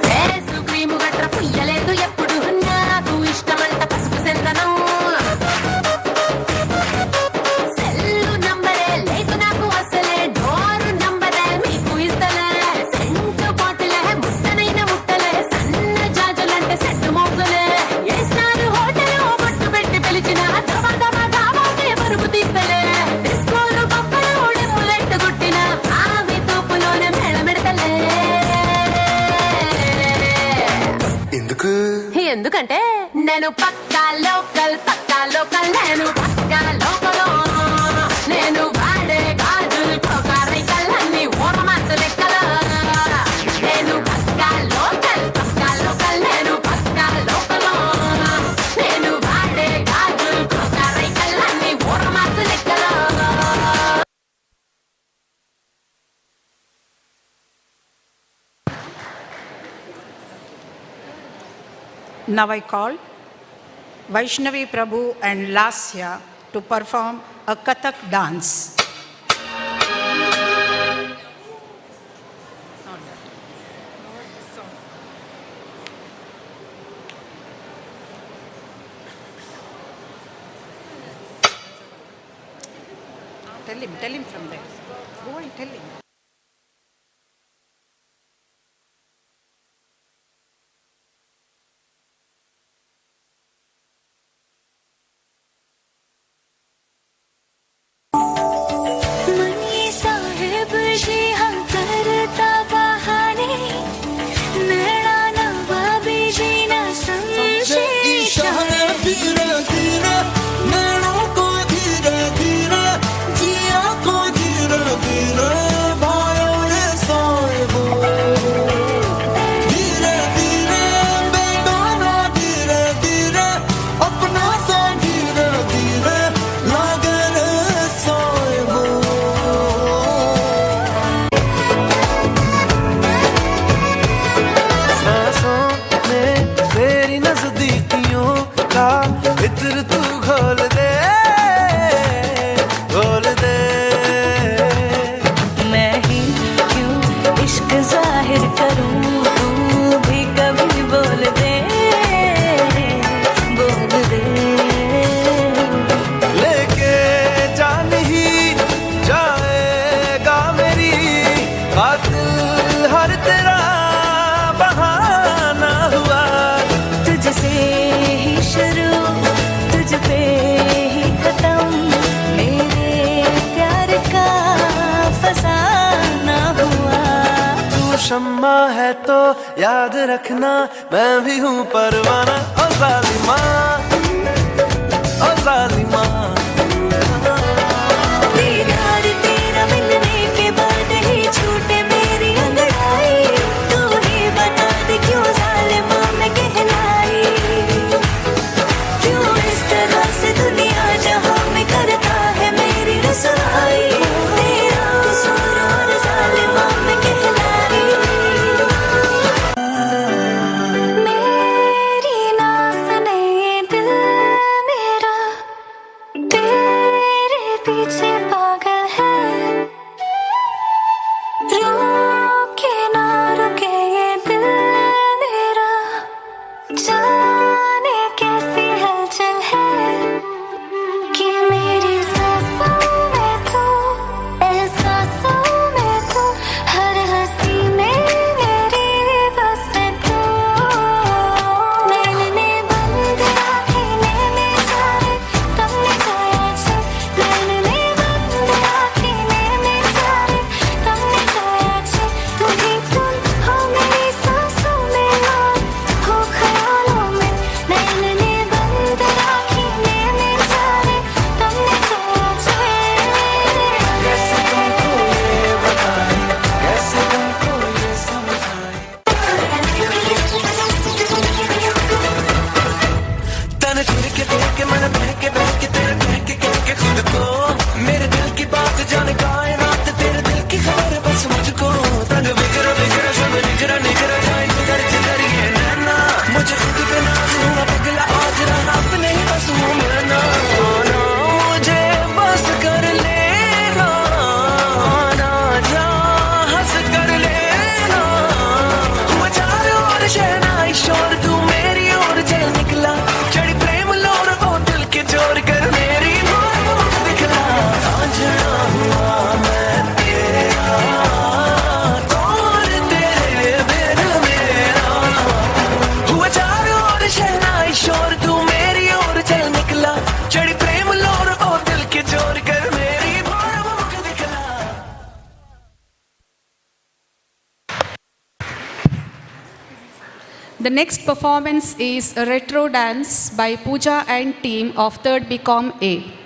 ఫేసు క్రీము గట్ర పుయ్యలేదు ఎప్పుడు, నాకు ఇష్టమంట పసుపు సెందనం. సెల్లు నంబరే లేదు నాకు అసలే, డోరు నంబరే మీకు ఇస్తలే. సెంటు బాటిలే ముట్టనైన ముట్టలే, సన్న జాజులంటే సెట్టు మోగులే. ఏసారు హోటల్ బొట్టు పెట్టి పిలిచిన దమా దమా దావాకే పరుపు తీస్తలే. డిస్కోలు బొమ్మలు డెమ్ములెట్టు కొట్టిన ఆవి తోపులోనే మేళమెడతలే. ఎందుకంటే నేను పక్కా లోకల్ నేను పక్కా లోకల్ నేను వాడే గాజులు కోకారికల్లన్నీ ఓరమాస లెక్కల నేను పక్కా లోకల్ నేను పక్కా లోకల్ నేను వాడే గాజులు కోకారికల్లన్నీ ఓరమాస లెక్కల. Now I call Vaishnavi Prabhu and Lasya to perform a Kathak dance. Tell him from there. Go and tell him. मनी साहेब जी हम करता बहाने नैना नवाबी जी न समझे इशारे धीरे धीरे नैनों को धीरे धीरे जिया को धीरे धीरे भाइयों ने साहिबो धीरे धीरे बेगाना धीरे धीरे अपना सा धीरे धीरे लागे रे साहिबो. सांसों में तेरी नजदीकियों का इत्र तू घोल दे मैं ही क्यों इश्क जाहिर करूं तू भी कभी बोल दे लेके जान ही जाएगा मेरी कातिल हर तेरा बहाना हुआ. तुझसे ही शुरू तुझ पे ही खत्म मेरे प्यार का फसाना हुआ. तू शम्मा है तो याद रखना मैं भी हूँ परवाना. ओ जालिमा ओ जालिमा दीदार तेरा मिलने के बाद ही छूटे मेरी अंगड़ाई. तू ही बता दे क्यों जालिमा मैं कहलाई. क्यों इस तरह से दुनिया जहां में करता है मेरी रसवाई. तेरा कसूर और जालिमा मैं कहलाई. मेरी नाज़ ने The next performance is a retro dance by Pooja and team of 3rd BCom A.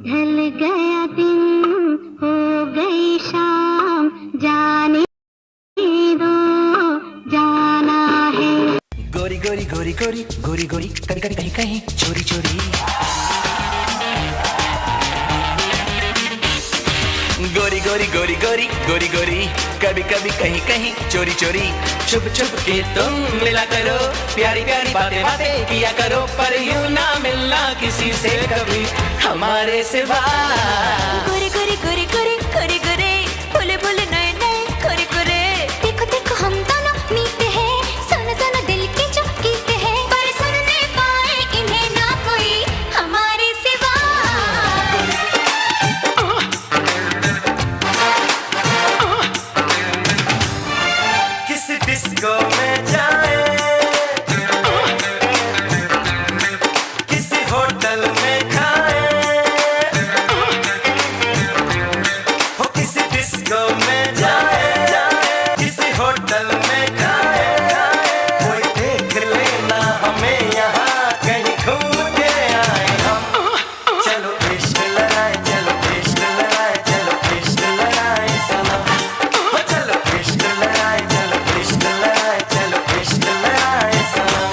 ढल गया दिन हो गई शाम जाने दो जाना है गोरी गोरी गोरी गोरी गोरी गोरी कभी कभी कहीं कहीं चोरी चोरी गोरी गोरी गोरी गोरी गोरी गोरी कभी कभी कहीं कहीं चोरी चोरी छुप छुप के तुम मिला करो प्यारी प्यारी बातें बातें किया करो पर यूं ना मिलना किसी से कभी हमारे सिवा गोरे गोरे गोरे गोरे गोरे गोरे बोले बोले नए नए गोरे गोरे देखो देखो हम दोनों मीते हैं सुन सुन दिल की जो गीत है पर सुन नहीं पाए इन्हें ना कोई हमारे सिवा किस डिस्को में जाए किसी होटल में खाए हो किसी डिस्को में जाए किसी होटल में खाए कोई देख लेना हमें यहाँ कहीं घूम के आए हम चलो इश्क लड़ाए चलो इश्क लड़ाए चलो इश्क लड़ाए सनम हो चलो इश्क लड़ाए चलो इश्क लड़ाए चलो इश्क लड़ाए सनम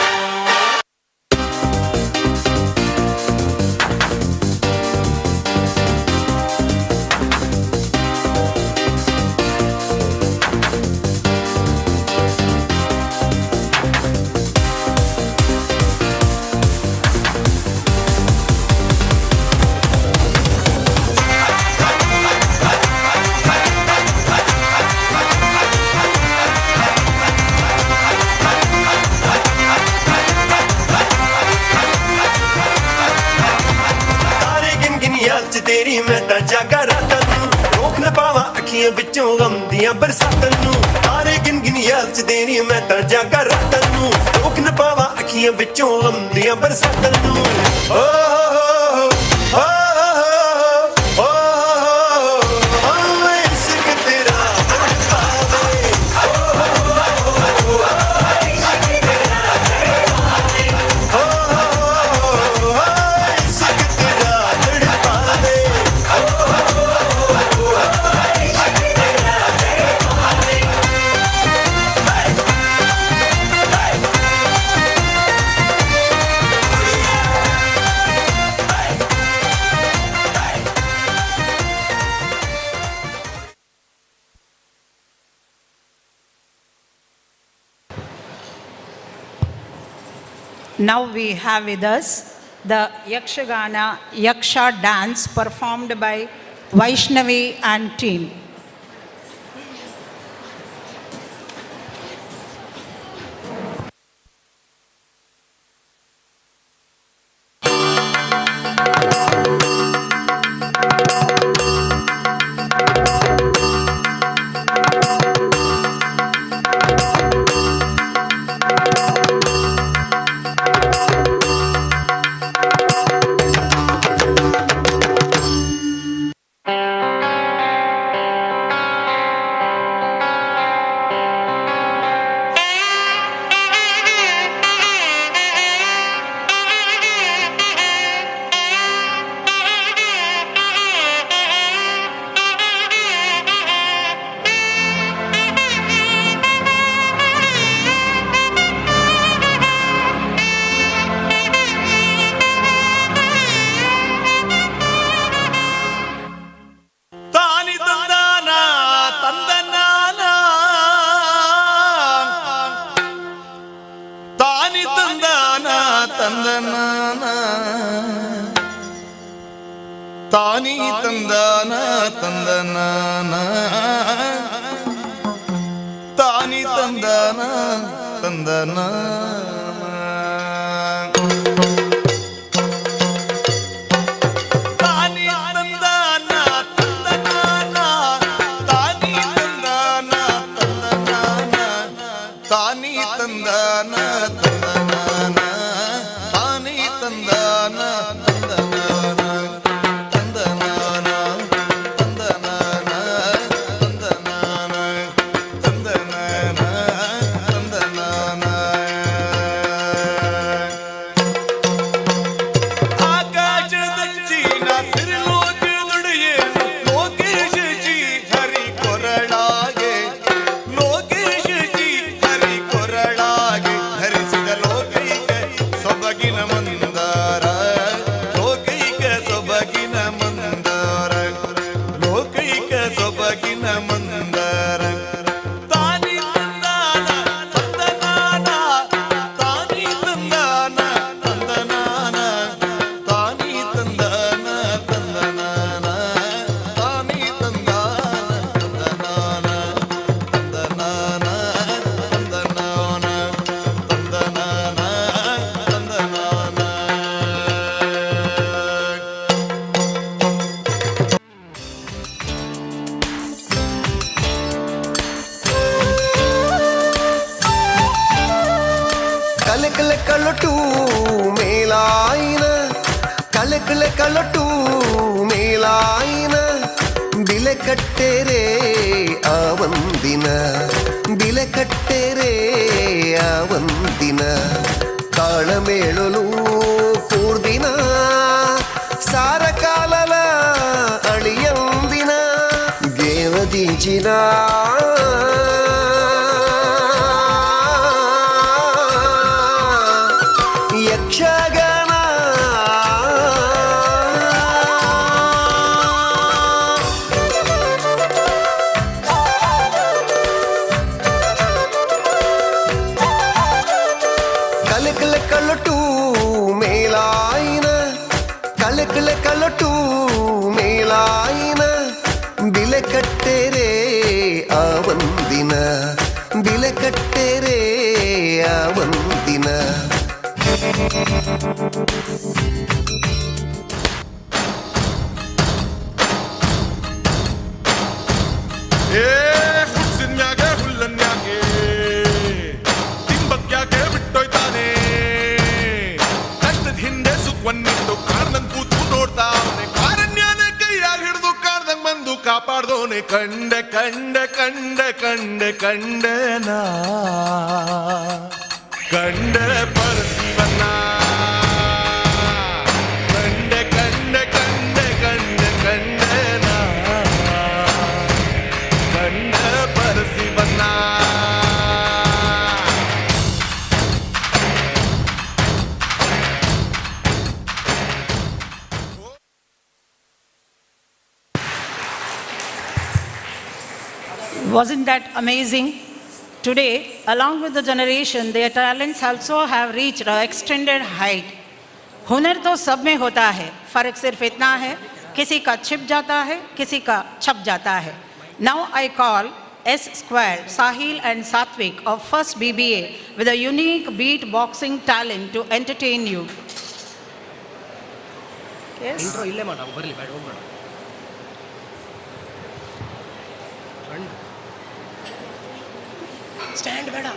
तारे गिन गिन याद च तेरी मैं तां जागा रातां नूं रोक न पावां अखियां विचों गम दियां बरसातां नूं तारे गिन गिन याद च तेरी मैं तां जागा रातां नूं रोक न पावां अखियां विचों गम दियां बरसातां नूं ओ हो ओ इश्क तेरा तड़पावे इश्क तेरा तड़पावे Now we have with us the Yakshagana Yaksha dance performed by Vaishnavi and team. ತಾನಿ ತಂದಾನ ತಂದನಾನ ತಾನಿ ತಂದಾನ ತಂದನ ಕಳಟು ಮೇಲಾಯಿನ ಬಿಲೆ ಕಟ್ಟೆರೆ ಆ ಒಂದಿನ ಬಿಲೆ ಕಟ್ಟೆರೆ ಆ ಒಂದಿನ ತಾಳಮೇಳಲು ಕೂರ್ದಿನ ಸಾರ ಕಾಲಲ ಅಳಿಯಂದಿನ ಗೇವದೀಚಿನ ಯಕ್ಷಗಾನ ಕಲಕಲ ಕಳಟು ಮೇಲಾಯಿನ ಕಲಕಲ ಕಳಟು ಮೇಲಾಯಿನ ಬಿಲೆ ಕಟ್ಟೆರೆ ಆ ಒಂದಿನ ಬಿಲೆ ಕಟ್ಟೆರೆ ಆ ಒಂದಿನ ಹುಡ್ಸಿನ್ಯಾಗೆ ಹುಲ್ಲನ್ಯಾಗೆ ತಿಂಬಕ್ಯಾಗೆ ಬಿಟ್ಟೋಯ್ತಾನೆ ಕಷ್ಟದ ಹಿಂದೆ ಸುಖವನ್ನಿಟ್ಟು ಕಾರ್ದಂಗ್ ಕೂತು ನೋಡ್ತಾವನೆ ಕಾರಣ್ಯನೇ ಕೈಯಾಗ ಹಿಡಿದು ಕಾರ್ದಂಗ್ ಬಂದು ಕಾಪಾಡ್ದೋನೆ ಕಂಡೆ ಕಂಡೆ ಕಂಡೆ ಕಂಡೆ ಕಂಡೆನಾ ಕಂಡೆ ಪರಶಿವನ ಕಂಡೆ ಕಂಡೆ ಕಂಡೆ ಕಂಡೆ ಕಂಡೆನಾ ಕಂಡೆ ಪರಶಿವನ Wasn't that amazing? Today, along with the generation, their talents also have reached an extended height. हुनर तो सब में होता है, फ़र्क सिर्फ इतना है किसी का छिप जाता है, किसी का छप जाता है. Now I call S Square, Sahil and Satvik of First BBA with a unique beat boxing talent to entertain you. Yes. Stand better.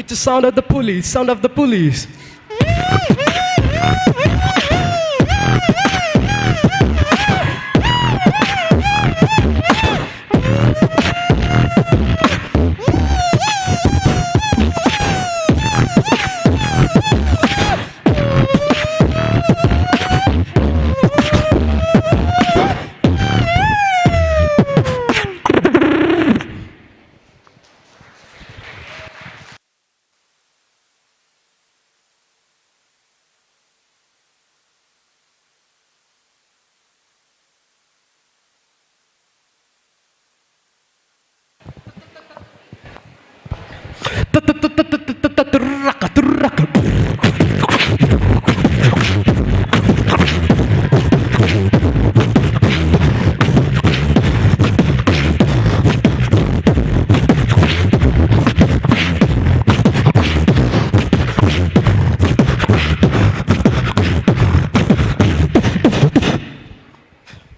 the sound of the police, sound of the police.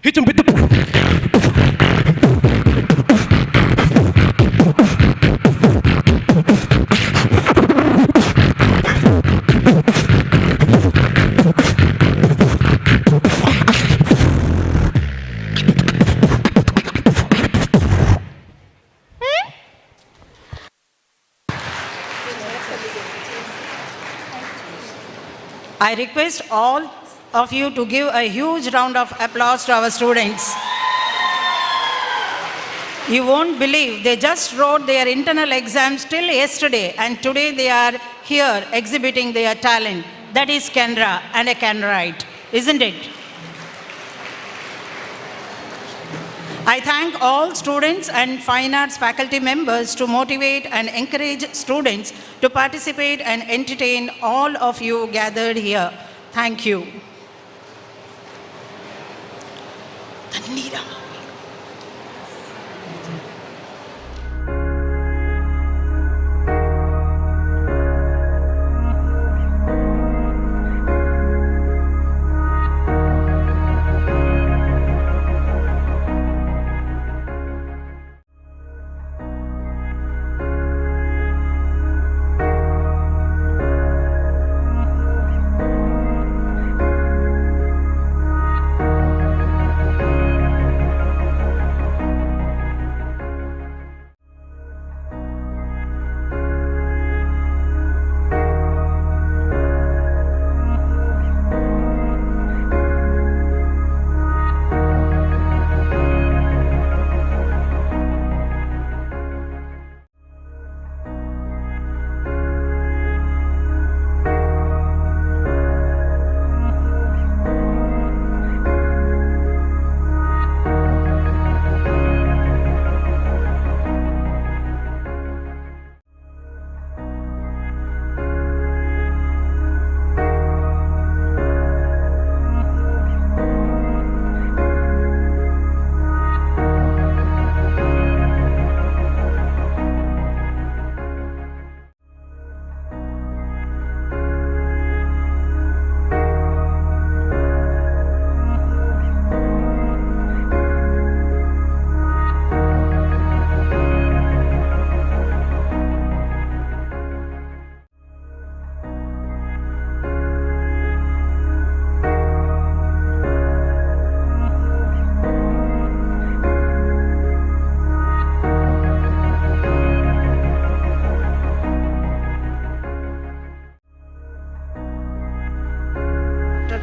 Hit him with the... I request all of you to give a huge round of applause to our students. You won't believe they just wrote their internal exams till yesterday and today they are here exhibiting their talent. That is Canara and a Canarite, isn't it? I thank all students and fine arts faculty members to motivate and encourage students to participate and entertain all of you gathered here. Thank you.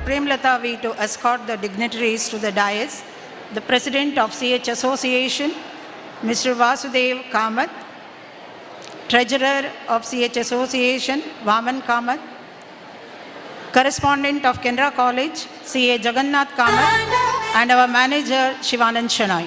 Premlata V to escort the dignitaries to the dais, the President of CH Association, Mr. Vasudev Kamath, Treasurer of CH Association, Vaman Kamath, Correspondent of Canara College, CA Jagannath Kamath, and our Manager, Shivanand Shenoy.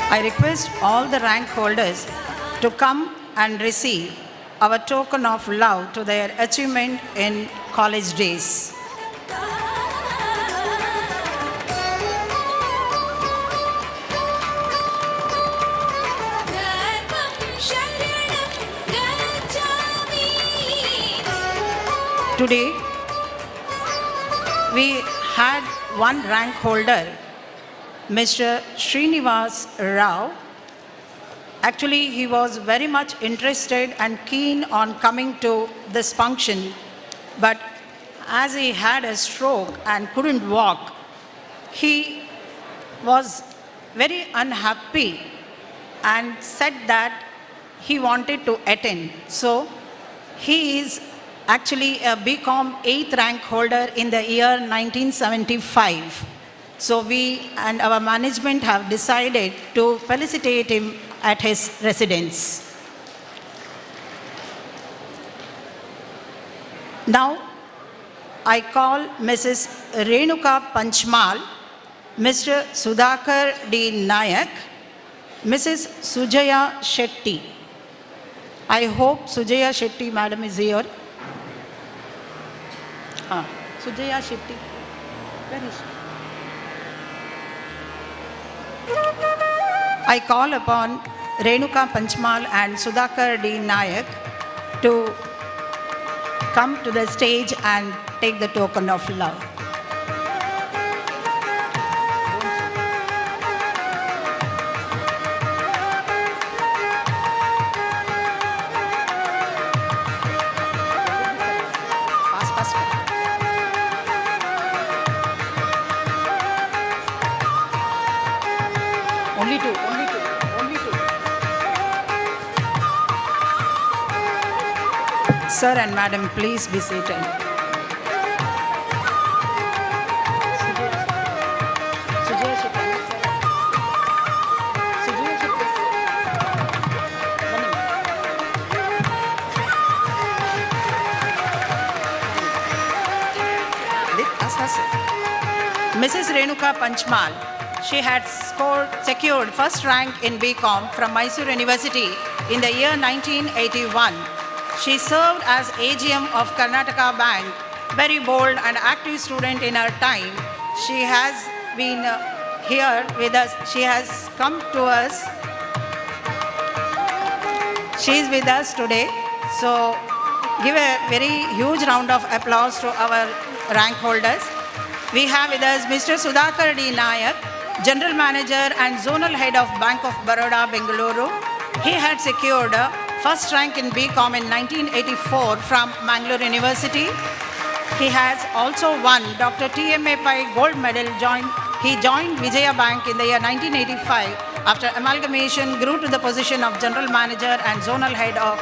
I request all the rank holders to come and receive our token of love to their achievement in college days. Today, we had one rank holder, Mr. Srinivas Rao. Actually, he was very much interested and keen on coming to this function, but as he had a stroke and couldn't walk, he was very unhappy and said that he wanted to attend. So, he is actually a BCom 8th rank holder in the year 1975. So we and our management have decided to felicitate him at his residence. Now, I call Mrs. Renuka Panchmal, Mr. Sudhakar D. Nayak, Mrs. Sujaya Shetty. I hope Sujaya Shetty madam is here. Sujaya Shetty, where is she? I call upon Renuka Panchmal and Sudhakar D. Nayak to come to the stage and take the token of love. Only two. Sir and madam, please be seated. Mrs. Renuka Panchmal, she had secured first rank in BCom from Mysore University in the year 1981. She served as AGM of Karnataka Bank, very bold and active student in her time. She has been here with us. She has come to us. She is with us today. So give a very huge round of applause to our rank holders. We have with us Mr. Sudhakar D. Nayak, General Manager and Zonal Head of Bank of Baroda, Bengaluru. He had secured first rank in BCom in 1984 from Mangalore University. He has also won Dr. TMA Pai Gold Medal. He joined Vijaya Bank in the year 1985. After amalgamation, grew to the position of General Manager and Zonal Head of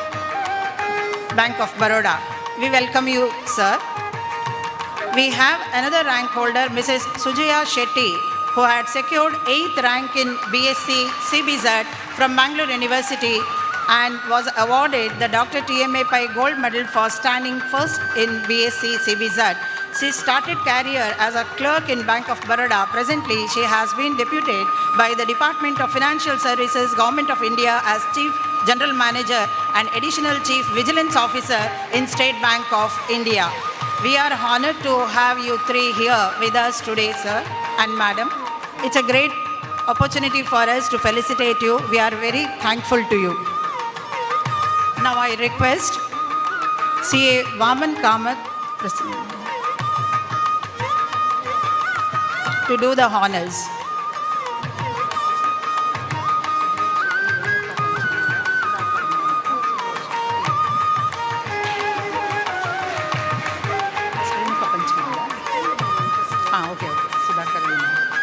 Bank of Baroda. We welcome you, sir. We have another rank holder, Mrs. Sujaya Shetty, who had secured 8th rank in BSc CBZ from Mangalore University and was awarded the Dr. TMA Pai Gold Medal for standing first in BSc CBZ. She started career as a clerk in Bank of Baroda. Presently, she has been deputed by the Department of Financial Services, Government of India as Chief General Manager and Additional Chief Vigilance Officer in State Bank of India. We are honored to have you three here with us today, sir and madam. It's a great opportunity for us to felicitate you. We are very thankful to you. Now I request CA Vaman Kamath to do the honors. Okay. Sudhakar D. Nayak.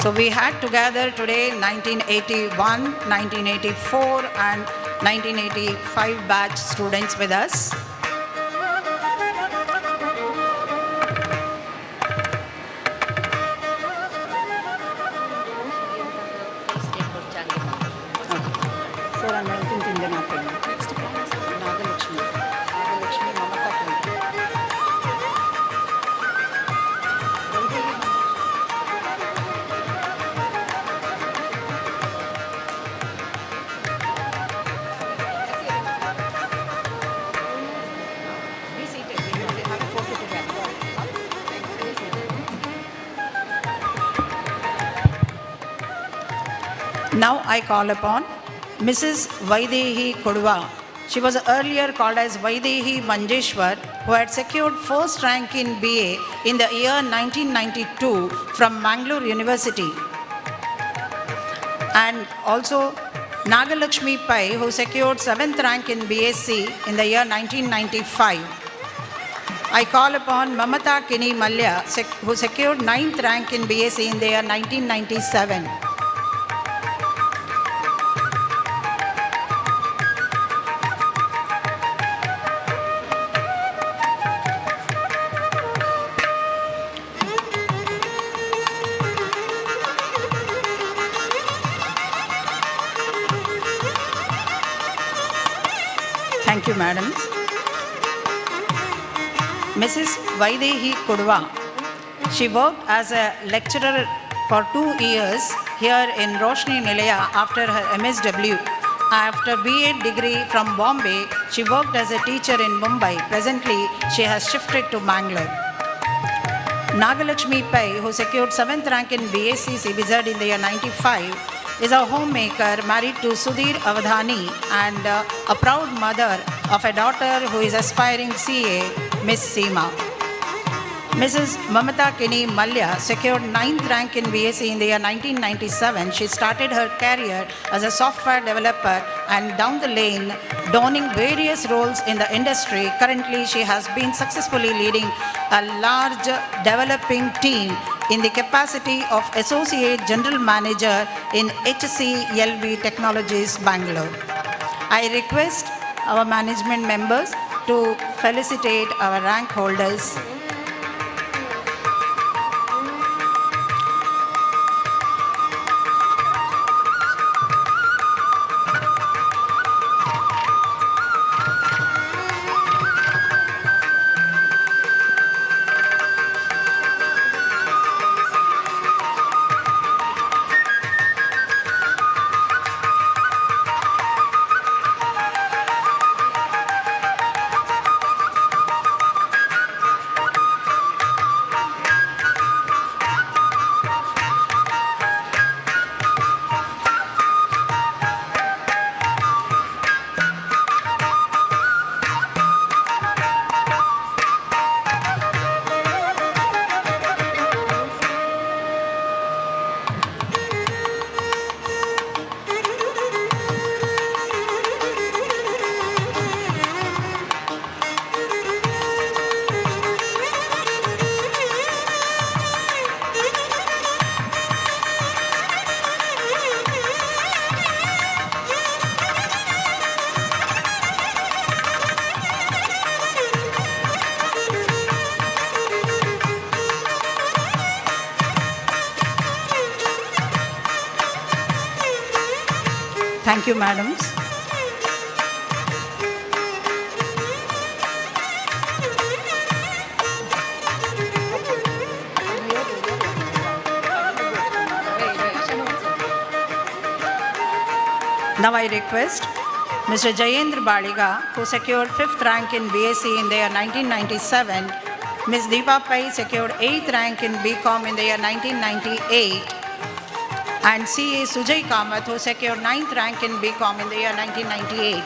So we had together today 1981, 1984 and 1985 batch students with us. Sir, I'm thinking the next Nagalakshmi. Nagalakshmi, Mamata Kini. Be seated. We have a photo together. Now I call upon Mrs. Vaidehi Kodua. She was earlier called as Vaidehi Manjeshwar, who had secured first rank in BA in the year 1992 from Mangalore University. And also Nagalakshmi Pai, who secured 7th rank in BSc in the year 1995. I call upon Mamata Kini Malya, who secured 9th rank in BSc in the year 1997. Thank you, madams. Mrs. Vaidehi Kodua. She worked as a lecturer for 2 years here in Roshni Nilaya after her MSW. After BA degree from Bombay, she worked as a teacher in Mumbai. Presently, she has shifted to Mangalore. Nagalakshmi Pai, who secured 7th rank in BSc CBZ in the year 95, is a homemaker married to Sudhir Avadhani and a proud mother of a daughter who is aspiring CA, Miss Seema. Mrs. Mamata Kini Malya secured 9th rank in BSc in the year 1997. She started her career as a software developer and down the lane, donning various roles in the industry. Currently, she has been successfully leading a large developing team in the capacity of Associate General Manager in HCLV Technologies, Bangalore. I request our management members to felicitate our rank holders. Thank you, madams. Now I request Mr. Jayendra Baliga, who secured 5th rank in BSc in the year 1997, Ms. Deepa Pai secured 8th rank in BCom in the year 1998, and CA Sujay Kamath, who secured 9th rank in BCom in the year 1998.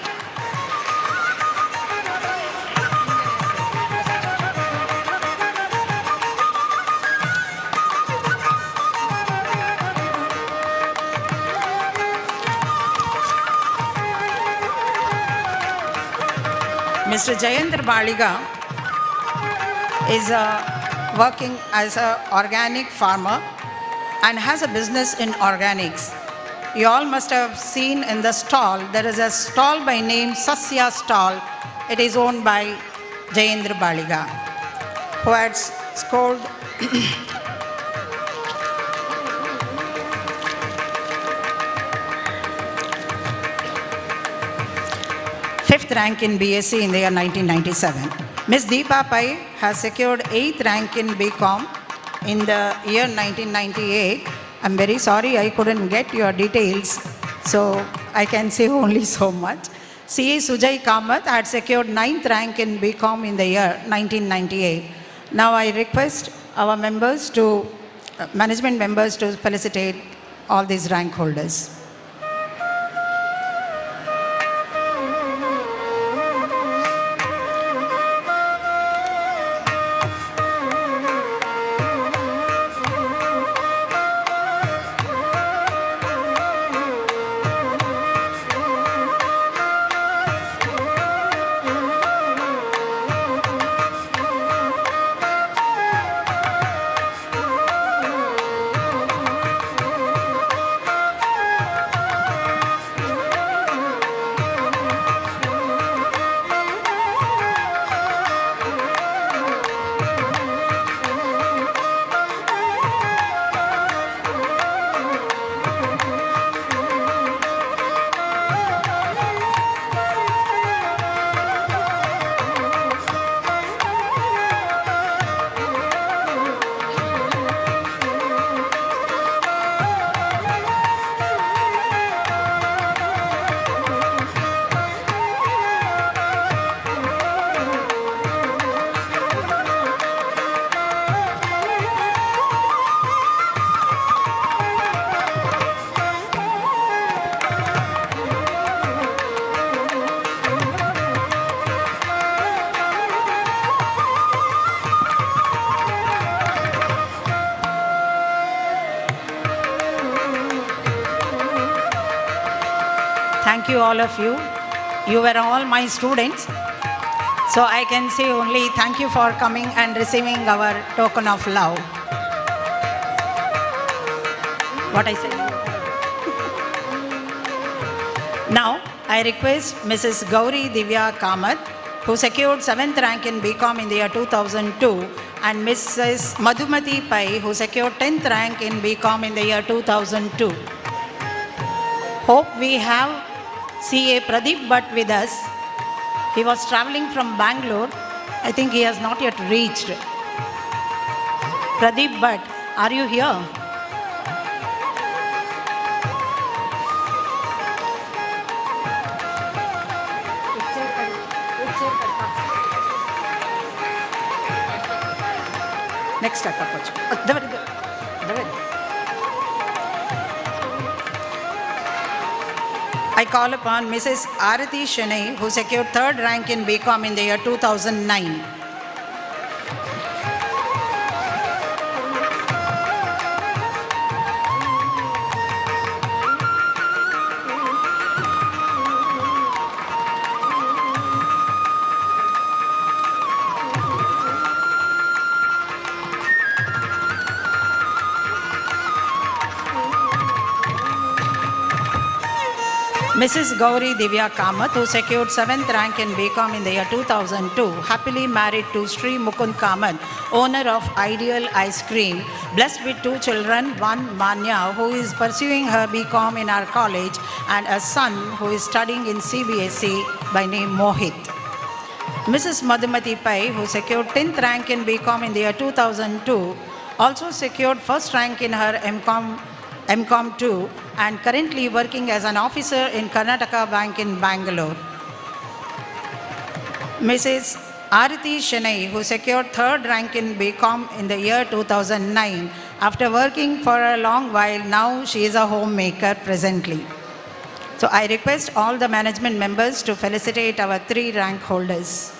Mr. Jayendra Baliga is working as an organic farmer and has a business in organics. You all must have seen in the stall, there is a stall by name Sasya Stall. It is owned by Jayendra Baliga, who had scored fifth rank in BSc in the year 1997. Ms. Deepa Pai has secured 8th rank in BCom in the year 1998. I'm very sorry I couldn't get your details, so I can say only so much. C.A. Sujay Kamath had secured 9th rank in BCom in the year 1998. Now I request our members to, management members to felicitate all these rank holders. Thank you, all of you. You were all my students. So I can say only thank you for coming and receiving our token of love. What I said. Now, I request Mrs. Gauri Divya Kamath, who secured 7th rank in BCom in the year 2002, and Mrs. Madhumati Pai, who secured 10th rank in BCom in the year 2002. Hope we have C.A. Pradeep Bhatt with us. He was traveling from Bangalore. I think he has not yet reached. Pradeep Bhatt, are you here? Next I call upon Mrs. Arati Shenai, who secured 3rd rank in BCom in the year 2009. Mrs. Gauri Divya Kamath, who secured 7th rank in BCom in the year 2002, happily married to Sri Mukund Kamath, owner of Ideal Ice Cream, blessed with 2 children, one Manya, who is pursuing her BCom in our college, and a son who is studying in CBSE by name Mohit. Mrs. Madhumati Pai, who secured 10th rank in BCom in the year 2002, also secured 1st rank in her MCom 2, and currently working as an officer in Karnataka Bank in Bangalore. Mrs. Arati Shenai, who secured 3rd rank in BCom in the year 2009. After working for a long while, now she is a homemaker presently. So I request all the management members to felicitate our 3 rank holders.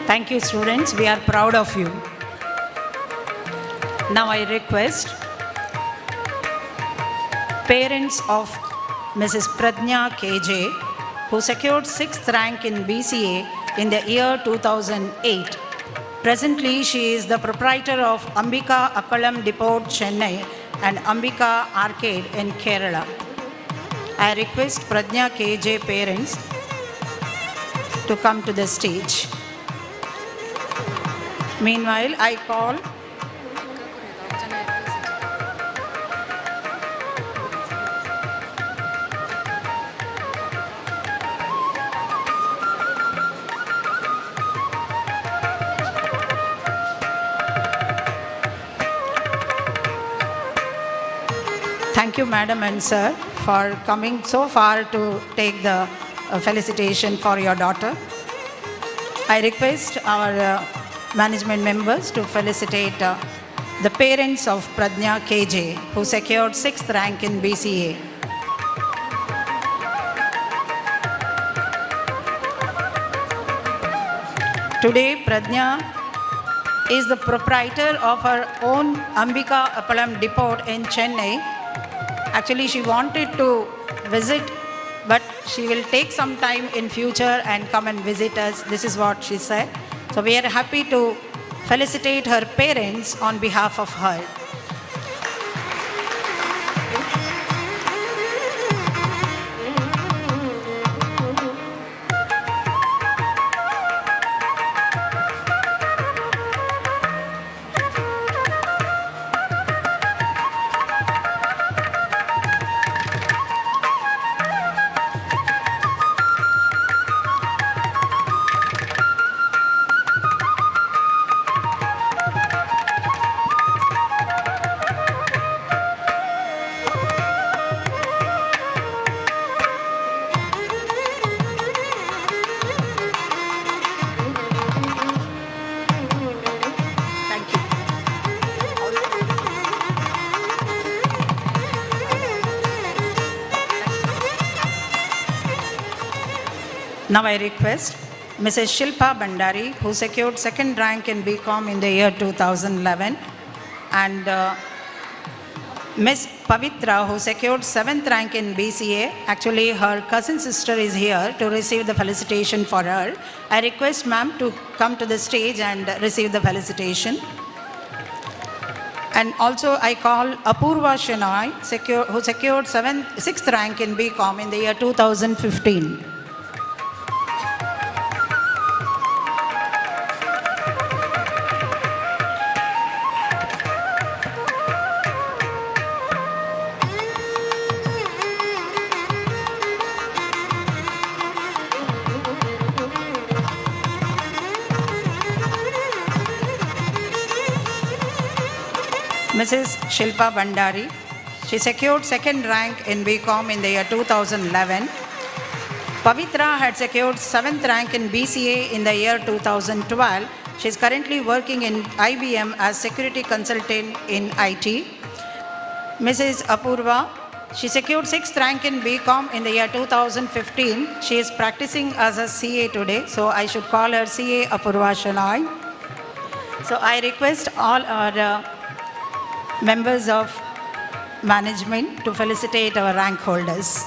Thank you, students. We are proud of you. Now I request parents of Mrs. Pradnya KJ, who secured 6th rank in BCA in the year 2008. Presently, she is the proprietor of Ambika Akkalam Depot, Chennai, and Ambika Arcade in Kerala. I request Pradnya KJ parents to come to the stage. Meanwhile, I call Thank you, Madam and Sir, for coming so far to take the felicitation for your daughter. I request our management members to felicitate the parents of Pradnya KJ, who secured 6th rank in BCA. Today, Pradnya is the proprietor of her own Ambika Appalam Depot in Chennai. Actually, she wanted to visit, but she will take some time in future and come and visit us. This is what she said. So we are happy to felicitate her parents on behalf of her. Now I request Mrs. Shilpa Bandari, who secured 2nd rank in BCom in the year 2011, and Ms. Pavitra, who secured 7th rank in BCA. Actually, her cousin sister is here to receive the felicitation for her. I request ma'am to come to the stage and receive the felicitation. And also I call Apurva Shenoy, who secured 6th rank in BCom in the year 2015. Mrs. Shilpa Bandari, she secured 2nd rank in BCom in the year 2011. Pavitra had secured 7th rank in BCA in the year 2012. She is currently working in IBM as security consultant in IT. Mrs. Apurva, she secured 6th rank in BCom in the year 2015. She is practicing as a CA today, so I should call her CA Apurva Shenoy. So I request all our members of management to felicitate our rank holders.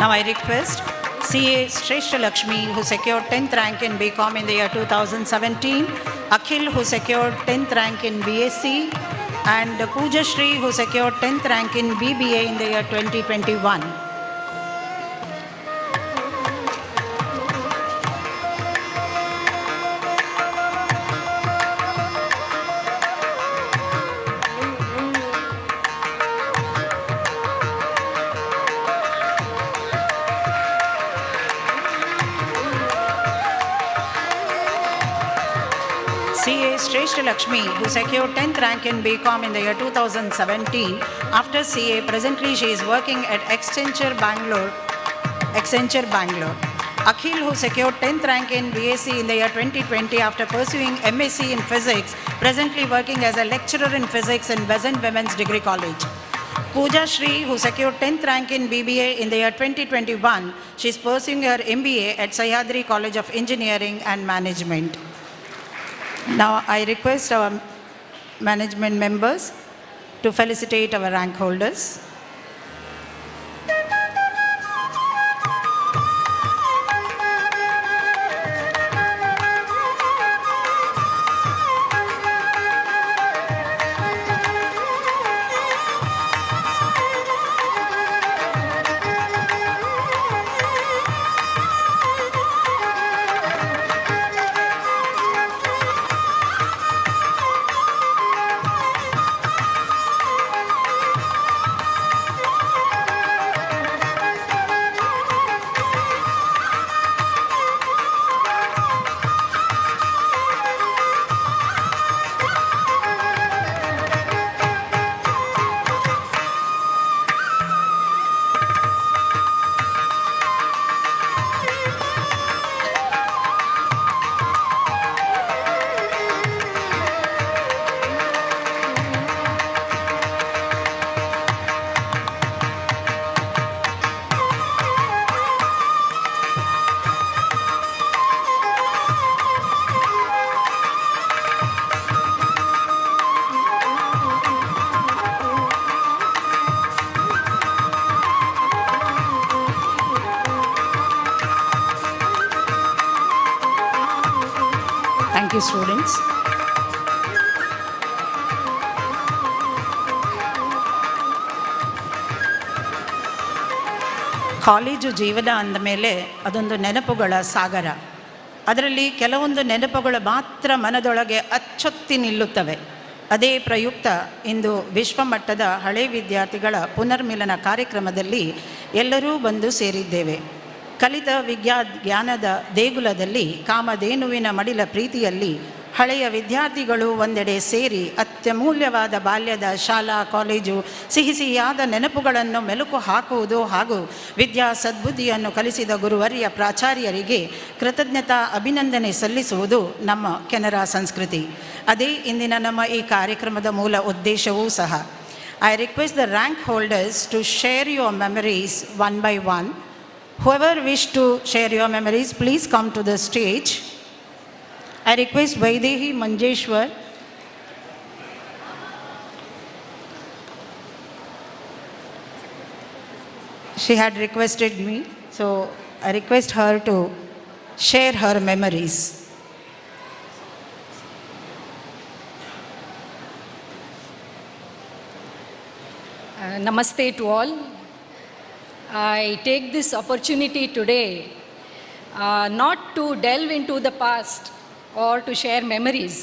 Now I request CA Shrestha Lakshmi, who secured 10th rank in BCom in the year 2017, Akhil, who secured 10th rank in BSc, and Pooja Shri, who secured 10th rank in BBA in the year 2021. CA Shrestha Lakshmi, who secured 10th rank in BCom in the year 2017. After CA, presently she is working at Accenture Bangalore. Akhil, who secured 10th rank in BSc in the year 2020 after pursuing MSc in Physics, presently working as a lecturer in Physics in Besant Women's Degree College. Pooja Shri, who secured 10th rank in BBA in the year 2021, she is pursuing her MBA at Sahyadri College of Engineering and Management. Now I request our management members to felicitate our rank holders. Thank you, students. College ಜೀವನ ಅಂದ ಮೇಲೆ ಅದೊಂದು ನೆನಪುಗಳ ಸಾಗರ. ಅದರಲ್ಲಿ ಕೆಲವೊಂದು ನೆನಪುಗಳು ಮಾತ್ರ ಮನದೊಳಗೆ ಅಚ್ಚೊತ್ತಿ ನಿಲ್ಲುತ್ತವೆ. ಅದೇ ಪ್ರಯುಕ್ತ ಇಂದು ವಿಶ್ವಮಟ್ಟದ ಹಳೆ ವಿದ್ಯಾರ್ಥಿಗಳ ಪುನರ್ಮಿಲನ ಕಾರ್ಯಕ್ರಮದಲ್ಲಿ ಎಲ್ಲರೂ ಬಂದು ಸೇರಿದ್ದೇವೆ. ಕಲಿತ ಜ್ಞಾನದ ದೇಗುಲದಲ್ಲಿ ಕಾಮಧೇನುವಿನ ಮಡಿಲ ಪ್ರೀತಿಯಲ್ಲಿ ಹಳೆಯ ವಿದ್ಯಾರ್ಥಿಗಳು ಒಂದೆಡೆ ಸೇರಿ ಅತ್ಯಮೂಲ್ಯವಾದ ಬಾಲ್ಯದ ಶಾಲಾ ಕಾಲೇಜು ಸಿಹಿಯಾದ ನೆನಪುಗಳನ್ನು ಮೆಲುಕು ಹಾಕುವುದು ಹಾಗೂ ವಿದ್ಯಾ ಸದ್ಬುದ್ಧಿಯನ್ನು ಕಲಿಸಿದ ಗುರುವರ್ಯ ಪ್ರಾಚಾರ್ಯರಿಗೆ ಕೃತಜ್ಞತಾ ಅಭಿನಂದನೆ ಸಲ್ಲಿಸುವುದು ನಮ್ಮ ಕೆನರಾ ಸಂಸ್ಕೃತಿ. ಅದೇ ಇಂದಿನ ನಮ್ಮ ಈ ಕಾರ್ಯಕ್ರಮದ ಮೂಲ ಉದ್ದೇಶವೂ ಸಹ. I request the rank holders to share your memories one by one. Whoever wish to share your memories, please come to the stage. I request Vaidehi Manjeshwar. She had requested me, so I request her to share her memories. Namaste to all. I take this opportunity today not to delve into the past or to share memories,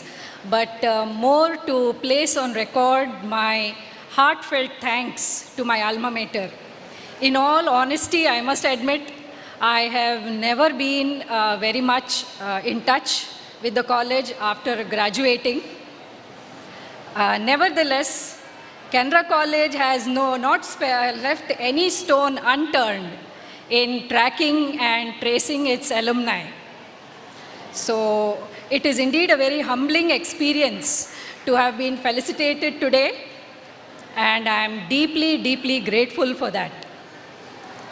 but more to place on record my heartfelt thanks to my alma mater. In all honesty, I must admit, I have never been very much in touch with the college after graduating. Nevertheless, Canara College has not left any stone unturned in tracking and tracing its alumni. So it is indeed a very humbling experience to have been felicitated today, and I am deeply, deeply grateful for that.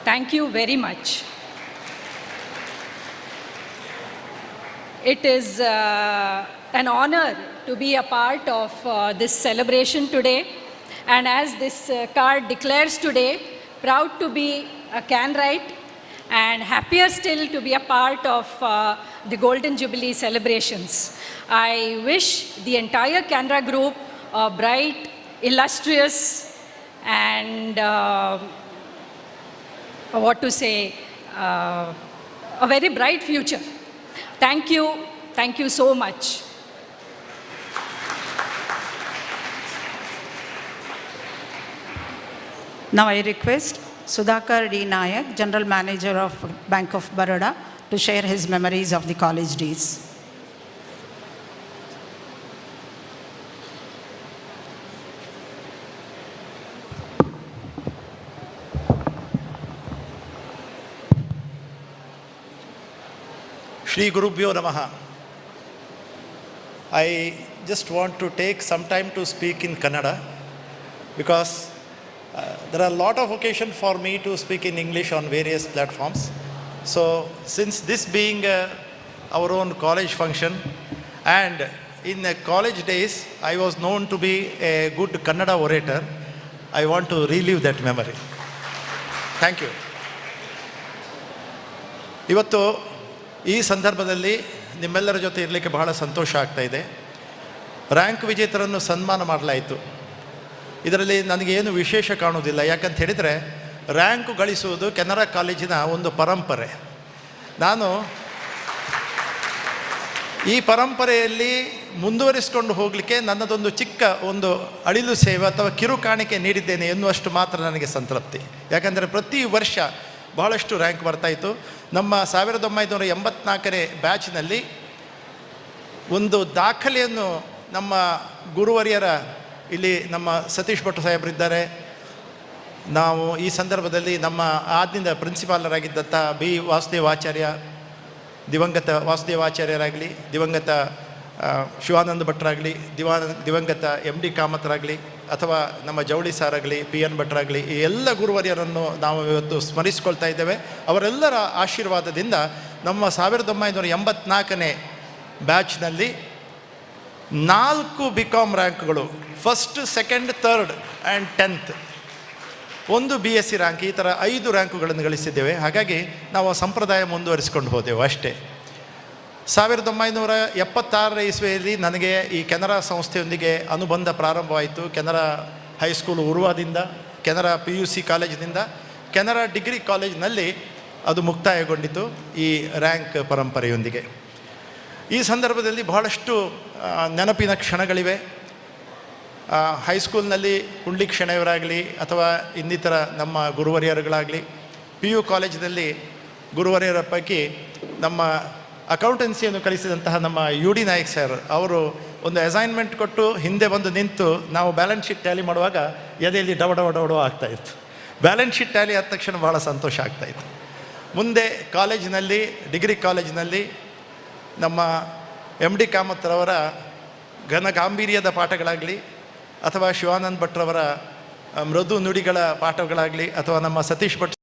Thank you very much. It is an honor to be a part of this celebration today. And as this card declares today, proud to be a Canarite and happier still to be a part of the Golden Jubilee celebrations. I wish the entire Canara group a bright, illustrious, and a very bright future. Thank you so much. Now I request Sudhakar D. Nayak, General Manager of Bank of Baroda, to share his memories of the college days. Shri Gurubhyo Namaha. I just want to take some time to speak in Kannada because there are a lot of occasions for me to speak in English on various platforms. So since this being our own college function, and in college days I was known to be a good Kannada orator, I want to relive that memory. Thank you. ಇವತ್ತು ಈ ಸಂದರ್ಭದಲ್ಲಿ ನಿಮ್ಮೆಲ್ಲರ ಜೊತೆ ಇರಲಿಕ್ಕೆ ಬಹಳ ಸಂತೋಷ ಆಗ್ತಾ ಇದೆ. Rank ವಿಜೇತರನ್ನು ಸನ್ಮಾನ ಮಾಡಲಾಯಿತು. ಇದರಲ್ಲಿ ನನಗೇನು ವಿಶೇಷ ಕಾಣುವುದಿಲ್ಲ, ಯಾಕಂತ ಹೇಳಿದರೆ ರ್ಯಾಂಕು ಗಳಿಸುವುದು ಕೆನರಾ ಕಾಲೇಜಿನ ಒಂದು ಪರಂಪರೆ. ನಾನು ಈ ಪರಂಪರೆಯಲ್ಲಿ ಮುಂದುವರಿಸಿಕೊಂಡು ಹೋಗಲಿಕ್ಕೆ ನನ್ನದೊಂದು ಚಿಕ್ಕ ಒಂದು ಅಳಿಲು ಸೇವೆ ಅಥವಾ ಕಿರು ಕಾಣಿಕೆ ನೀಡಿದ್ದೇನೆ ಎನ್ನುವಷ್ಟು ಮಾತ್ರ ನನಗೆ ಸಂತೃಪ್ತಿ. ಯಾಕಂದರೆ ಪ್ರತಿ ವರ್ಷ ಬಹಳಷ್ಟು ರ್ಯಾಂಕ್ ಬರ್ತಾಯಿತ್ತು. ನಮ್ಮ 1984ನೇ ಬ್ಯಾಚ್ನಲ್ಲಿ ಒಂದು ದಾಖಲೆಯನ್ನು ನಮ್ಮ ಗುರುವರಿಯರ, ಇಲ್ಲಿ ನಮ್ಮ ಸತೀಶ್ ಭಟ್ ಸಾಹೇಬರಿದ್ದಾರೆ, ನಾವು ಈ ಸಂದರ್ಭದಲ್ಲಿ ನಮ್ಮ ಆದ್ನಿಂದ ಪ್ರಿನ್ಸಿಪಾಲರಾಗಿದ್ದಂಥ ಬಿ ವಾಸುದೇವಾಚಾರ್ಯ, ದಿವಂಗತ ವಾಸುದೇವಾಚಾರ್ಯರಾಗಲಿ, ದಿವಂಗತ ಶಿವಾನಂದ ಭಟ್ರಾಗಲಿ, ದಿವಂಗತ ಎಮ್ ಡಿ ಕಾಮತ್ರಾಗಲಿ, ಅಥವಾ ನಮ್ಮ ಜವಳಿ ಸಾರಾಗಲಿ, ಪಿ ಎನ್ ಭಟ್ರಾಗಲಿ, ಈ ಎಲ್ಲ ಗುರುವರಿಯರನ್ನು ನಾವು ಇವತ್ತು ಸ್ಮರಿಸ್ಕೊಳ್ತಾ ಇದ್ದೇವೆ. ಅವರೆಲ್ಲರ ಆಶೀರ್ವಾದದಿಂದ ನಮ್ಮ 1984ನೇ ಬ್ಯಾಚ್ನಲ್ಲಿ 4 BCom ರ್ಯಾಂಕ್ಗಳು, first, second, third and 10th, 1 BSc rank, ಈ ಥರ 5 ರ್ಯಾಂಕುಗಳನ್ನು ಗಳಿಸಿದ್ದೇವೆ. ಹಾಗಾಗಿ ನಾವು ಆ ಸಂಪ್ರದಾಯ ಮುಂದುವರಿಸಿಕೊಂಡು ಹೋದೆವು ಅಷ್ಟೇ. 1976 ಇಸ್ವಿಯಲ್ಲಿ ನನಗೆ ಈ ಕೆನರಾ ಸಂಸ್ಥೆಯೊಂದಿಗೆ ಅನುಬಂಧ ಪ್ರಾರಂಭವಾಯಿತು. ಕೆನರಾ ಹೈಸ್ಕೂಲ್ ಉರ್ವಾದಿಂದ, ಕೆನರಾ PUC ಕಾಲೇಜಿನಿಂದ ಕೆನರಾ ಡಿಗ್ರಿ ಕಾಲೇಜಿನಲ್ಲಿ ಅದು ಮುಕ್ತಾಯಗೊಂಡಿತು ಈ ರ್ಯಾಂಕ್ ಪರಂಪರೆಯೊಂದಿಗೆ. ಈ ಸಂದರ್ಭದಲ್ಲಿ ಬಹಳಷ್ಟು ನೆನಪಿನ ಕ್ಷಣಗಳಿವೆ. ಹೈಸ್ಕೂಲ್ನಲ್ಲಿ ಪುಂಡ್ಲಿಕ್ ಶೆಣೆಯವರಾಗಲಿ ಅಥವಾ ಇನ್ನಿತರ ನಮ್ಮ ಗುರುವರಿಯರುಗಳಾಗಲಿ, PU ಕಾಲೇಜಿನಲ್ಲಿ ಗುರುವರಿಯರ ಪೈಕಿ ನಮ್ಮ ಅಕೌಂಟೆನ್ಸಿಯನ್ನು ಕಲಿಸಿದಂತಹ ನಮ್ಮ UD ನಾಯಕ್ ಸರ್ ಅವರು ಒಂದು ಅಸೈನ್ಮೆಂಟ್ ಕೊಟ್ಟು ಹಿಂದೆ ಬಂದು ನಿಂತು ನಾವು ಬ್ಯಾಲೆನ್ಸ್ ಶೀಟ್ ಟ್ಯಾಲಿ ಮಾಡುವಾಗ ಎದೆಯಲ್ಲಿ ಡವ ಆಗ್ತಾಯಿತ್ತು. ಬ್ಯಾಲೆನ್ಸ್ ಶೀಟ್ ಟ್ಯಾಲಿ ಆದ ತಕ್ಷಣ ಭಾಳ ಸಂತೋಷ ಆಗ್ತಾಯಿತ್ತು. ಮುಂದೆ ಕಾಲೇಜಿನಲ್ಲಿ, ಡಿಗ್ರಿ ಕಾಲೇಜಿನಲ್ಲಿ ನಮ್ಮ MD ಕಾಮತ್ರವರ ಘನ ಗಾಂಭೀರ್ಯದ ಪಾಠಗಳಾಗಲಿ, ಅಥವಾ ಶಿವಾನಂದ್ ಭಟ್ರವರ ಮೃದು ನುಡಿಗಳ ಪಾಠಗಳಾಗಲಿ, ಅಥವಾ ನಮ್ಮ ಸತೀಶ್ ಭಟ್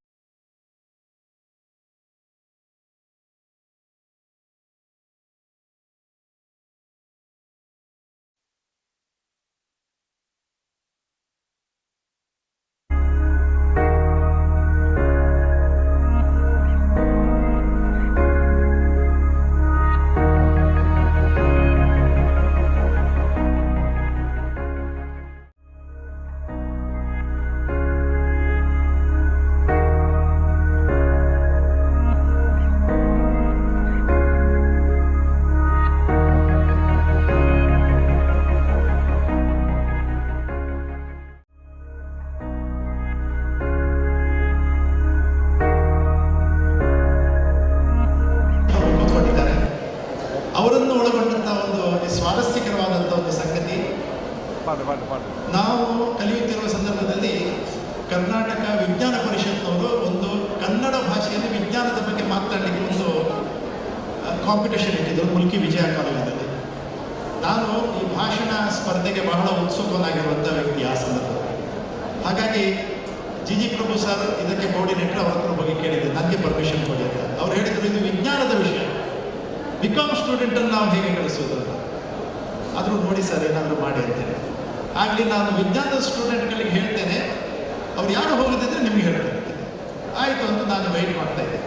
ಅವರನ್ನು ಒಳಗೊಂಡಂಥ ಒಂದು ಸ್ವಾರಸ್ಯಕರವಾದಂಥ ಒಂದು ಸಂಗತಿ, ನಾವು ಕಲಿಯುತ್ತಿರುವ ಸಂದರ್ಭದಲ್ಲಿ ಕರ್ನಾಟಕ ವಿಜ್ಞಾನ ಪರಿಷತ್ನವರು ಒಂದು ಕನ್ನಡ ಭಾಷೆಯಲ್ಲಿ ವಿಜ್ಞಾನದ ಬಗ್ಗೆ ಮಾತನಾಡಲಿಕ್ಕೆ ಒಂದು ಕಾಂಪಿಟೇಷನ್ ಇಟ್ಟಿದ್ದರು ಮುಲ್ಕಿ ವಿಜಯ ಕಾಲೇಜಿನಲ್ಲಿ. ನಾನು ಈ ಭಾಷಣ ಸ್ಪರ್ಧೆಗೆ ಬಹಳ ಉತ್ಸುಕನಾಗಿರುವಂಥ ವ್ಯಕ್ತಿ ಆ ಸಂದರ್ಭದಲ್ಲಿ. ಹಾಗಾಗಿ ಜಿ ಪ್ರಭು ಸರ್ ಇದಕ್ಕೆ ಕೋಆರ್ಡಿನೇಟರ್, ಅವ್ರ ಹತ್ರ ಬಗ್ಗೆ ಕೇಳಿದ್ದೆ ನನಗೆ ಪರ್ಮಿಷನ್ ಕೊಡಿ ಅಂತ. ಅವ್ರು ಹೇಳಿದರು ಇದು ವಿಜ್ಞಾನದ ವಿಷಯ, BCom ಸ್ಟೂಡೆಂಟನ್ನು ನಾವು ಹೇಗೆ ಕಳಿಸೋದು ಅಂತ. ಆದರೂ ನೋಡಿ ಸರ್ ಏನಾದರೂ ಮಾಡಿ ಅಂತೇಳಿ ಆಗಲಿ ನಾನು ವಿಜ್ಞಾನದ ಸ್ಟೂಡೆಂಟ್ಗಳಿಗೆ ಹೇಳ್ತೇನೆ, ಅವ್ರು ಯಾರು ಹೋಗೋದಿದ್ರೆ ನಿಮಗೆ ಹೇಳ್ತಾರೆ. ಆಯಿತು ಅಂತ ನಾನು ವೆಯ್ಟ್ ಮಾಡ್ತಾ ಇದ್ದೆ.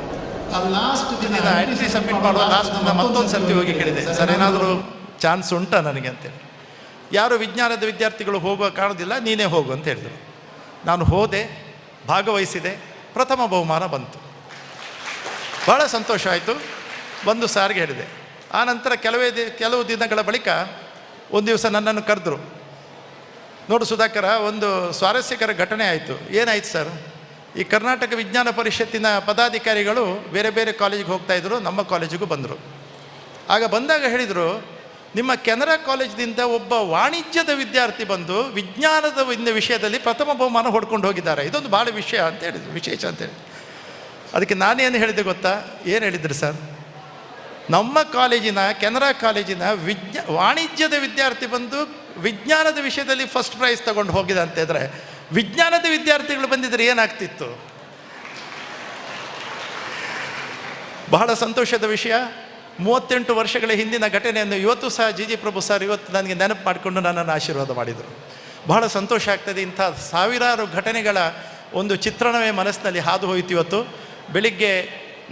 ಆ ಲಾಸ್ಟ್ ದಿನ ಎಂಟ್ರಿ ಸಬ್ಮಿಟ್ ಮಾಡುವ ಲಾಸ್ಟ್ ದಿನ ಮತ್ತೊಂದು ಸರ್ತಿ ಹೋಗಿ ಕೇಳಿದೆ, ಸರ್ ಏನಾದರೂ ಚಾನ್ಸ್ ಉಂಟಾ ನನಗೆ ಅಂತೇಳಿ. ಯಾರು ವಿಜ್ಞಾನದ ವಿದ್ಯಾರ್ಥಿಗಳು ಹೋಗುವ ಕಾರಣದಿಲ್ಲ, ನೀನೇ ಹೋಗು ಅಂತ ಹೇಳಿದರು. ನಾನು ಹೋದೆ, ಭಾಗವಹಿಸಿದೆ, ಪ್ರಥಮ ಬಹುಮಾನ ಬಂತು. ಭಾಳ ಸಂತೋಷ ಆಯಿತು. ಬಂದು ಸಾರಿಗೆ ಹೇಳಿದೆ. ಆ ನಂತರ ಕೆಲವು ದಿನಗಳ ಬಳಿಕ ಒಂದು ದಿವಸ ನನ್ನನ್ನು ಕರೆದ್ರು. ನೋಡು ಸುಧಾಕರ, ಒಂದು ಸ್ವಾರಸ್ಯಕರ ಘಟನೆ ಆಯಿತು. ಏನಾಯ್ತು ಸರ್? ಈ ಕರ್ನಾಟಕ ವಿಜ್ಞಾನ ಪರಿಷತ್ತಿನ ಪದಾಧಿಕಾರಿಗಳು ಬೇರೆ ಬೇರೆ ಕಾಲೇಜಿಗೆ ಹೋಗ್ತಾಯಿದ್ರು, ನಮ್ಮ ಕಾಲೇಜಿಗೂ ಬಂದರು. ಆಗ ಬಂದಾಗ ಹೇಳಿದರು, ನಿಮ್ಮ ಕೆನರಾ ಕಾಲೇಜಿನಿಂದ ಒಬ್ಬ ವಾಣಿಜ್ಯದ ವಿದ್ಯಾರ್ಥಿ ಬಂದು ವಿಜ್ಞಾನದ ವಿಷಯದಲ್ಲಿ ಪ್ರಥಮ ಬಹುಮಾನ ಹೊಡ್ಕೊಂಡು ಹೋಗಿದ್ದಾರೆ. ಇದೊಂದು ಭಾಳ ವಿಷಯ ಅಂತ ಹೇಳಿದ್ರು, ವಿಶೇಷ ಅಂತೇಳಿ. ಅದಕ್ಕೆ ನಾನೇನು ಹೇಳಿದೆ ಗೊತ್ತಾ? ಏನು ಹೇಳಿದ್ರು ಸರ್? ನಮ್ಮ ಕಾಲೇಜಿನ ಕೆನರಾ ಕಾಲೇಜಿನ ವಾಣಿಜ್ಯದ ವಿದ್ಯಾರ್ಥಿ ಬಂದು ವಿಜ್ಞಾನದ ವಿಷಯದಲ್ಲಿ ಫಸ್ಟ್ ಪ್ರೈಸ್ ತಗೊಂಡು ಹೋಗಿದೆ ಅಂತ ಇದ್ದರೆ, ವಿಜ್ಞಾನದ ವಿದ್ಯಾರ್ಥಿಗಳು ಬಂದಿದ್ದರೆ ಏನಾಗ್ತಿತ್ತು? ಬಹಳ ಸಂತೋಷದ ವಿಷಯ. 38 ವರ್ಷಗಳ ಹಿಂದಿನ ಘಟನೆಯನ್ನು ಇವತ್ತು ಸಹ ಜಿ ಪ್ರಭು ಸರ್ ಇವತ್ತು ನನಗೆ ನೆನಪು ಮಾಡಿಕೊಂಡು ನನ್ನನ್ನು ಆಶೀರ್ವಾದ ಮಾಡಿದರು. ಬಹಳ ಸಂತೋಷ ಆಗ್ತದೆ. ಇಂಥ ಸಾವಿರಾರು ಘಟನೆಗಳ ಒಂದು ಚಿತ್ರಣವೇ ಮನಸ್ಸಿನಲ್ಲಿ ಹಾದು ಹೋಯಿತು. ಇವತ್ತು ಬೆಳಿಗ್ಗೆ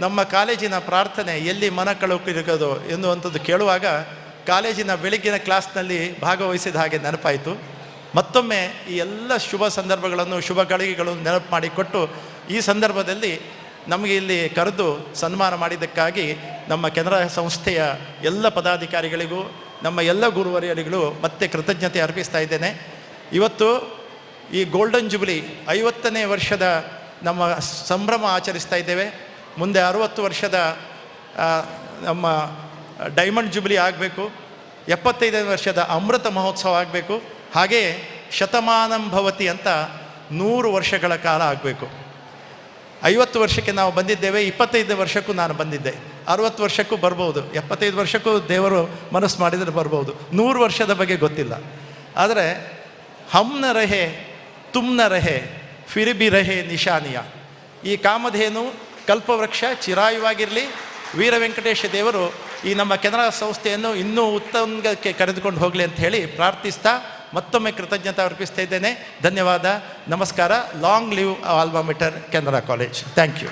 ನಮ್ಮ ಕಾಲೇಜಿನ ಪ್ರಾರ್ಥನೆ ಎಲ್ಲಿ ಮನ ಕಳುಕಿರುಗೋದು ಎನ್ನುವಂಥದ್ದು ಕೇಳುವಾಗ ಕಾಲೇಜಿನ ಬೆಳಗ್ಗಿನ ಕ್ಲಾಸ್ನಲ್ಲಿ ಭಾಗವಹಿಸಿದ ಹಾಗೆ ನೆನಪಾಯಿತು. ಮತ್ತೊಮ್ಮೆ ಈ ಎಲ್ಲ ಶುಭ ಸಂದರ್ಭಗಳನ್ನು, ಶುಭ ಗಳಿಗೆಗಳನ್ನು ನೆನಪು ಮಾಡಿಕೊಟ್ಟು ಈ ಸಂದರ್ಭದಲ್ಲಿ ನಮಗೆ ಇಲ್ಲಿ ಕರೆದು ಸನ್ಮಾನ ಮಾಡಿದ್ದಕ್ಕಾಗಿ ನಮ್ಮ ಕೆನರಾ ಸಂಸ್ಥೆಯ ಎಲ್ಲ ಪದಾಧಿಕಾರಿಗಳಿಗೂ ನಮ್ಮ ಎಲ್ಲ ಗುರುವರಿಯರಿಗೂ ಮತ್ತೆ ಕೃತಜ್ಞತೆ ಅರ್ಪಿಸ್ತಾ ಇದ್ದೇನೆ. ಇವತ್ತು ಈ ಗೋಲ್ಡನ್ ಜುಬ್ಲಿ 50ನೇ ವರ್ಷದ ನಮ್ಮ ಸಂಭ್ರಮ ಆಚರಿಸ್ತಾ ಇದ್ದೇವೆ. ಮುಂದೆ 60 ವರ್ಷದ ನಮ್ಮ ಡೈಮಂಡ್ ಜುಬ್ಲಿ ಆಗಬೇಕು, 75ನೇ ವರ್ಷದ ಅಮೃತ ಮಹೋತ್ಸವ ಆಗಬೇಕು, ಹಾಗೆಯೇ ಶತಮಾನಂ ಭವತಿ ಅಂತ 100 ವರ್ಷಗಳ ಕಾಲ ಆಗಬೇಕು. 50 ವರ್ಷಕ್ಕೆ ನಾವು ಬಂದಿದ್ದೇವೆ, 25 ವರ್ಷಕ್ಕೂ ನಾನು ಬಂದಿದ್ದೆ, 60 ವರ್ಷಕ್ಕೂ ಬರ್ಬೋದು, 75 ವರ್ಷಕ್ಕೂ ದೇವರು ಮನಸ್ಸು ಮಾಡಿದರೆ ಬರ್ಬೋದು. 100 ವರ್ಷದ ಬಗ್ಗೆ ಗೊತ್ತಿಲ್ಲ. ಆದರೆ ಹಮ್ನ ರಹೆ ತುಮ್ನ ರಹೆ ಫಿರ್ ಬಿ ರಹೆ ನಿಶಾನಿಯ, ಈ ಕಾಮಧೇನು ಕಲ್ಪವೃಕ್ಷ ಚಿರಾಯುವಾಗಿರಲಿ. ವೀರ ವೆಂಕಟೇಶ ದೇವರು ಈ ನಮ್ಮ ಕೆನರಾ ಸಂಸ್ಥೆಯನ್ನು ಇನ್ನೂ ಉತ್ತುಂಗಕ್ಕೆ ಕರೆದುಕೊಂಡು ಹೋಗಲಿ ಅಂತ ಹೇಳಿ ಪ್ರಾರ್ಥಿಸ್ತಾ ಮತ್ತೊಮ್ಮೆ ಕೃತಜ್ಞತೆ ಅರ್ಪಿಸ್ತಾ ಇದ್ದೇನೆ. ಧನ್ಯವಾದ, ನಮಸ್ಕಾರ. Long live alma mater Canara college. Thank you.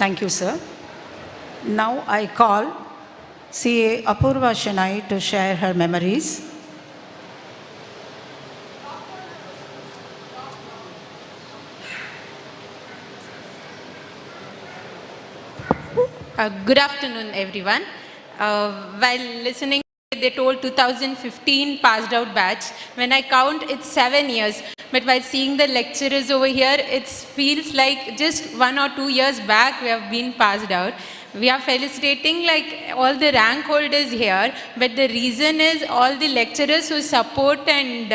Thank you, sir. Now I call CA Apurva Shanai to share her memories. Good afternoon, everyone. While listening, they told 2015 passed out batch. When I count, it's 7 years. But while seeing the lecturers over here, it feels like just 1 or 2 years back we have been passed out. We are felicitating like all the rank holders here, but the reason is all the lecturers who support and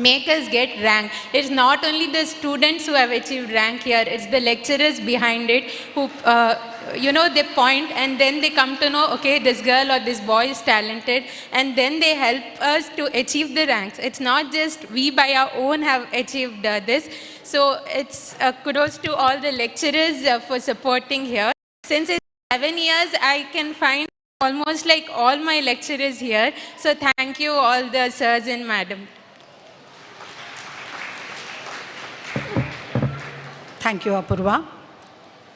make us get rank. It's not only the students who have achieved rank here, it's the lecturers behind it who they point and then they come to know, okay, this girl or this boy is talented, and then they help us to achieve the ranks. It's not just we by our own have achieved this. So it's kudos to all the lecturers for supporting here. Since it's 7 years, I can find almost like all my lecturers here. So thank you all the sirs and madam. Thank you Apoorva.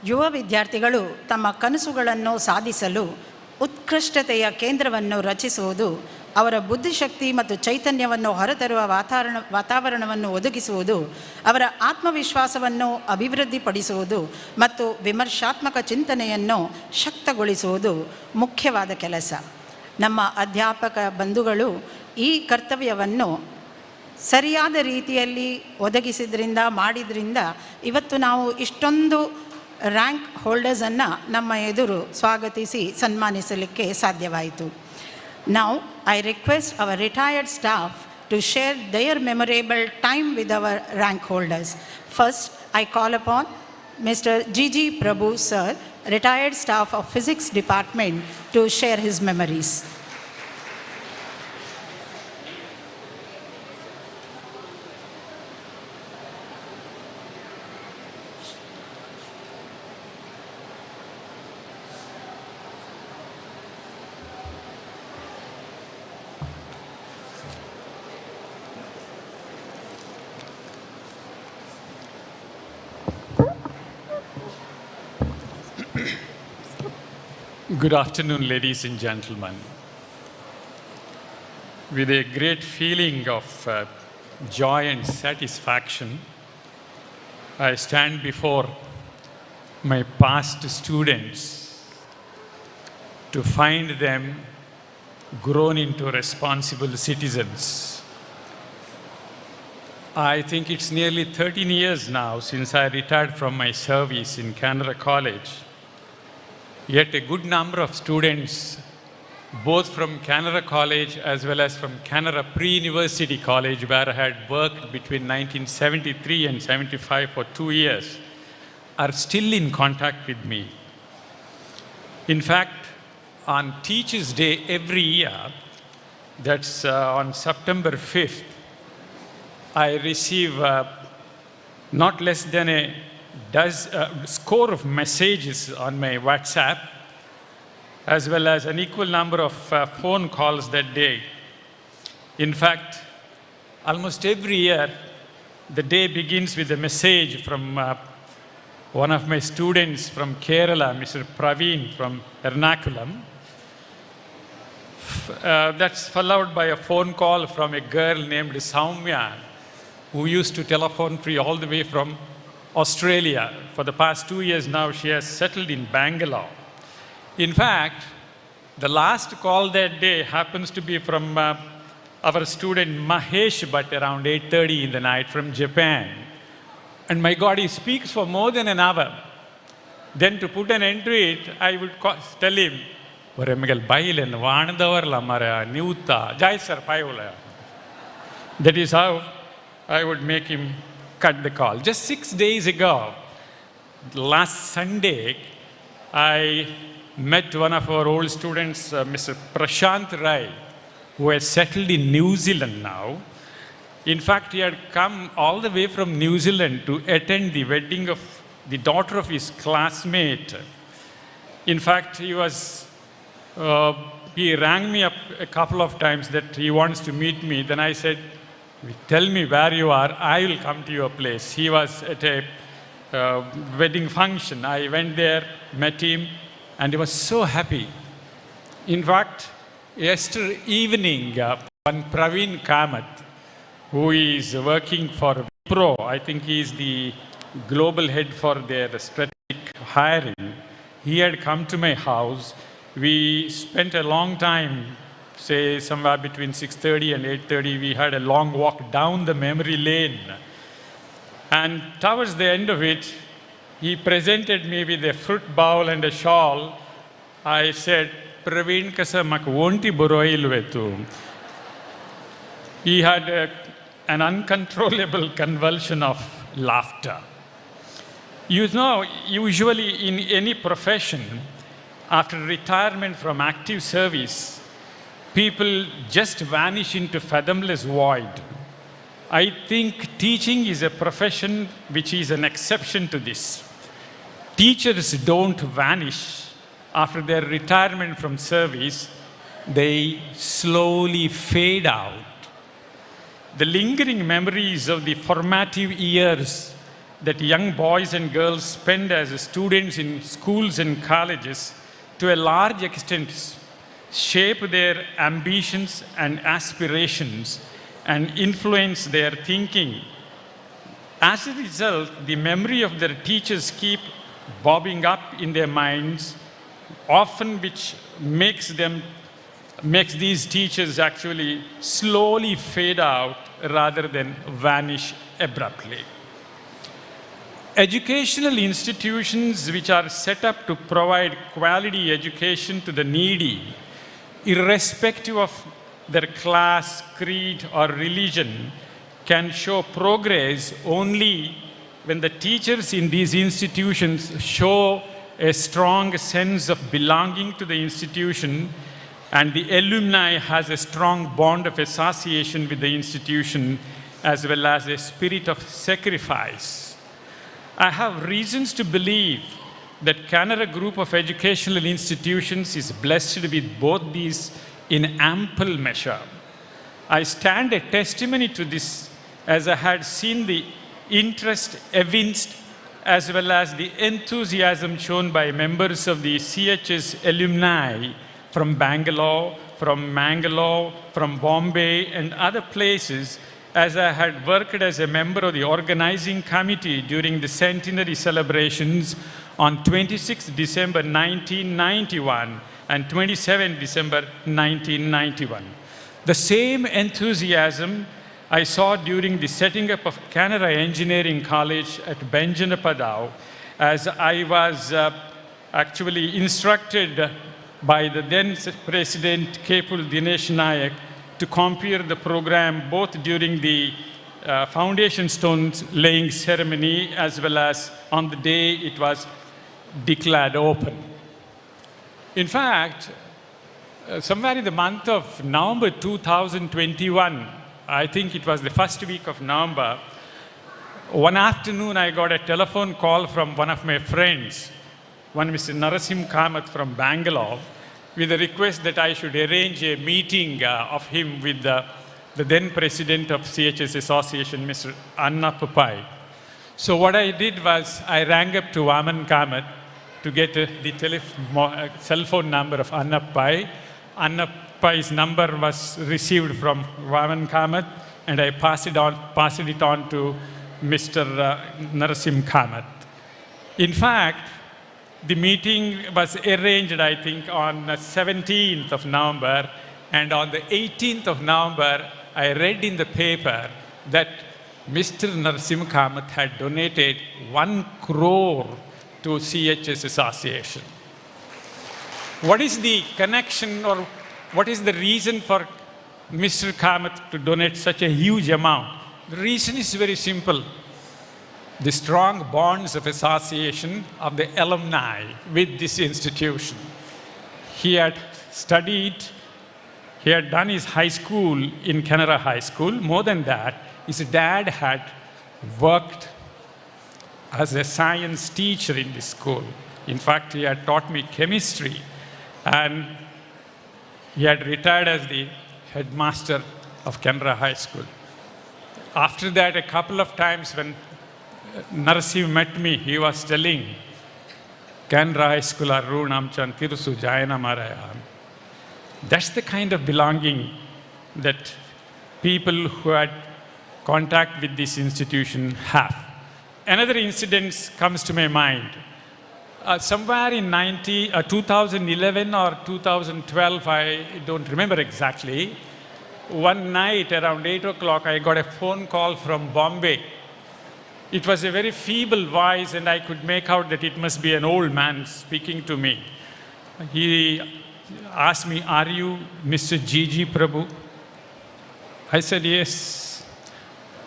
ಯುವ ವಿದ್ಯಾರ್ಥಿಗಳು ತಮ್ಮ ಕನಸುಗಳನ್ನು ಸಾಧಿಸಲು ಉತ್ಕೃಷ್ಟತೆಯ ಕೇಂದ್ರವನ್ನು ರಚಿಸುವುದು, ಅವರ ಬುದ್ಧಿಶಕ್ತಿ ಮತ್ತು ಚೈತನ್ಯವನ್ನು ಹೊರತರುವ ವಾತಾವರಣವನ್ನು ಒದಗಿಸುವುದು, ಅವರ ಆತ್ಮವಿಶ್ವಾಸವನ್ನು ಅಭಿವೃದ್ಧಿಪಡಿಸುವುದು ಮತ್ತು ವಿಮರ್ಶಾತ್ಮಕ ಚಿಂತನೆಯನ್ನು ಶಕ್ತಗೊಳಿಸುವುದು ಮುಖ್ಯವಾದ ಕೆಲಸ. ನಮ್ಮ ಅಧ್ಯಾಪಕ ಬಂಧುಗಳು ಈ ಕರ್ತವ್ಯವನ್ನು ಸರಿಯಾದ ರೀತಿಯಲ್ಲಿ ಮಾಡಿದ್ರಿಂದ ಇವತ್ತು ನಾವು ಇಷ್ಟೊಂದು ರ್ಯಾಂಕ್ ಹೋಲ್ಡರ್ಸನ್ನು ನಮ್ಮ ಎದುರು ಸ್ವಾಗತಿಸಿ ಸನ್ಮಾನಿಸಲಿಕ್ಕೆ ಸಾಧ್ಯವಾಯಿತು. Now I request our retired staff to share their memorable time with our rank holders. First, I call upon Mr. G. Prabhu sir, retired staff of Physics Department, to share his memories. Good afternoon, ladies and gentlemen. With a great feeling of joy and satisfaction, I stand before my past students to find them grown into responsible citizens. I think it's nearly 13 years now since I retired from my service in Canara College. Yet a good number of students, both from Canara College as well as from Canara Pre-University College, where I had worked between 1973 and 75 for 2 years, are still in contact with me. In fact, on Teachers' Day every year, that's on September 5th, I receive not less than a score of messages on my WhatsApp, as well as an equal number of phone calls that day. In fact, almost every year, the day begins with a message from one of my students from Kerala, Mr. Praveen from Ernakulam. That's followed by a phone call from a girl named Saumya, who used to telephone free all the way from Australia. For the past 2 years now, she has settled in Bangalore. In fact, the last call that day happens to be from our student Mahesh Bhatt around 8:30 in the night from Japan. And my God, he speaks for more than an hour. Then to put an end to it, I would tell him, that is how I would make him cut the call. Just 6 days ago, last Sunday, I met one of our old students, Mr. Prashant Rai, who has settled in New Zealand now. In fact, he had come all the way from New Zealand to attend the wedding of the daughter of his classmate. In fact, he rang me up a couple of times that he wants to meet me. Then I said, tell me where you are, I will come to your place. He was at a wedding function. I went there, met him, and he was so happy. In fact, yesterday evening, one Praveen Kamath, who is working for Wipro, I think he is the global head for their strategic hiring, he had come to my house. We spent a long time, say somewhere between 6:30 and 8:30, we had a long walk down the memory lane. And towards the end of it, he presented me with a fruit bowl and a shawl. I said, Praveen kasa mak wonti boroil vetu. He had an uncontrollable convulsion of laughter. You know, usually in any profession, after retirement from active service, people just vanish into fathomless void. I think teaching is a profession which is an exception to this. Teachers don't vanish after their retirement from service. They slowly fade out. The lingering memories of the formative years that young boys and girls spend as students in schools and colleges, to a large extent, shape their ambitions and aspirations and influence their thinking. As a result, the memory of their teachers keep bobbing up in their minds, often which makes these teachers actually slowly fade out rather than vanish abruptly. Educational institutions which are set up to provide quality education to the needy, irrespective of their class, creed, or religion, can show progress only when the teachers in these institutions show a strong sense of belonging to the institution, and the alumni has a strong bond of association with the institution, as well as a spirit of sacrifice. I have reasons to believe that Canara Group of Educational Institutions is blessed with both these in ample measure. I stand a testimony to this, as I had seen the interest evinced as well as the enthusiasm shown by members of the CHS alumni from Bangalore, from Mangalore, from Bombay, and other places, as I had worked as a member of the organizing committee during the centenary celebrations on 26 December 1991 and 27 December 1991. The same enthusiasm I saw during the setting up of Canara Engineering College at Benjanapadao, as I was actually instructed by the then President Kepul Dinesh Nayak to compare the program both during the foundation stones laying ceremony as well as on the day it was declared open. In fact, somewhere in the month of November 2021, I think it was the first week of November, one afternoon I got a telephone call from one of my friends, one Mr. Narasim Kamath from Bangalore, with a request that I should arrange a meeting of him with the then president of CHS Association, Mr. Anna Papai. So what I did was I rang up to Vaman Kamath to get the cell phone number of Anna Papai. Anna Papai's number was received from Vaman Kamath, and I passed it on to Mr. Narasim Kamath. In fact, the meeting was arranged, I think, on 17th of November, and on the 18th of November, I read in the paper that Mr. Narasim Kamath had donated 1 crore to CHS Association. What is the connection or what is the reason for Mr. Kamath to donate such a huge amount? The reason is very simple. The strong bonds of association of the alumni with this institution. He had studied, he had done his high school in Canara High School. More than that, his dad had worked as a science teacher in this school. In fact, he had taught me chemistry, and he had retired as the headmaster of Canara High School. After that, a couple of times when Narasim met me, he was telling, Canara High School Arunam Chan Tirusu Jayana Maraya. That's the kind of belonging that people who had contact with this institution have. Another incident comes to my mind. Somewhere in 2011 or 2012, I don't remember exactly, one night around 8 o'clock, I got a phone call from Bombay. It was a very feeble voice, and I could make out that it must be an old man speaking to me. He asked me, "Are you Mr. G.G. Prabhu?" I said, "Yes."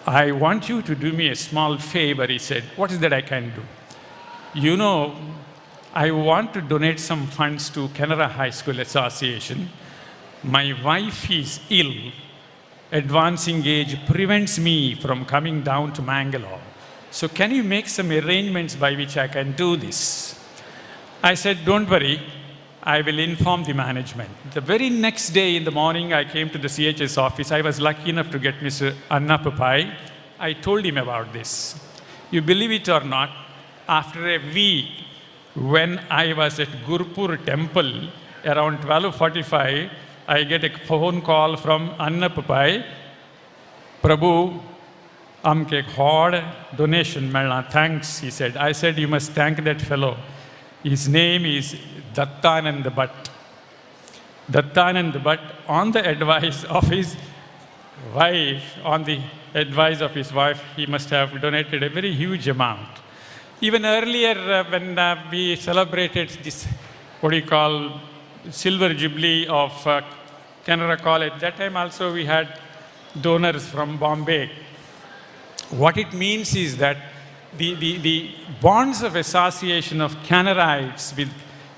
"I want you to do me a small favor," he said. "What is that I can do?" "You know, I want to donate some funds to Canara High School Association. My wife is ill. Advancing age prevents me from coming down to Mangalore. So can you make some arrangements by which I can do this?" I said, "Don't worry, I will inform the management." The very next day in the morning, I came to the CHS office. I was lucky enough to get Mr. Anna Papai. I told him about this. You believe it or not, after a week, when I was at Gurupur temple around 12:45, I get a phone call from Anna Papai. "Prabhu, amke hard donation melna, thanks," he said. I said, "You must thank that fellow. His name is Dattanand Bhatt." Dattanand Bhatt, on the advice of his wife, he must have donated a very huge amount. Even earlier, when we celebrated this, Silver Jubilee of Canara College, that time also we had donors from Bombay. What it means is that the bonds of association of Canarites with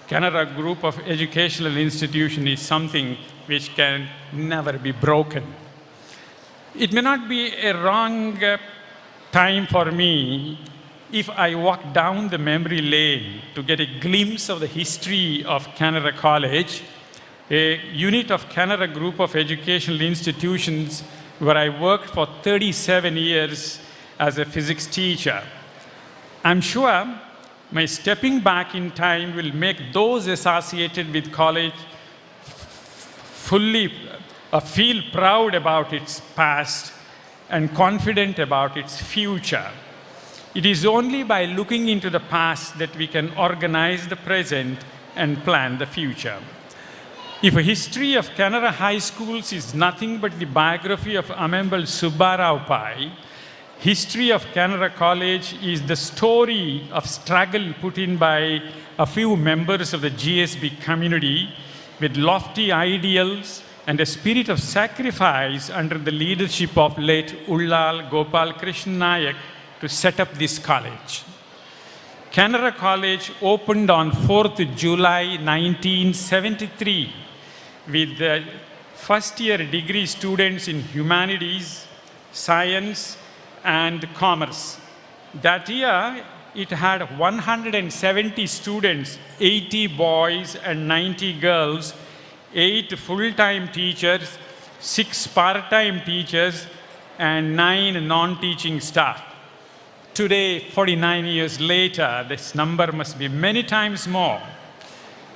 Canara group of educational institution is something which can never be broken. It may not be a wrong time for me if I walk down the memory lane to get a glimpse of the history of Canara College, a unit of Canara group of educational institutions where I worked for 37 years as a physics teacher. I'm sure my stepping back in time will make those associated with college fully feel proud about its past and confident about its future. It is only by looking into the past that we can organize the present and plan the future. If a history of Canara High Schools is nothing but the biography of Amembal Subbarao Pai, history of Canara College is the story of struggle put in by a few members of the GSB community with lofty ideals and a spirit of sacrifice under the leadership of late Ullal Gopal Krishna Nayak to set up this college. Canara College opened on 4th July 1973 with the first-year degree students in humanities, science, and commerce. That year, it had 170 students, 80 boys and 90 girls, 8 full-time teachers, 6 part-time teachers, and 9 non-teaching staff. Today, 49 years later, this number must be many times more.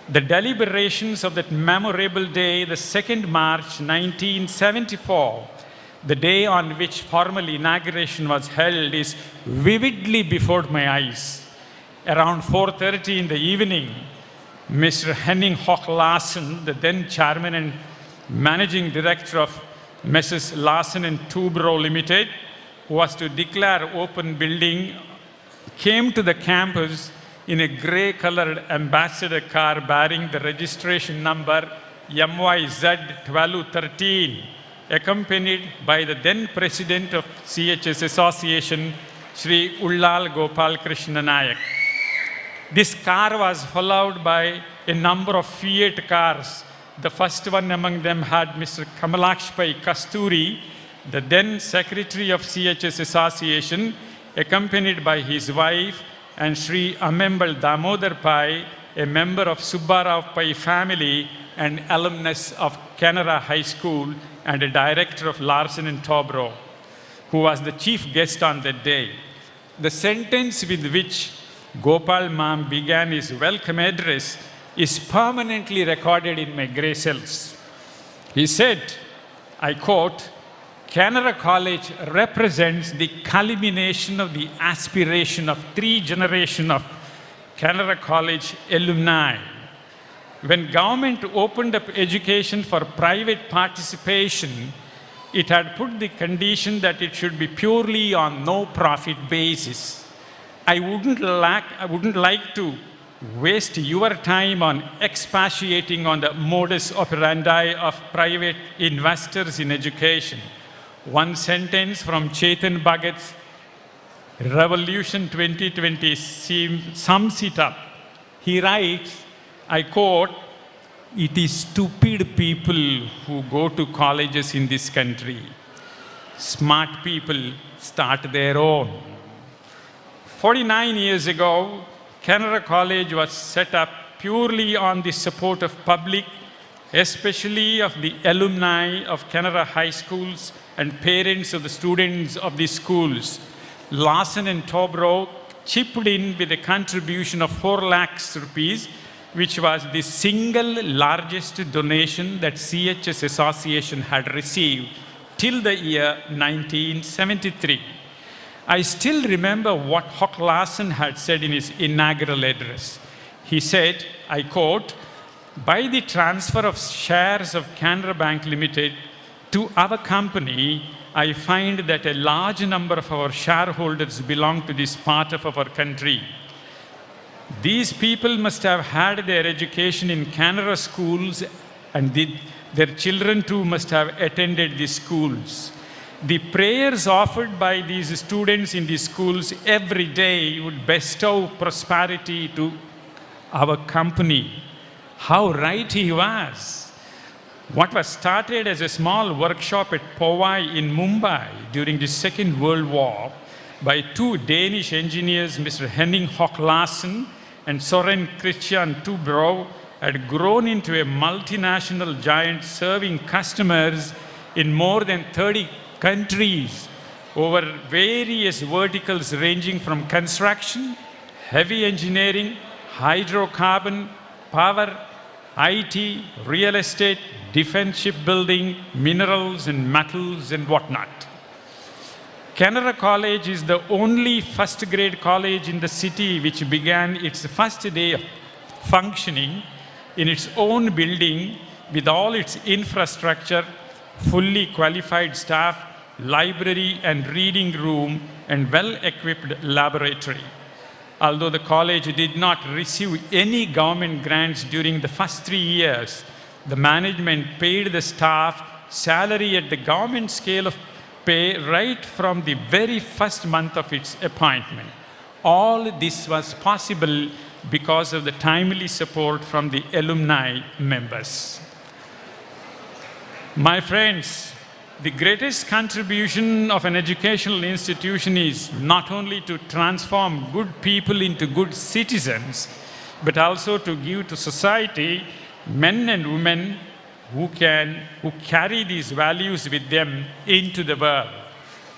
The deliberations of that memorable day, the 2nd March 1974, the day on which formal inauguration was held, is vividly before my eyes. Around 4:30 in the evening, Mr. Henning Hock Larsen, the then chairman and managing director of Mrs. Larsen and Toubro Limited, who was to declare open building, came to the campus in a grey-colored ambassador car bearing the registration number MYZ1213, accompanied by the then president of CHS Association, Sri Ullal Gopal Krishna Nayak. This car was followed by a number of Fiat cars. The first one among them had Mr. Kamalakshpai Kasturi, the then secretary of CHS Association, accompanied by his wife, and Sri Amembal Damodar Pai, a member of Subbarao Pai family and alumnus of Canara High School and a director of Larsen and Toubro, who was the chief guest on that day. The sentence with which Gopal Mam began his welcome address is permanently recorded in my grey cells. He said, I quote, Canara College represents the culmination of the aspiration of 3 generations of Canara College alumni. When government opened up education for private participation, it had put the condition that it should be purely on no-profit basis. I wouldn't like to waste your time on expatiating on the modus operandi of private investors in education. One sentence from Chetan Bhagat's Revolution 2020 sums it up. He writes, I quote, it is stupid people who go to colleges in this country. Smart people start their own. 49 years ago, Canara College was set up purely on the support of public, especially of the alumni of Canara High Schools and parents of the students of these schools. Larsen and Toubro chipped in with a contribution of 4 lakhs rupees, which was the single largest donation that CHS Association had received till the year 1973. I still remember what Hock Larsen had said in his inaugural address. He said, I quote, by the transfer of shares of Canara Bank Limited to our company, I find that a large number of our shareholders belong to this part of our country. These people must have had their education in Canara schools, and their children too must have attended these schools. The prayers offered by these students in these schools every day would bestow prosperity to our company. How right he was. What was started as a small workshop at Powai in Mumbai during the Second World War by 2 Danish engineers, Mr. Henning Hock Larsen and Soren Christian Toubro, had grown into a multinational giant serving customers in more than 30 countries over various verticals ranging from construction, heavy engineering, hydrocarbon, power, IT, real estate, defense shipbuilding, minerals and metals and whatnot. Canara College is the only first grade college in the city which began its first day of functioning in its own building with all its infrastructure, fully qualified staff, library and reading room, and well-equipped laboratory. Although the college did not receive any government grants during the first 3 years, the management paid the staff salary at the government scale of pay right from the very first month of its appointment. All this was possible because of the timely support from the alumni members. My friends, the greatest contribution of an educational institution is not only to transform good people into good citizens, but also to give to society men and women who carry these values with them into the world.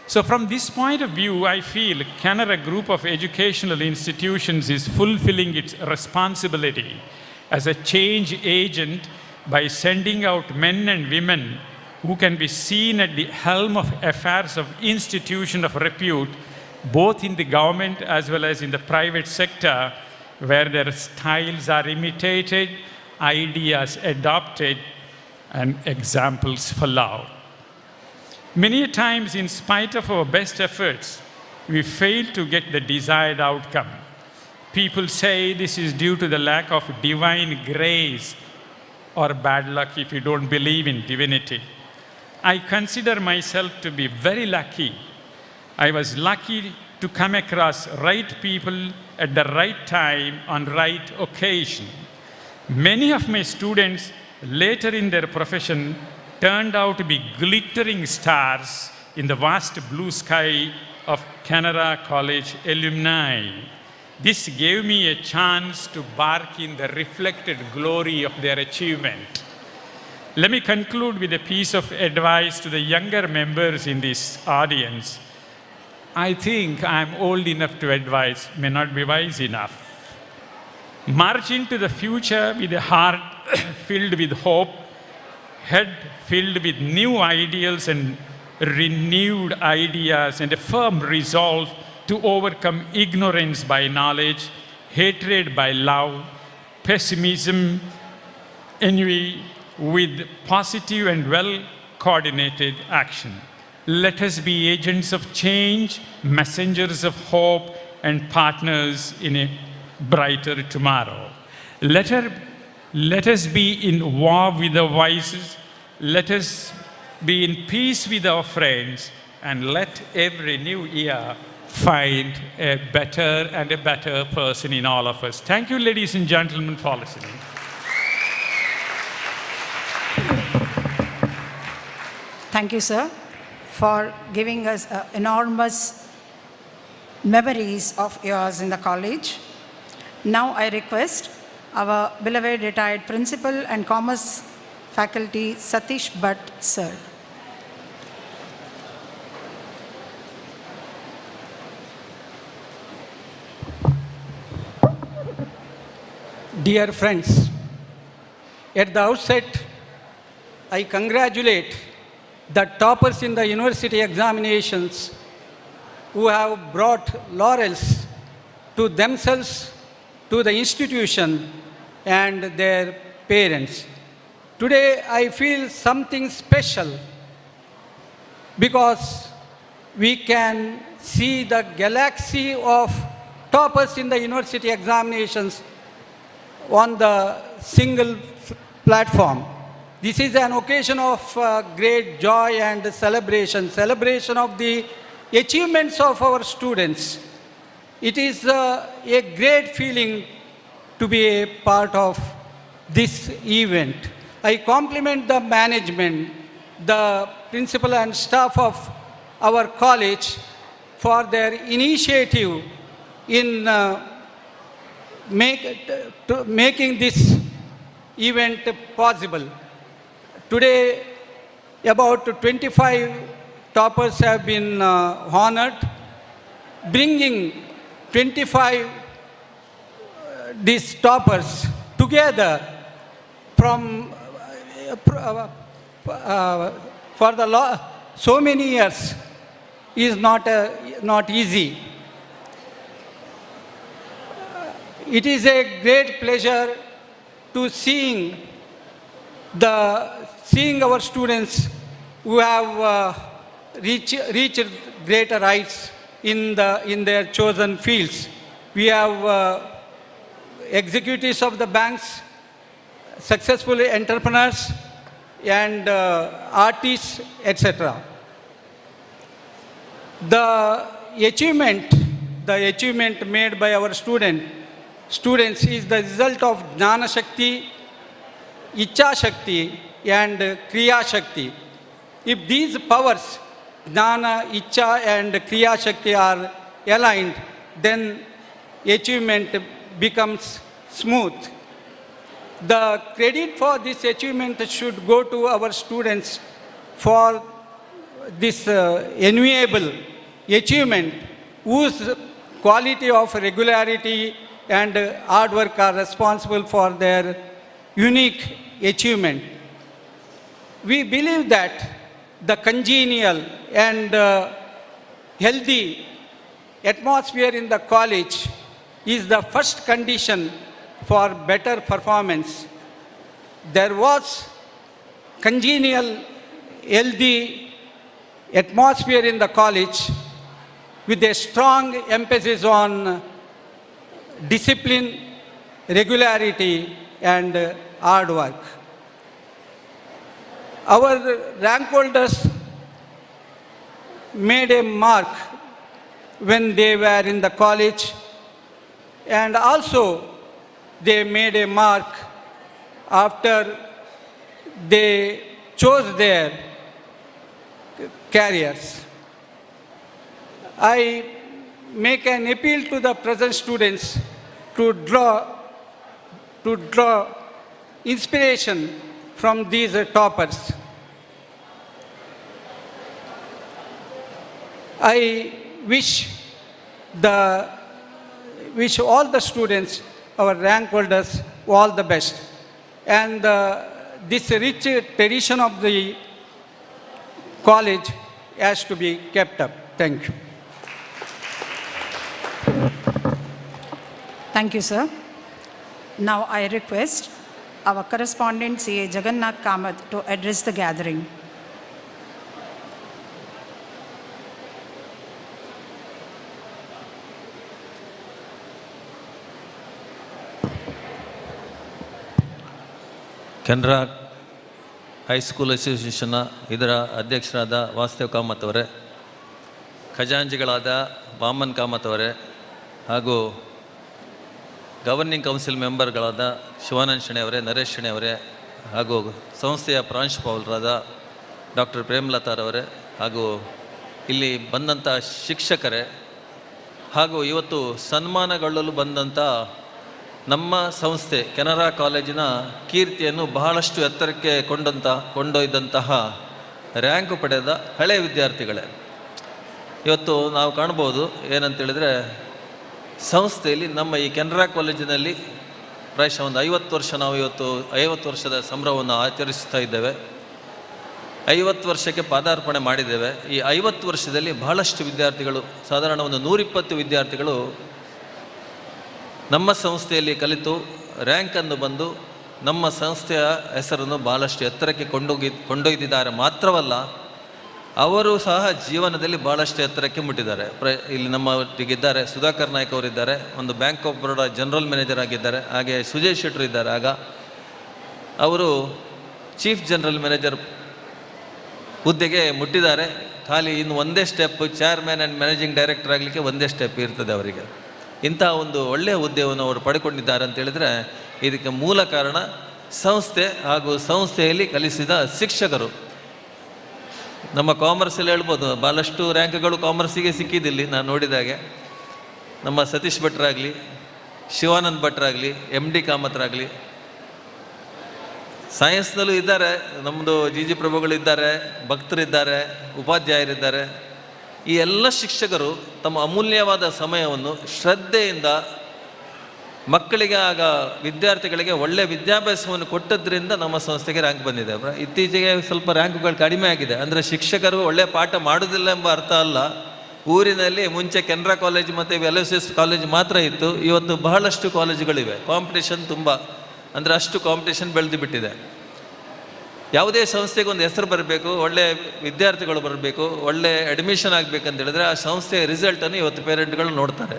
So from this point of view, I feel Canara Group of Educational Institutions is fulfilling its responsibility as a change agent by sending out men and women who can be seen at the helm of affairs of institutions of repute, both in the government as well as in the private sector, where their styles are imitated, ideas adopted, and examples followed. Many times, in spite of our best efforts, we fail to get the desired outcome. People say this is due to the lack of divine grace or bad luck if you don't believe in divinity. I consider myself to be very lucky. I was lucky to come across right people at the right time on right occasion. Many of my students later in their profession turned out to be glittering stars in the vast blue sky of Canara College alumni. This gave me a chance to bark in the reflected glory of their achievement. Let me conclude with a piece of advice to the younger members in this audience. I think I'm old enough to advise, may not be wise enough. March into the future with a heart filled with hope, head filled with new ideals and renewed ideas, and a firm resolve to overcome ignorance by knowledge, hatred by love, pessimism, ennui with positive and well-coordinated action. Let us be agents of change, messengers of hope, and partners in a brighter tomorrow. Let us be in war with the vices. Let us be in peace with our friends, and let every new year find a better and a better person in all of us. Thank you, ladies and gentlemen, for listening. Thank you, sir, for giving us enormous memories of yours in the college. Now I request our beloved retired principal and commerce faculty, Satish Bhatt, sir. Dear friends, at the outset, I congratulate the toppers in the university examinations who have brought laurels to themselves, to the institution, and their parents. Today, I feel something special because we can see the galaxy of toppers in the university examinations on the single platform. This is an occasion of great joy and celebration of the achievements of our students. It is a great feeling to be a part of this event. I compliment the management, the principal and staff of our college for their initiative in making this event possible. Today, about 25 toppers have been honored, bringing 25 these toppers together from for the so many years is not easy. It is a great pleasure to seeing our students who have reached greater heights in their chosen fields. We have executives of the banks, successful entrepreneurs, and artists, etc. The achievement made by our students is the result of Jnana Shakti, Icha Shakti, and Kriya Shakti. If these powers, Jnana, Icha, and Kriya Shakti, are aligned, then achievement becomes smooth. The credit for this achievement should go to our students for this enviable achievement, whose quality of regularity and hard work are responsible for their unique achievement. We believe that the congenial and healthy atmosphere in the college is the first condition for better performance. There was congenial, healthy atmosphere in the college with a strong emphasis on discipline, regularity, and hard work. Our rank holders made a mark when they were in the college, and also they made a mark after they chose their careers. I make an appeal to the present students to draw inspiration from these toppers. I wish all the students, our rank holders, all the best. And this rich tradition of the college has to be kept up. Thank you. Thank you, sir. Now I request our correspondent CA Jagannath Kamath to address the gathering. Canara high school ಅಸೋಸಿಯೇಷನ್ನ ಇದರ ಅಧ್ಯಕ್ಷರಾದ ವಾಸುದೇವ್ ಕಾಮತ್ ಅವರೇ, ಖಜಾಂಚಿಗಳಾದ ವಾಮನ್ ಕಾಮತ್ ಅವರೇ, ಹಾಗೂ governing council ಮೆಂಬರ್ಗಳಾದ Shivanand Shenoy ಅವರೇ, ನರೇಶ್ ಶೆಣೆ ಅವರೇ, ಹಾಗೂ ಸಂಸ್ಥೆಯ ಪ್ರಾಂಶುಪಾಲರಾದ ಡಾಕ್ಟರ್ ಪ್ರೇಮಲತಾರವರೇ, ಹಾಗೂ ಇಲ್ಲಿ ಬಂದಂಥ ಶಿಕ್ಷಕರೇ, ಹಾಗೂ ಇವತ್ತು ಸನ್ಮಾನಗೊಳ್ಳಲು ಬಂದಂಥ ನಮ್ಮ ಸಂಸ್ಥೆ ಕೆನರಾ ಕಾಲೇಜಿನ ಕೀರ್ತಿಯನ್ನು ಬಹಳಷ್ಟು ಎತ್ತರಕ್ಕೆ ಕೊಂಡೊಯ್ದಂತಹ ರ್ಯಾಂಕು ಪಡೆದ ಹಳೆಯ ವಿದ್ಯಾರ್ಥಿಗಳೇ. ಇವತ್ತು ನಾವು ಕಾಣ್ಬೋದು ಏನಂತೇಳಿದರೆ, ಸಂಸ್ಥೆಯಲ್ಲಿ ನಮ್ಮ ಈ ಕೆನರಾ ಕಾಲೇಜಿನಲ್ಲಿ ಪ್ರಾಯಶಃ ಒಂದು 50 ವರ್ಷ ನಾವು ಇವತ್ತು 50 ವರ್ಷದ ಸಂಭ್ರಮವನ್ನು ಆಚರಿಸ್ತಾ ಇದ್ದೇವೆ. 50 ವರ್ಷಕ್ಕೆ ಪಾದಾರ್ಪಣೆ ಮಾಡಿದ್ದೇವೆ. ಈ 50 ವರ್ಷದಲ್ಲಿ ಬಹಳಷ್ಟು ವಿದ್ಯಾರ್ಥಿಗಳು, ಸಾಧಾರಣ ಒಂದು 120 ವಿದ್ಯಾರ್ಥಿಗಳು ನಮ್ಮ ಸಂಸ್ಥೆಯಲ್ಲಿ ಕಲಿತು ರ್ಯಾಂಕನ್ನು ಬಂದು ನಮ್ಮ ಸಂಸ್ಥೆಯ ಹೆಸರನ್ನು ಬಹಳಷ್ಟು ಎತ್ತರಕ್ಕೆ ಕೊಂಡೊಯ್ದಿದ್ದಾರೆ. ಮಾತ್ರವಲ್ಲ, ಅವರು ಸಹ ಜೀವನದಲ್ಲಿ ಭಾಳಷ್ಟು ಎತ್ತರಕ್ಕೆ ಮುಟ್ಟಿದ್ದಾರೆ. ಇಲ್ಲಿ ನಮ್ಮ ಒಟ್ಟಿಗಿದ್ದಾರೆ ಸುಧಾಕರ್ ನಾಯ್ಕ ಅವರಿದ್ದಾರೆ, ಒಂದು bank of Baroda general manager ಆಗಿದ್ದಾರೆ. ಹಾಗೆ ಸುಜಯ್ ಶೆಟ್ಟರು ಇದ್ದಾರೆ. ಆಗ ಅವರು ಚೀಫ್ ಜನರಲ್ ಮ್ಯಾನೇಜರ್ ಹುದ್ದೆಗೆ ಮುಟ್ಟಿದ್ದಾರೆ. ಖಾಲಿ ಇನ್ನು ಒಂದೇ step, chairman and managing director ಆಗಲಿಕ್ಕೆ ಒಂದೇ ಸ್ಟೆಪ್ ಇರ್ತದೆ ಅವರಿಗೆ. ಇಂಥ ಒಂದು ಒಳ್ಳೆಯ ಹುದ್ದೆಯನ್ನು ಅವರು ಪಡ್ಕೊಂಡಿದ್ದಾರೆ ಅಂತೇಳಿದರೆ ಇದಕ್ಕೆ ಮೂಲ ಕಾರಣ ಸಂಸ್ಥೆ ಹಾಗೂ ಸಂಸ್ಥೆಯಲ್ಲಿ ಕಲಿಸಿದ ಶಿಕ್ಷಕರು. ನಮ್ಮ ಕಾಮರ್ಸಲ್ಲಿ ಹೇಳ್ಬೋದು, ಭಾಳಷ್ಟು ರ್ಯಾಂಕ್ಗಳು ಕಾಮರ್ಸಿಗೆ ಸಿಕ್ಕಿದ್ದಿಲ್ಲಿ ನಾನು ನೋಡಿದಾಗೆ. ನಮ್ಮ ಸತೀಶ್ ಭಟ್ರಾಗಲಿ, ಶಿವಾನಂದ್ ಭಟ್ರಾಗಲಿ, MD ಕಾಮತ್ರಾಗಲಿ, ಸೈನ್ಸ್ನಲ್ಲೂ ಇದ್ದಾರೆ, ನಮ್ಮದು ಜಿ ಜಿ ಪ್ರಭುಗಳಿದ್ದಾರೆ, ಭಕ್ತರಿದ್ದಾರೆ, ಉಪಾಧ್ಯಾಯರಿದ್ದಾರೆ. ಈ ಎಲ್ಲ ಶಿಕ್ಷಕರು ತಮ್ಮ ಅಮೂಲ್ಯವಾದ ಸಮಯವನ್ನು ಶ್ರದ್ಧೆಯಿಂದ ಮಕ್ಕಳಿಗೆ, ಆಗ ವಿದ್ಯಾರ್ಥಿಗಳಿಗೆ ಒಳ್ಳೆಯ ವಿದ್ಯಾಭ್ಯಾಸವನ್ನು ಕೊಟ್ಟದ್ರಿಂದ ನಮ್ಮ ಸಂಸ್ಥೆಗೆ ರ್ಯಾಂಕ್ ಬಂದಿದೆ. ಇತ್ತೀಚೆಗೆ ಸ್ವಲ್ಪ ರ್ಯಾಂಕ್ಗಳು ಕಡಿಮೆ ಆಗಿದೆ. ಅಂದರೆ ಶಿಕ್ಷಕರು ಒಳ್ಳೆಯ ಪಾಠ ಮಾಡೋದಿಲ್ಲ ಎಂಬ ಅರ್ಥ ಅಲ್ಲ. ಊರಿನಲ್ಲಿ ಮುಂಚೆ ಕೆನರಾ ಕಾಲೇಜ್ ಮತ್ತು LSS ಕಾಲೇಜ್ ಮಾತ್ರ ಇತ್ತು. ಇವತ್ತು ಬಹಳಷ್ಟು ಕಾಲೇಜುಗಳಿವೆ. ಕಾಂಪಿಟೇಷನ್ ತುಂಬ, ಅಂದರೆ ಅಷ್ಟು ಕಾಂಪಿಟೇಷನ್ ಬೆಳೆದು ಬಿಟ್ಟಿದೆ. ಯಾವುದೇ ಸಂಸ್ಥೆಗೆ ಒಂದು ಹೆಸರು ಬರಬೇಕು, ಒಳ್ಳೆಯ ವಿದ್ಯಾರ್ಥಿಗಳು ಬರಬೇಕು, ಒಳ್ಳೆ ಅಡ್ಮಿಷನ್ ಆಗಬೇಕಂತ ಹೇಳಿದ್ರೆ ಆ ಸಂಸ್ಥೆಯ ರಿಸಲ್ಟನ್ನು ಇವತ್ತು ಪೇರೆಂಟ್ಗಳು ನೋಡ್ತಾರೆ.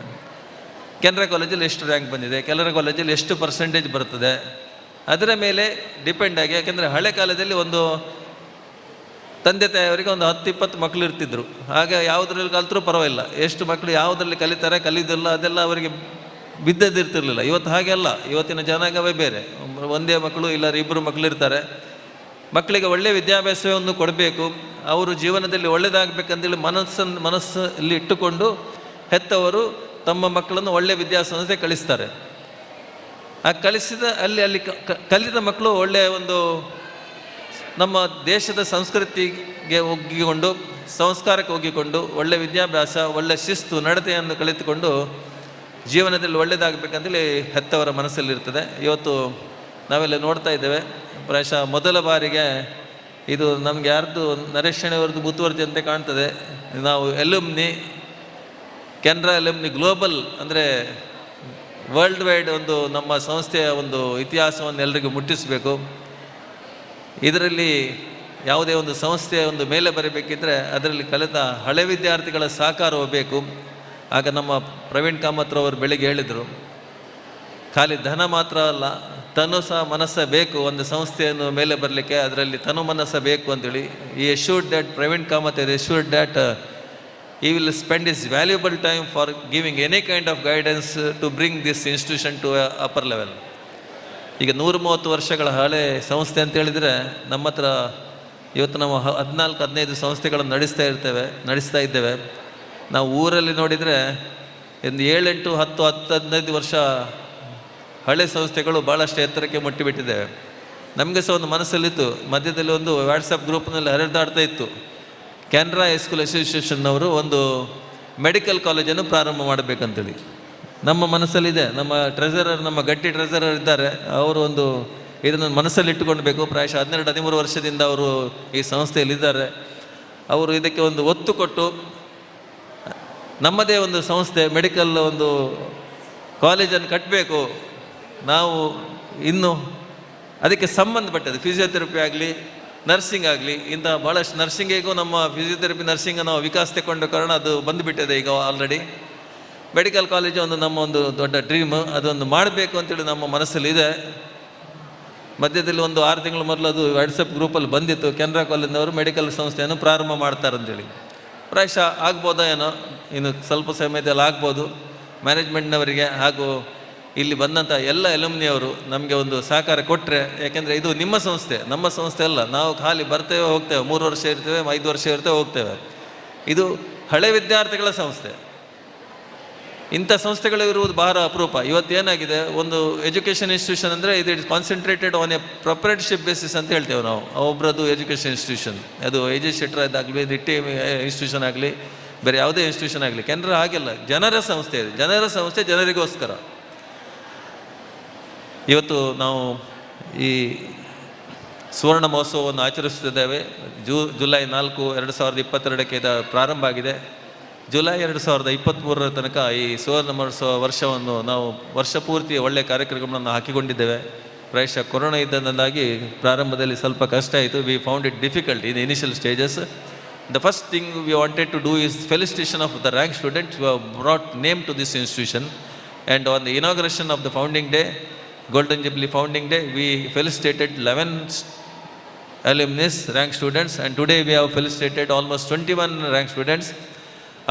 ಕೆನರಾ ಕಾಲೇಜಲ್ಲಿ ಎಷ್ಟು ರ್ಯಾಂಕ್ ಬಂದಿದೆ, ಕೆನರಾ ಕಾಲೇಜಲ್ಲಿ ಎಷ್ಟು ಪರ್ಸೆಂಟೇಜ್ ಬರ್ತದೆ, ಅದರ ಮೇಲೆ ಡಿಪೆಂಡ್ ಆಗಿ. ಯಾಕೆಂದರೆ ಹಳೆ ಕಾಲದಲ್ಲಿ ಒಂದು ತಂದೆ ತಾಯಿಯವರಿಗೆ ಒಂದು 10-20 ಮಕ್ಕಳು ಇರ್ತಿದ್ರು. ಆಗ ಯಾವುದ್ರಲ್ಲಿ ಕಲಿತರೂ ಪರವಾಗಿಲ್ಲ, ಎಷ್ಟು ಮಕ್ಕಳು ಯಾವುದರಲ್ಲಿ ಕಲಿತಾರೆ ಕಲಿಯೋದಿಲ್ಲ ಅದೆಲ್ಲ ಅವರಿಗೆ ಬಿದ್ದದಿರ್ತಿರ್ಲಿಲ್ಲ. ಇವತ್ತು ಹಾಗೆ ಅಲ್ಲ. ಇವತ್ತಿನ ಜನಾಂಗವೇ ಬೇರೆ. ಒಂದೇ ಮಕ್ಕಳು ಇಲ್ಲ 2 ಮಕ್ಕಳು ಇರ್ತಾರೆ. ಮಕ್ಕಳಿಗೆ ಒಳ್ಳೆಯ ವಿದ್ಯಾಭ್ಯಾಸವನ್ನು ಕೊಡಬೇಕು, ಅವರು ಜೀವನದಲ್ಲಿ ಒಳ್ಳೆಯದಾಗಬೇಕಂತೇಳಿ ಮನಸ್ಸಲ್ಲಿ ಇಟ್ಟುಕೊಂಡು ಹೆತ್ತವರು ತಮ್ಮ ಮಕ್ಕಳನ್ನು ಒಳ್ಳೆಯ ವಿದ್ಯಾಸಂಸ್ಥೆ ಕಳಿಸ್ತಾರೆ. ಆ ಕಲಿಸಿದ ಅಲ್ಲಿ ಕಲಿತ ಮಕ್ಕಳು ಒಳ್ಳೆಯ ಒಂದು ನಮ್ಮ ದೇಶದ ಸಂಸ್ಕೃತಿಗೆ ಒಗ್ಗಿಕೊಂಡು, ಸಂಸ್ಕಾರಕ್ಕೆ ಒಗ್ಗಿಕೊಂಡು, ಒಳ್ಳೆಯ ವಿದ್ಯಾಭ್ಯಾಸ, ಒಳ್ಳೆಯ ಶಿಸ್ತು ನಡತೆಯನ್ನು ಕಲಿತುಕೊಂಡು ಜೀವನದಲ್ಲಿ ಒಳ್ಳೆಯದಾಗಬೇಕಂತೇಳಿ ಹೆತ್ತವರ ಮನಸ್ಸಲ್ಲಿರ್ತದೆ. ಇವತ್ತು ನಾವೆಲ್ಲ ನೋಡ್ತಾ ಇದ್ದೇವೆ. ಪ್ರಾಯಶಃ ಮೊದಲ ಬಾರಿಗೆ ಇದು ನಮಗೆ ಯಾರ್ದು ನರೇಶ್ ಅವರದ್ದು ಮುತುವರ್ಜಿ ಅಂತ ಕಾಣ್ತದೆ. ನಾವು ಅಲುಮ್ನಿ, ಕೆನರಾ ಅಲುಮ್ನಿ ಗ್ಲೋಬಲ್, ಅಂದರೆ ವರ್ಲ್ಡ್ ವೈಡ್ ಒಂದು ನಮ್ಮ ಸಂಸ್ಥೆಯ ಒಂದು ಇತಿಹಾಸವನ್ನು ಎಲ್ಲರಿಗೂ ಮುಟ್ಟಿಸಬೇಕು. ಇದರಲ್ಲಿ ಯಾವುದೇ ಒಂದು ಸಂಸ್ಥೆಯ ಒಂದು ಮೇಲೆ ಬರಬೇಕಿದ್ರೆ ಅದರಲ್ಲಿ ಕಲಿತ ಹಳೆ ವಿದ್ಯಾರ್ಥಿಗಳ ಸಹಕಾರವೂ ಬೇಕು. ಆಗ ನಮ್ಮ ಪ್ರವೀಣ್ ಕಾಮತ್ ಅವರು ಬೆಳಿಗ್ಗೆ ಹೇಳಿದರು, ಖಾಲಿ ಧನ ಮಾತ್ರ ಅಲ್ಲ, ತನು ಸಹ ಮನಸ್ಸು ಬೇಕು ಒಂದು ಸಂಸ್ಥೆಯನ್ನು ಮೇಲೆ ಬರಲಿಕ್ಕೆ. ಅದರಲ್ಲಿ ತನು ಮನಸ್ಸು ಬೇಕು ಅಂತೇಳಿ ಈ assured that Praveen Kamath is assured that he will spend his valuable time for giving any kind of guidance to bring this institution to a upper level. ಈಗ 130 ವರ್ಷಗಳ ಹಳೆ ಸಂಸ್ಥೆ ಅಂತ ಹೇಳಿದರೆ ನಮ್ಮ ಹತ್ರ ಇವತ್ತು ನಾವು 14-15 ಸಂಸ್ಥೆಗಳನ್ನು ನಡೆಸ್ತಾ ಇದ್ದೇವೆ. ನಾವು ಊರಲ್ಲಿ ನೋಡಿದರೆ ಒಂದು 7-8, 10-15 ವರ್ಷ ಹಳೆ ಸಂಸ್ಥೆಗಳು ಭಾಳಷ್ಟು ಎತ್ತರಕ್ಕೆ ಮುಟ್ಟಿಬಿಟ್ಟಿದ್ದೇವೆ. ನಮಗೆ ಸಹ ಒಂದು ಮನಸ್ಸಲ್ಲಿತ್ತು, ಮಧ್ಯದಲ್ಲಿ ಒಂದು ವಾಟ್ಸಪ್ ಗ್ರೂಪ್ನಲ್ಲಿ ಹರಿದಾಡ್ತಾ ಇತ್ತು, ಕೆನರಾ ಹೈಸ್ಕೂಲ್ ಅಸೋಸಿಯೇಷನ್ನವರು ಒಂದು ಮೆಡಿಕಲ್ ಕಾಲೇಜನ್ನು ಪ್ರಾರಂಭ ಮಾಡಬೇಕಂತೇಳಿ ನಮ್ಮ ಮನಸ್ಸಲ್ಲಿದೆ. ನಮ್ಮ ಟ್ರೆಸರರ್, ನಮ್ಮ ಗಟ್ಟಿ ಟ್ರೆಸರರ್ ಇದ್ದಾರೆ, ಅವರು ಒಂದು ಇದನ್ನು ಮನಸ್ಸಲ್ಲಿ ಇಟ್ಟುಕೊಳ್ಬೇಕು. ಪ್ರಾಯಶಃ 12-13 ವರ್ಷದಿಂದ ಅವರು ಈ ಸಂಸ್ಥೆಯಲ್ಲಿದ್ದಾರೆ. ಅವರು ಇದಕ್ಕೆ ಒಂದು ಒತ್ತು ಕೊಟ್ಟು ನಮ್ಮದೇ ಒಂದು ಸಂಸ್ಥೆ ಮೆಡಿಕಲ್ ಒಂದು ಕಾಲೇಜನ್ನು ಕಟ್ಟಬೇಕು. ನಾವು ಇನ್ನು ಅದಕ್ಕೆ ಸಂಬಂಧಪಟ್ಟದ್ದು ಫಿಸಿಯೋಥೆರಪಿ ಆಗಲಿ, ನರ್ಸಿಂಗ್ ಆಗಲಿ, ಇಂಥ ಭಾಳಷ್ಟು ನರ್ಸಿಂಗಿಗೂ ನಮ್ಮ ಫಿಸಿಯೋಥೆರಪಿ ನರ್ಸಿಂಗ್ ನಾವು ವಿಕಾಸ ತಗೊಂಡ ಕಾರಣ ಅದು ಬಂದುಬಿಟ್ಟಿದೆ. ಈಗ ಆಲ್ರೆಡಿ ಮೆಡಿಕಲ್ ಕಾಲೇಜು ಒಂದು ನಮ್ಮ ಒಂದು ದೊಡ್ಡ ಡ್ರೀಮ್, ಅದೊಂದು ಮಾಡಬೇಕು ಅಂತೇಳಿ ನಮ್ಮ ಮನಸ್ಸಲ್ಲಿದೆ. ಮಧ್ಯದಲ್ಲಿ ಒಂದು 6 ತಿಂಗಳ ಮೊದಲು ಅದು ವಾಟ್ಸಪ್ ಗ್ರೂಪಲ್ಲಿ ಬಂದಿತ್ತು, ಕೆನರಾ ಕಾಲೇಜಿನವರು ಮೆಡಿಕಲ್ ಸಂಸ್ಥೆಯನ್ನು ಪ್ರಾರಂಭ ಮಾಡ್ತಾರಂತೇಳಿ. ಪ್ರಾಯಶಃ ಆಗ್ಬೋದಾ ಏನೋ, ಇನ್ನು ಸ್ವಲ್ಪ ಸಮಯದಲ್ಲಿ ಆಗ್ಬೋದು. ಮ್ಯಾನೇಜ್ಮೆಂಟ್ನವರಿಗೆ ಹಾಗೂ ಇಲ್ಲಿ ಬಂದಂಥ ಎಲ್ಲ ಅಲುಮ್ನಿಯವರು ನಮಗೆ ಒಂದು ಸಹಕಾರ ಕೊಟ್ಟರೆ, ಯಾಕೆಂದರೆ ಇದು ನಿಮ್ಮ ಸಂಸ್ಥೆ, ನಮ್ಮ ಸಂಸ್ಥೆ ಅಲ್ಲ. ನಾವು ಖಾಲಿ ಬರ್ತೇವೆ ಹೋಗ್ತೇವೆ, 3 ವರ್ಷ ಇರ್ತೇವೆ, 5 ವರ್ಷ ಇರ್ತೇವೆ ಹೋಗ್ತೇವೆ. ಇದು ಹಳೆ ವಿದ್ಯಾರ್ಥಿಗಳ ಸಂಸ್ಥೆ. ಇಂಥ ಸಂಸ್ಥೆಗಳು ಇರುವುದು ಬಹಳ ಅಪರೂಪ. ಇವತ್ತೇನಾಗಿದೆ, ಒಂದು ಎಜುಕೇಷನ್ ಇನ್ಸ್ಟಿಟ್ಯೂಷನ್ ಅಂದರೆ ಇದು it's concentrated on A proprietorship basis ಅಂತ ಹೇಳ್ತೇವೆ ನಾವು. ಒಬ್ಬರದ್ದು ಎಜುಕೇಷನ್ ಇನ್ಸ್ಟಿಟ್ಯೂಷನ್, ಅದು AJ ಶೆಟ್ಟರ್ ಇದಾಗಲಿ, ನಿಟ್ಟಿ ಇನ್ಸ್ಟಿಟ್ಯೂಷನ್ ಆಗಲಿ, ಬೇರೆ ಯಾವುದೇ ಇನ್ಸ್ಟಿಟ್ಯೂಷನ್ ಆಗಲಿ. ಕೆನರಾ ಹಾಗೆಲ್ಲ ಜನರ ಸಂಸ್ಥೆ ಇದೆ. ಜನರ ಸಂಸ್ಥೆ ಜನರಿಗೋಸ್ಕರ. ಇವತ್ತು ನಾವು ಈ ಸುವರ್ಣ ಮಹೋತ್ಸವವನ್ನು ಆಚರಿಸುತ್ತಿದ್ದೇವೆ. ಜುಲೈ 4, 2022ಕ್ಕೆ ಇದು ಪ್ರಾರಂಭ ಆಗಿದೆ. ಜುಲೈ 2023 ತನಕ ಈ ಸುವರ್ಣ ಮಹೋತ್ಸವ ವರ್ಷವನ್ನು ನಾವು ವರ್ಷ ಪೂರ್ತಿ ಒಳ್ಳೆಯ ಕಾರ್ಯಕ್ರಮಗಳನ್ನು ಹಾಕಿಕೊಂಡಿದ್ದೇವೆ. ಪ್ರಾಯಶಃ ಕೊರೋನಾ ಇದ್ದರಿಂದಾಗಿ ಪ್ರಾರಂಭದಲ್ಲಿ ಸ್ವಲ್ಪ ಕಷ್ಟ ಆಯಿತು. We found it difficult in initial stages. The first thing we wanted to do is felicitation of the rank students who have brought name to this institution. And on the inauguration of the founding day, Golden Jubilee founding day, we felicitated 11 alumni rank students, and today we have felicitated almost 21 rank students.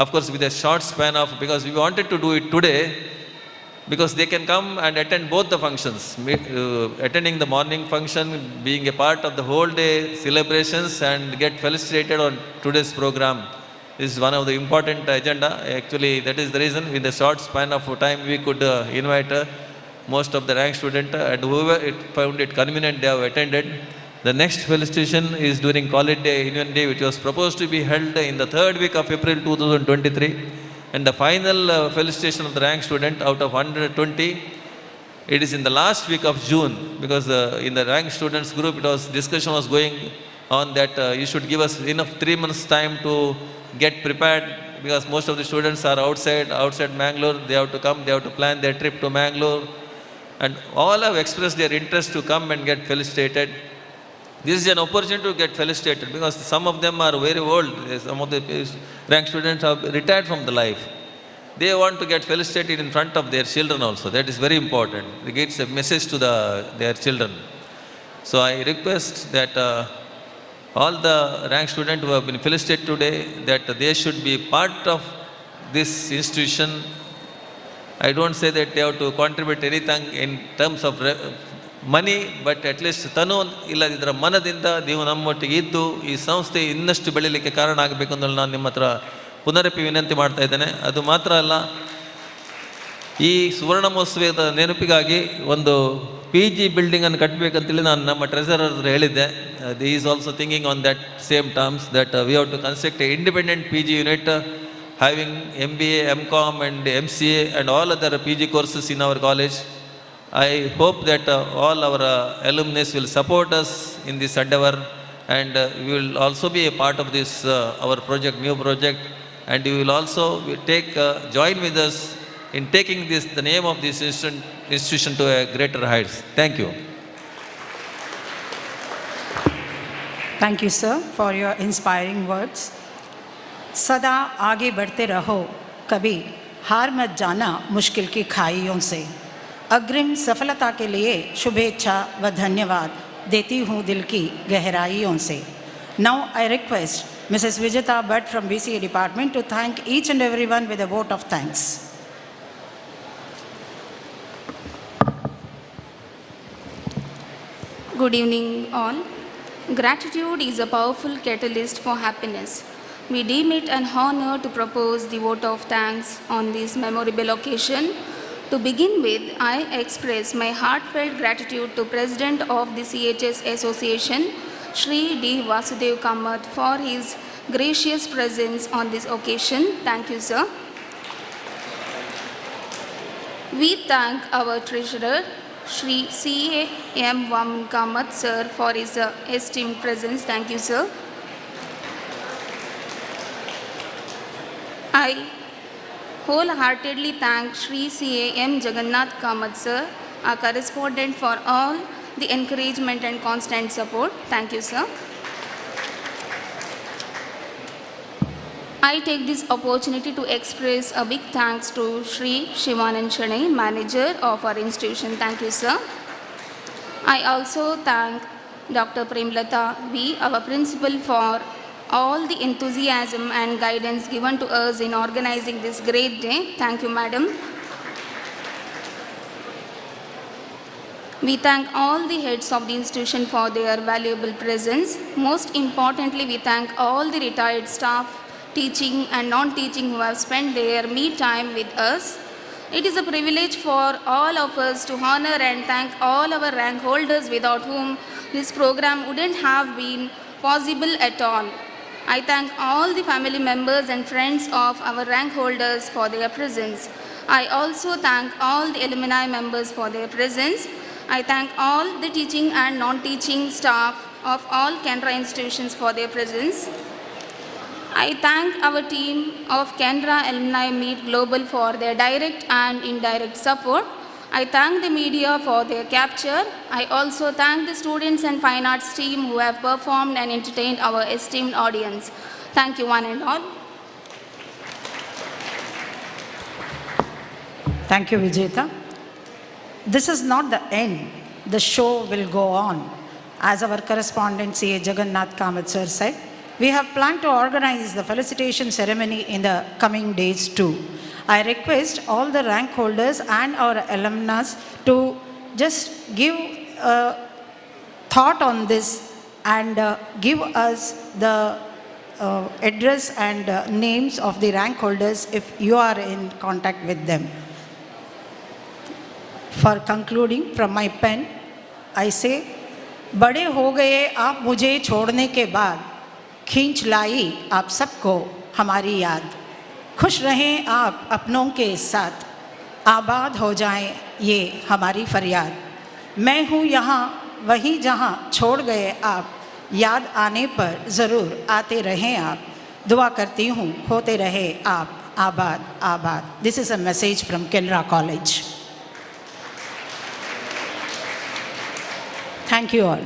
Of course, with a short span of, because we wanted to do it today, because they can come and attend both the functions, attending the morning function, being a part of the whole day celebrations, and get felicitated on today's program. This is one of the important agenda. Actually, that is the reason with the short span of time we could invite most of the rank student and whoever it found it convenient, they have attended. The next felicitation is during College Day, Union Day, which was proposed to be held in the third week of April 2023. And the final felicitation of the rank student out of 120, it is in the last week of June, because in the rank students group, discussion was going on that you should give us enough 3 months time to get prepared, because most of the students are outside Mangalore. They have to come, they have to plan their trip to Mangalore, and all have expressed their interest to come and get felicitated. This is an opportunity to get felicitated, because some of them are very old. Some of the rank students have retired from the life. They want to get felicitated in front of their children also. That is very important. It gives a message to their children. So I request that all the rank students who have been felicitated today, that they should be part of this institution. I don't say that they have to contribute anything in terms of money, but at least ತನು ಇಲ್ಲದಿದ್ದರ ಮನದಿಂದ ನೀವು ನಮ್ಮೊಟ್ಟಿಗೆ ಇದ್ದು ಈ ಸಂಸ್ಥೆ ಇನ್ನಷ್ಟು ಬೆಳೀಲಿಕ್ಕೆ ಕಾರಣ ಆಗಬೇಕು ಅಂತ ನಾನು ನಿಮ್ಮ ಹತ್ರ ಪುನರಪಿ ವಿನಂತಿ ಮಾಡ್ತಾ ಇದ್ದೇನೆ. ಅದು ಮಾತ್ರ ಅಲ್ಲ, ಈ ಸುವರ್ಣ ಮಹೋತ್ಸವದ ನೆನಪಿಗಾಗಿ ಒಂದು PG ಬಿಲ್ಡಿಂಗನ್ನು ಕಟ್ಟಬೇಕಂತೇಳಿ ನಾನು ನಮ್ಮ ಟ್ರೆಸರರ್ ಹೇಳಿದ್ದೆ. The is also thinking on that same terms that we have to construct a independent PG unit having MBA, MCom and MCA and all other PG courses in our college. I hope that all our alumni will support us in this endeavor, and we will also be a part of this our project, new project, and you will also join with us in taking the name of this institution to a greater heights. Thank you. Thank you, sir, for your inspiring words. सदा आगे बढ़ते रहो, कभी हार मत जाना मुश्किल की खाइयों से. अग्रिम सफलता के लिए शुभेच्छा व धन्यवाद देती हूँ दिल की गहराइयों से. Now I request Mrs. Vijita Bhatt from BCA department to thank each and everyone with a vote of thanks. Good evening all. Gratitude is a powerful catalyst for happiness. We deem it an honor to propose the vote of thanks on this memorable occasion. To begin with, I express my heartfelt gratitude to President of the CHS Association, Shri D. Vasudev Kamath, for his gracious presence on this occasion. Thank you, sir. We thank our Treasurer, Shri C.A. M. Vaman Kamath, sir, for his esteemed presence. Thank you, sir. I wholeheartedly thank Shri C.A. M. Jagannath Kamath, sir, our correspondent, for all the encouragement and constant support. Thank you, sir. I take this opportunity to express a big thanks to Shri Shivanand Shanai, manager of our institution. Thank you, sir. I also thank Dr. Premlata V., our principal, for all the enthusiasm and guidance given to us in organizing this great day. Thank you, madam. We thank all the heads of the institution for their valuable presence. Most importantly, we thank all the retired staff, teaching and non-teaching, who have spent their me time with us. It is a privilege for all of us to honor and thank all our rank holders, without whom this program wouldn't have been possible at all. I thank all the family members and friends of our rank holders for their presence. I also thank all the alumni members for their presence. I thank all the teaching and non-teaching staff of all Canara institutions for their presence. I thank our team of Canara Alumni Meet Global for their direct and indirect support. I thank the media for their capture. I also thank the students and fine arts team who have performed and entertained our esteemed audience. Thank you, one and all. Thank you, Vijeta. This is not the end. The show will go on. As our correspondent C.A. Jagannath Kamath sir said, we have planned to organize the felicitation ceremony in the coming days too. I request all the rank holders and our alumnus to just give a thought on this and give us the address and names of the rank holders if you are in contact with them. For concluding from my pen, I say, बड़े हो गए आप मुझे छोड़ने के बाद, खींच लाई आप सबको हमारी याद। खुश रहें आप अपनों के साथ, आबाद हो जाएं ये हमारी फरियाद। मैं हूँ यहाँ वहीं जहाँ छोड़ गए आप, याद आने पर ज़रूर आते रहें आप। दुआ करती हूँ होते रहे आप आबाद आबाद। This is a message from Canara College. Thank you all.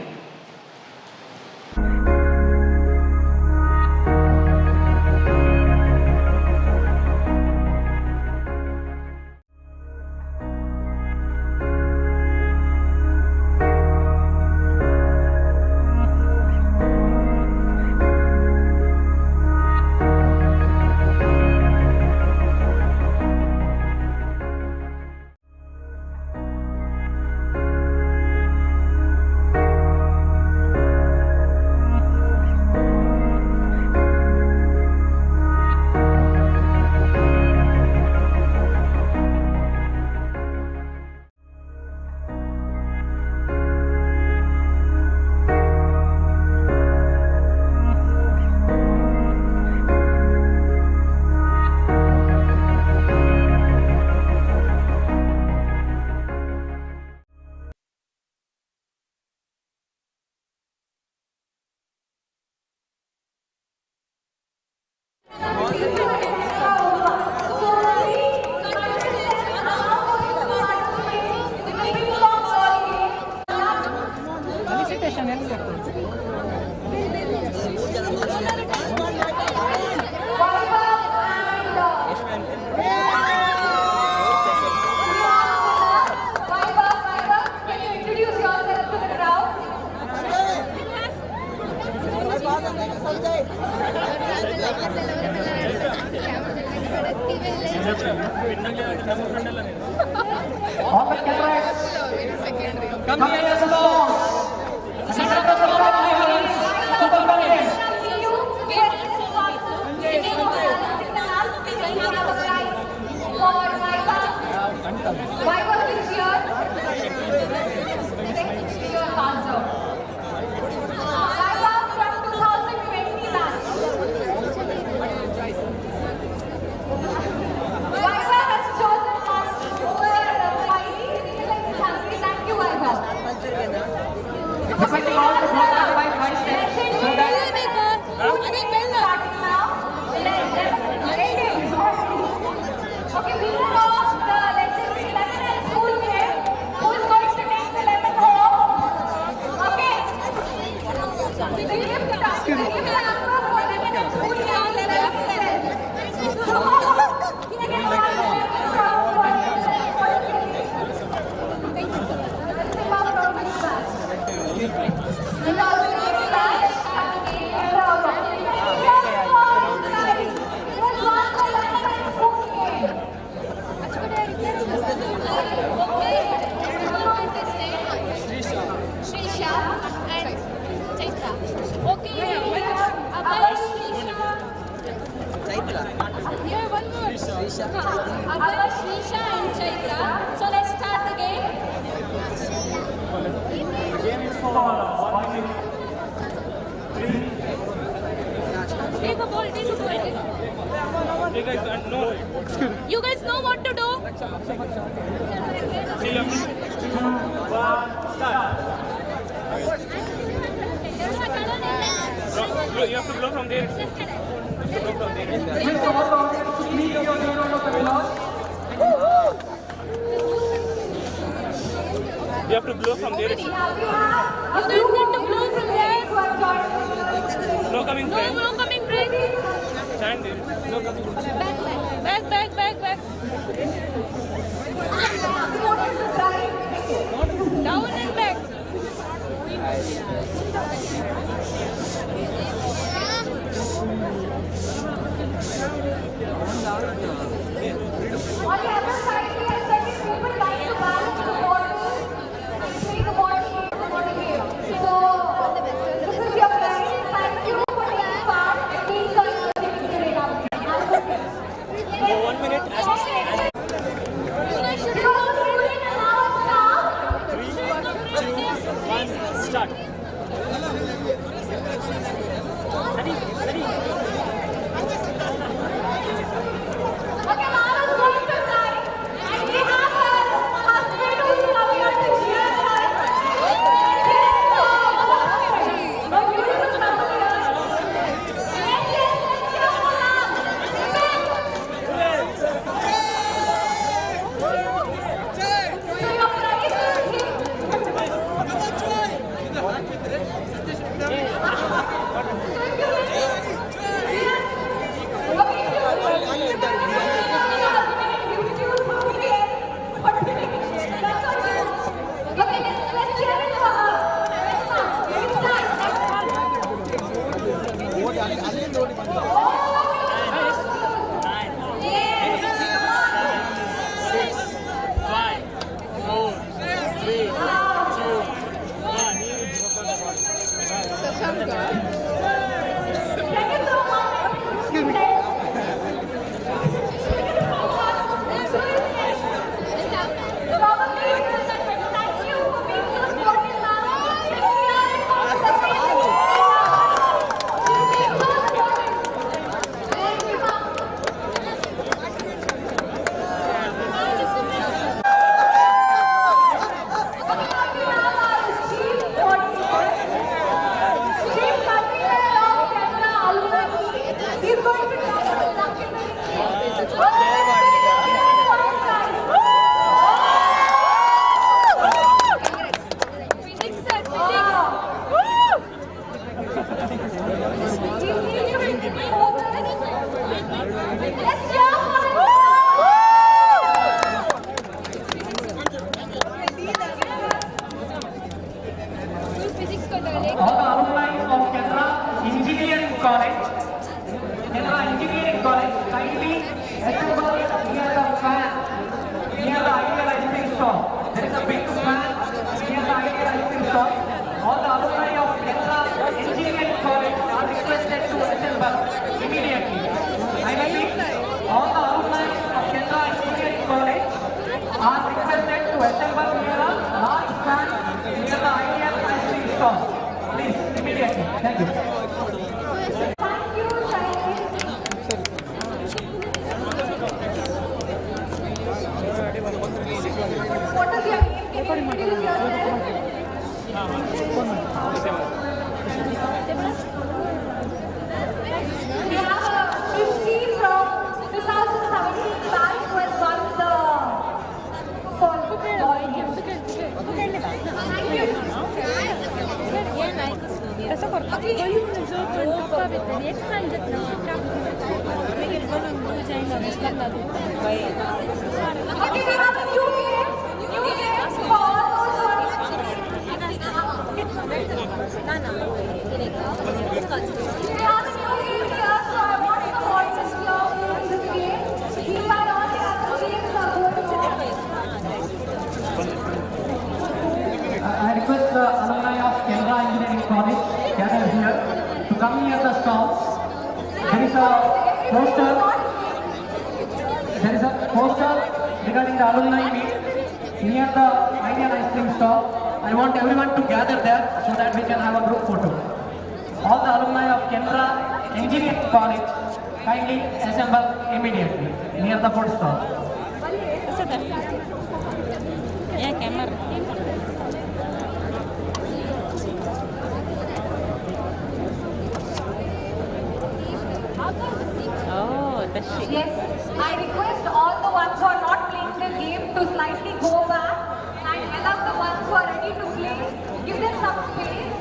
You guys know what to do? You have to blow from there. Blow from there. You have to blow from there. You guys need to blow from there. No coming friend. No coming friend. Stand there. No coming. Back. Down and back. On the other side, we are sending people like to balance the bottle. Take the bottle here. So, this is your friend. Thank you for taking part. Please, 1 minute. I request the alumni of Canara Engineering College gathered here to come near the stalls. There is a poster regarding the alumni meet near the Indian ice cream stall. I want everyone to gather there so that we can have a group photo. All the alumni of Canara Engineering College kindly assemble immediately near the food stall. Yes, I request all the ones who are not playing the game to slightly go back and allow the ones who are ready to play, give them some space.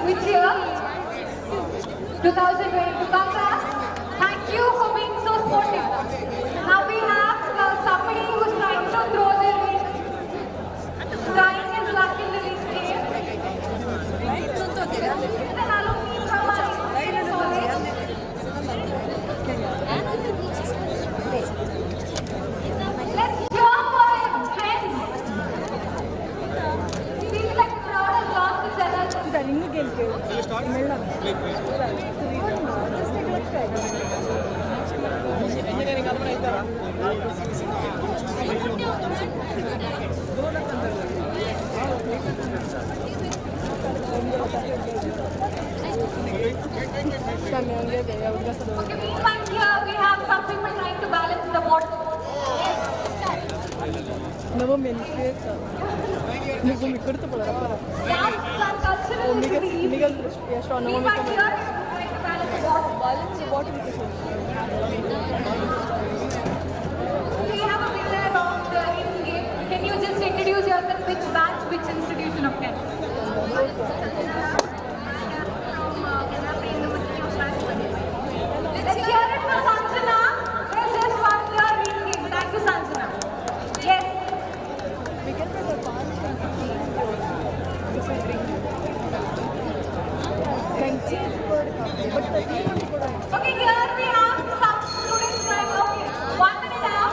Which year? 2022. Congrats. Thank you for being so sportive. Now we have somebody who's trying to throw their ring. Trying his luck in the ring game. This is an alumni from our engineering college. Let's cheer for him, friends. Seems like the crowd has lost its energy. Okay, meanwhile here we have some people trying to balance the boat. We have a winner of the ring game. Can you just introduce yourself? Which batch, which institution of Canada? Let's hear it for Sanjana. Let's just won the ring game. Thank you, Sanjana. Yes. Okay, here we have some students like, okay, 1 minute now.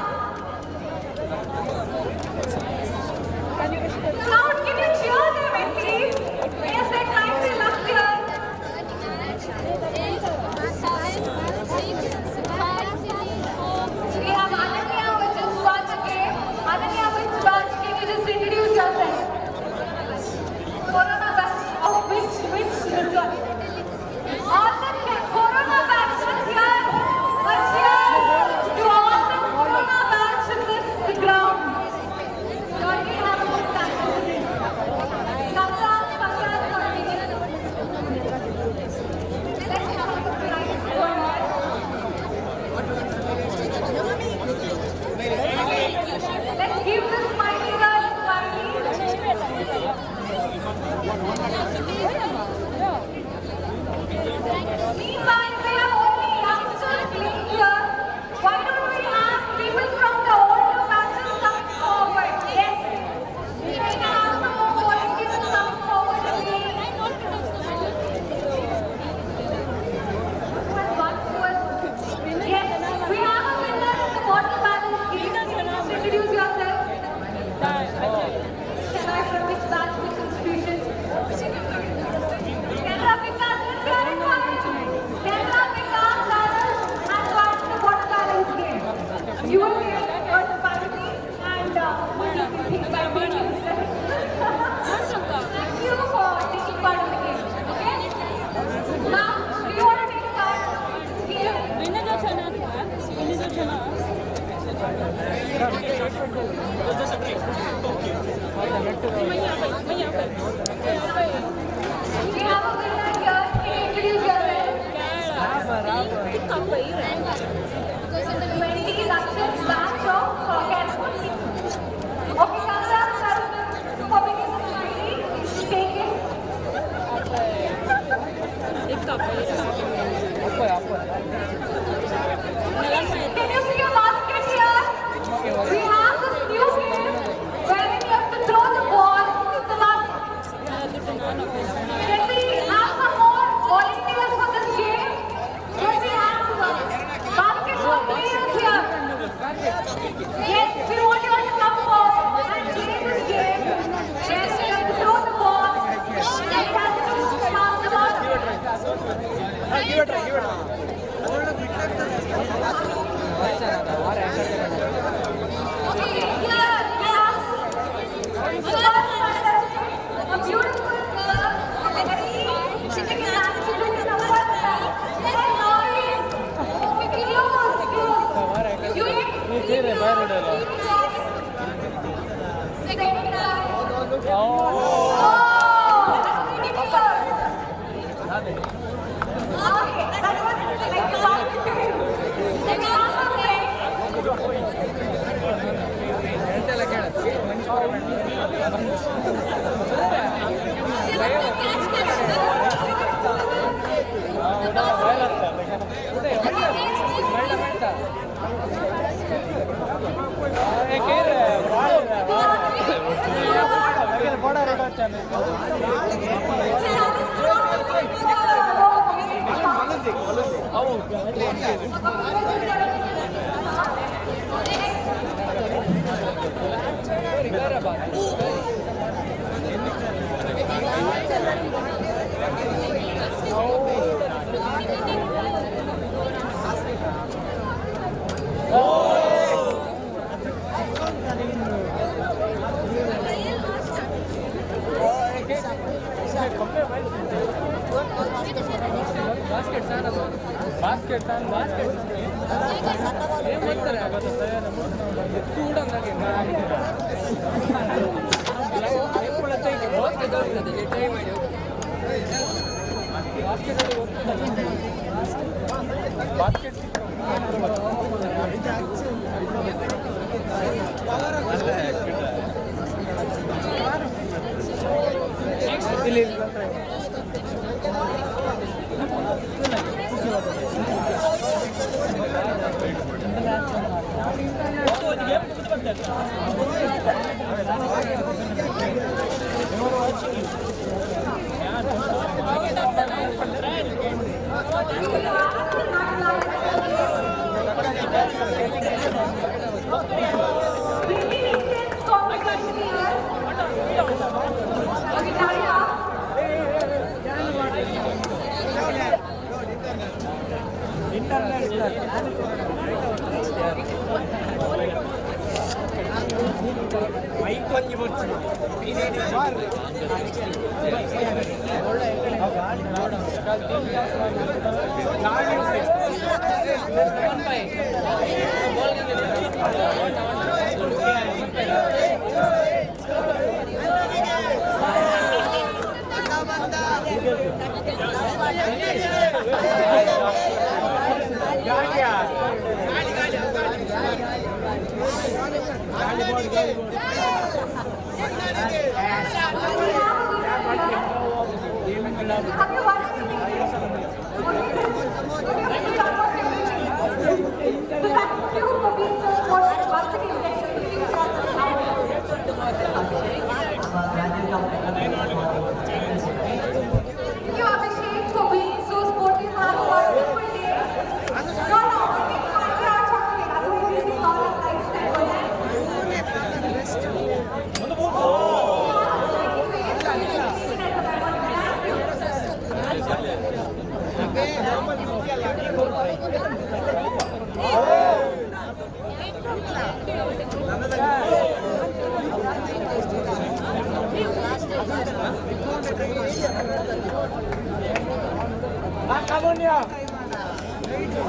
Crowd, can you cheer them in, please? Yes, they're trying to luck here. We have Ananya, which is watch again. Ananya, which batch? Can you just introduce yourself? Corona batch. Oh, which result? All the Corona batches here. A cheer to all the Corona batch in this ground. Don't you have a good time? Congrats, congrats for being. Let's have a good time. Let's give this smiley girl a smiley. Meanwhile, we have only youngsters playing here. Why don't we have people from the older batches coming forward? Yes. We can have some more volunteers coming forward to play. Who has won? Yes. We have batch of Canara. Okay, Canara, for being take it. Can you see your basket here? We have this new game wherein you have to throw the ball to the basket. Can we have some more volunteers for this game? Can we have basketball players here? Yes, we want you all to come forward and play this game. Yes, we have to throw the ball and it has to pass the basket. Give it a try. Okay, here we have a beautiful girl sitting in absolute number.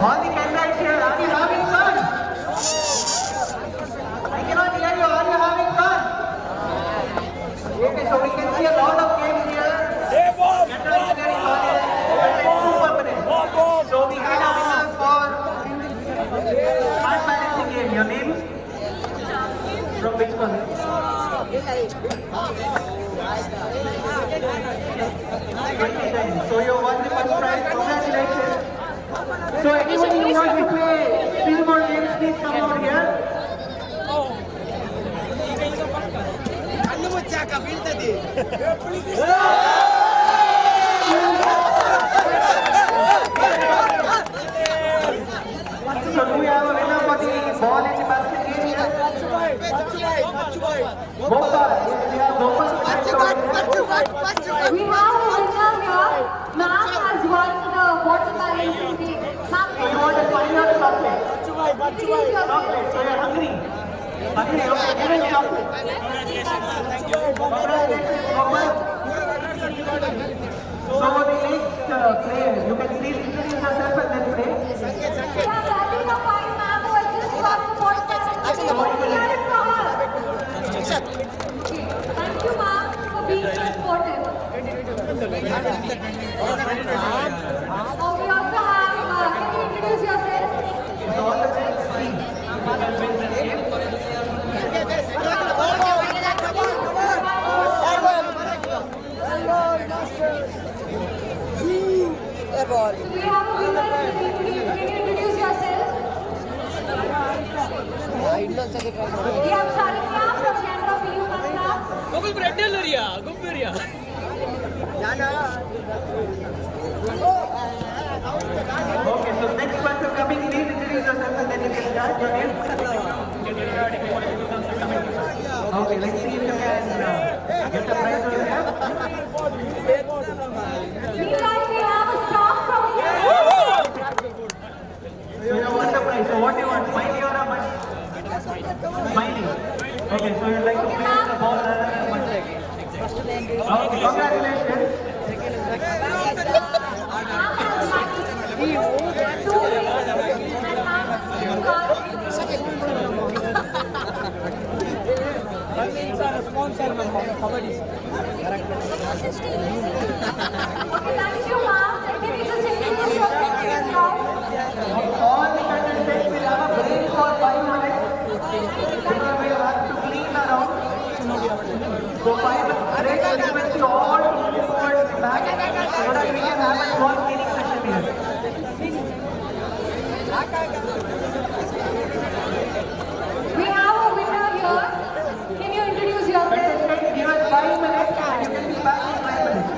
All the candidates here, are you having fun? I cannot hear you. Are you having fun? Okay, so we can see a lot of games here. General engineering college, super. So we had a winner for 29. So you won the first prize. Congratulations. So anybody who wants to play still more games, please come over here. So do we have a winner for the ball in the basket game here? Gopal. We have Gopal. We have a winner here. Ma'am has won the water balancing game. Ma'am, So you want a smiley or a chocolate? Chocolate. So you're hungry. Hungry. Okay. Give me chocolate. Congratulations, Gopal. So the next player, you can please introduce yourself and then play. we are having a fine ma'am who has just won the water balancing game. Hear it from her. Thank you, ma'am, for being so supportive. Oh, we also have, can you introduce yourself? So all the best. Win this game. We have a winner. Can you introduce yourself? We have Sharikya from Canara PU Mangalore. Okay, so next one to coming, please introduce yourself and then you can start your name. Okay, let's see if you can get the prize over here. Meanwhile, we have a staff from here. So you won the prize. So what do you want, smiley or a money? Smiley. Okay, so you'd like to play with the ball rather than money. Okay, congratulations. Thank you, ma'am. Can you just introduce yourself now? All the contestants will have a break for 5 minutes. Because we have to clean around. So 5 minutes break, I request you all to move towards the back so that we can have a small cleaning session here. We have a winner here. Can you introduce yourself? Contestants, give us 5 minutes and you can be back in 5 minutes.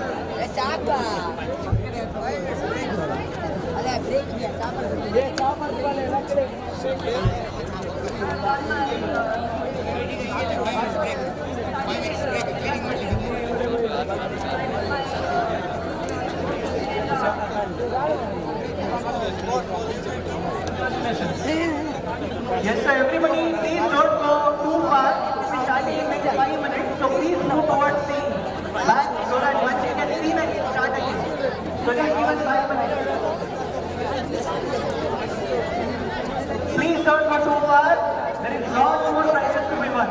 Yes, sir. Everybody, please don't go too fast. We start in next 5 minutes, so please move towards the back so that once you can see that you start again. So just give us 5 minutes. Please don't go too fast. There is lots more prizes to be won.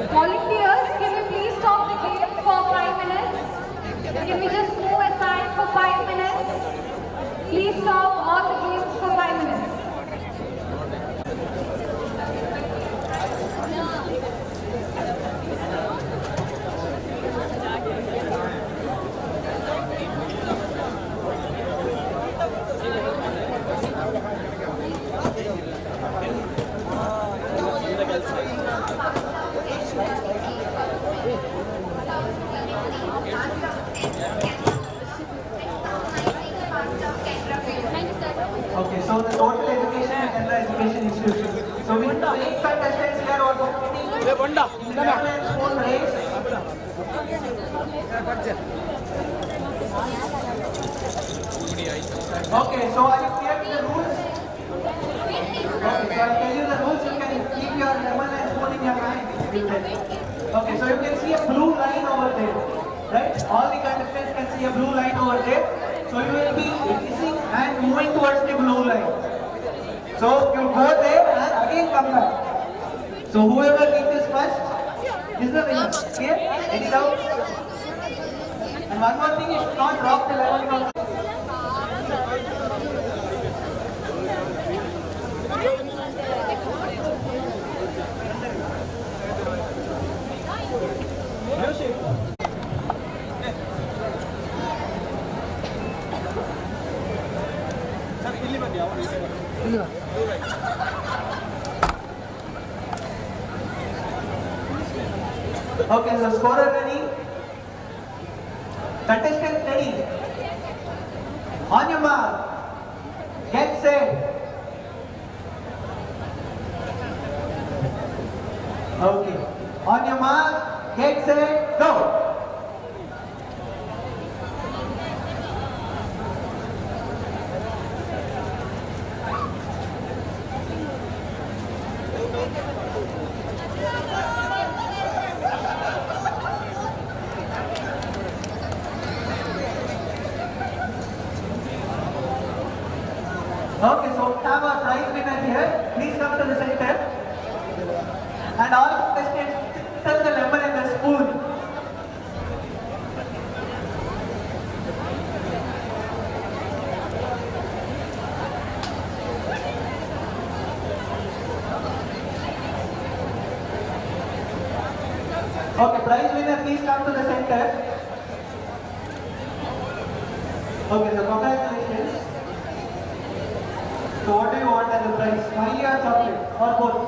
Volunteers, can we please stop the game for 5 minutes? Can we just move aside for 5 minutes? Please stop all the games for 5 minutes. Okay, so the total education and Canara education institution. So we have 8 contestants here all competing. Spoon race. Okay, so are you clear with the rules? Okay, so I'll tell you the rules. You can keep your lemon and spoon in your hand. Okay, so you can see a blue line over there. Right? All the contestants can see a blue line over there. So you will be releasing and moving towards the blue line. So you go there and again come back. So whoever reaches first is the winner. Clear? Any doubt? And one more thing, you should not drop the lemon. Okay, so scorer ready? Contestant ready? On your mark, get set. Okay, on your mark, get set, go. Okay, so we have our prize winner here. Please come to the center. And all contestants tell the lemon and the spoon. Okay, prize winner, please come to the center. Okay, so congratulations. So what do you want as a prize? Smiley or chocolate? Or both?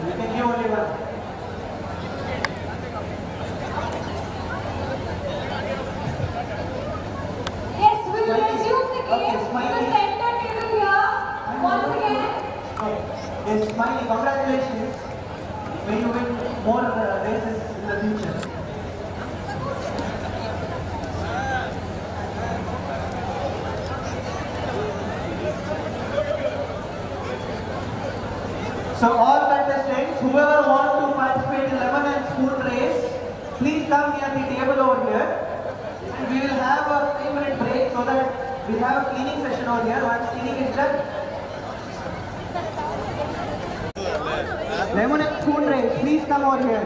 You can give only one. Yes, we'll resume the game. The center table here. Once again. Okay. Yes, Smiley, congratulations. May you win more races in the future. So all contestants, whoever want to participate in lemon and spoon race, please come near the table over here. And we will have a 3-minute break so that we have a cleaning session over here. Once cleaning is done. Lemon and spoon race, please come over here.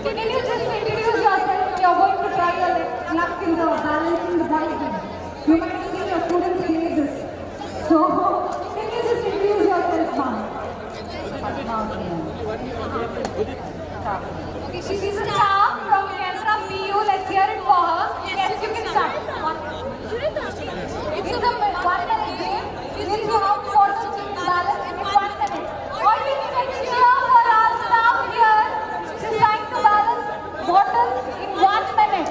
Can you just introduce yourself? You're going to try your luck in the balancing the bike. You might see your students play this. So, can you just introduce yourself, ma'am? Okay, she's a staff from Canara PU. Let's hear it for her. Yes, you can start. It's a 1-minute game. This is how to balance in 1 minute. All we need to cheer for our staff here. She's trying to balance bottles in 1 minute.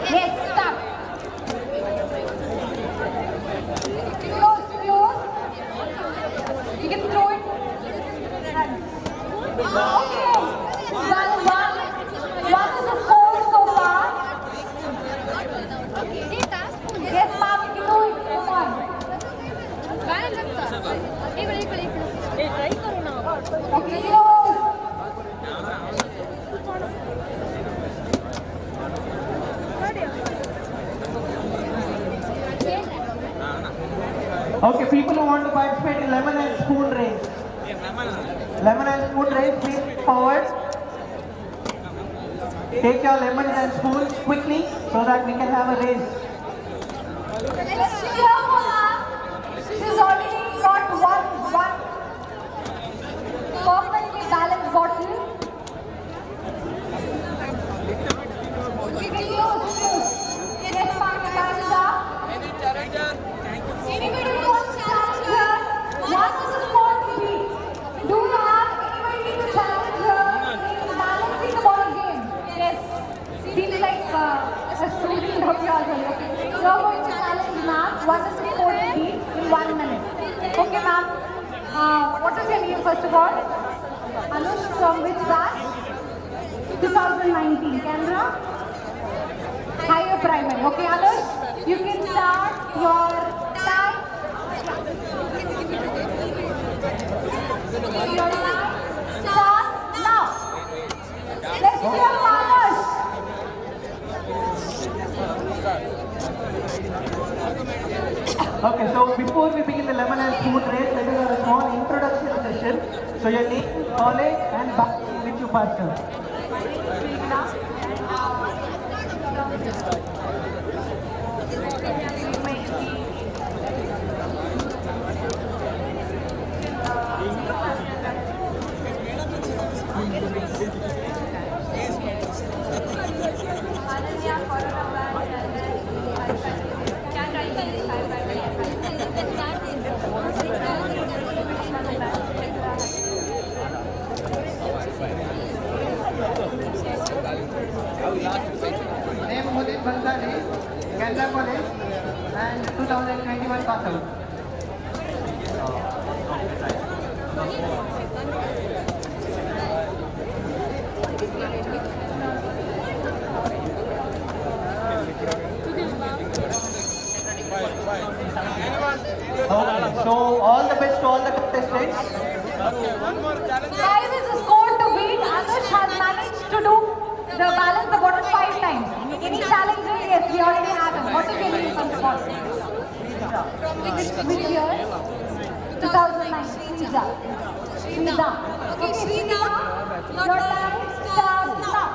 Yes, start. Close. You can throw it. Okay. One is the score so far. Yes, ma'am, you can do it. Come on. Okay, close. Okay, people who want to participate in lemon and spoon race. Lemon and spoon race, please forward. Take your lemons and spoons quickly so that we can have a race. Let's cheer for her. She's already got one perfectly balanced bottle. Yes, ma'am, anybody wants to challenge her? What is the score to beat? Do you have anybody to challenge her in balancing the bottle game? Yes. Seems like a student of yours. Okay. You're going to challenge ma'am. What is the score to beat in 1 minute? Okay, ma'am. What is your name first of all? Anush, from which batch? 2019. Canara? Higher primary. Okay, Anush, you can start your time. Your time starts now. Let's hear Anush. Okay, so before we begin the lemon and spoon race, let us have a small introduction session. So your name, college and batch which you passed out. Name Mudit Bansali, Canara College, and 2021 pass out. Okay, so all the best to all the contestants. Guys, it's a score to beat. Anush has managed to do the balance the bottom 5 times. Any challenger? Yes, we already have him. What is your name from the bottom? Which year? 2009. Srija. Srija. Okay, Srija, your time starts now.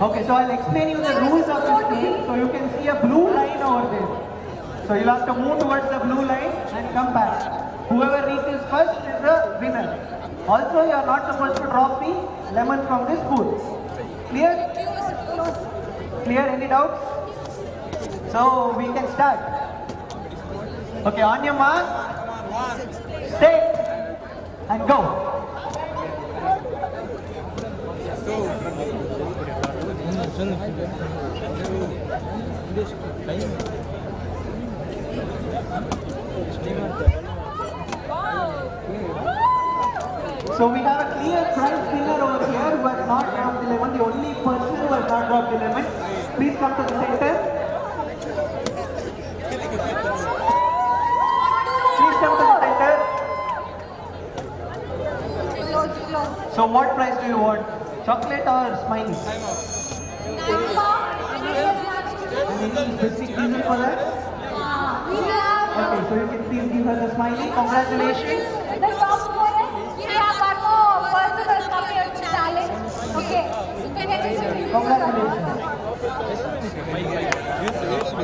Okay, so I'll explain you the rules of this game. So you can see a blue line over there. So you'll have to move towards the blue line and come back. Whoever reaches first is the winner. Also, you are not supposed to drop the lemon from this spoon. Clear? Clear? Any doubts? So we can start. Okay, on your mark, set, and go. So we have a clear prize winner over here who has not dropped the lemon, the only person who has not dropped the lemon. Please come to the center. Please come to the center. So what prize do you want? Chocolate or smiley? And any specific reason for that? Okay, so you can please give her the smiley. Congratulations. The top scorer, we have one more person who has come here to challenge. Okay. Congratulations.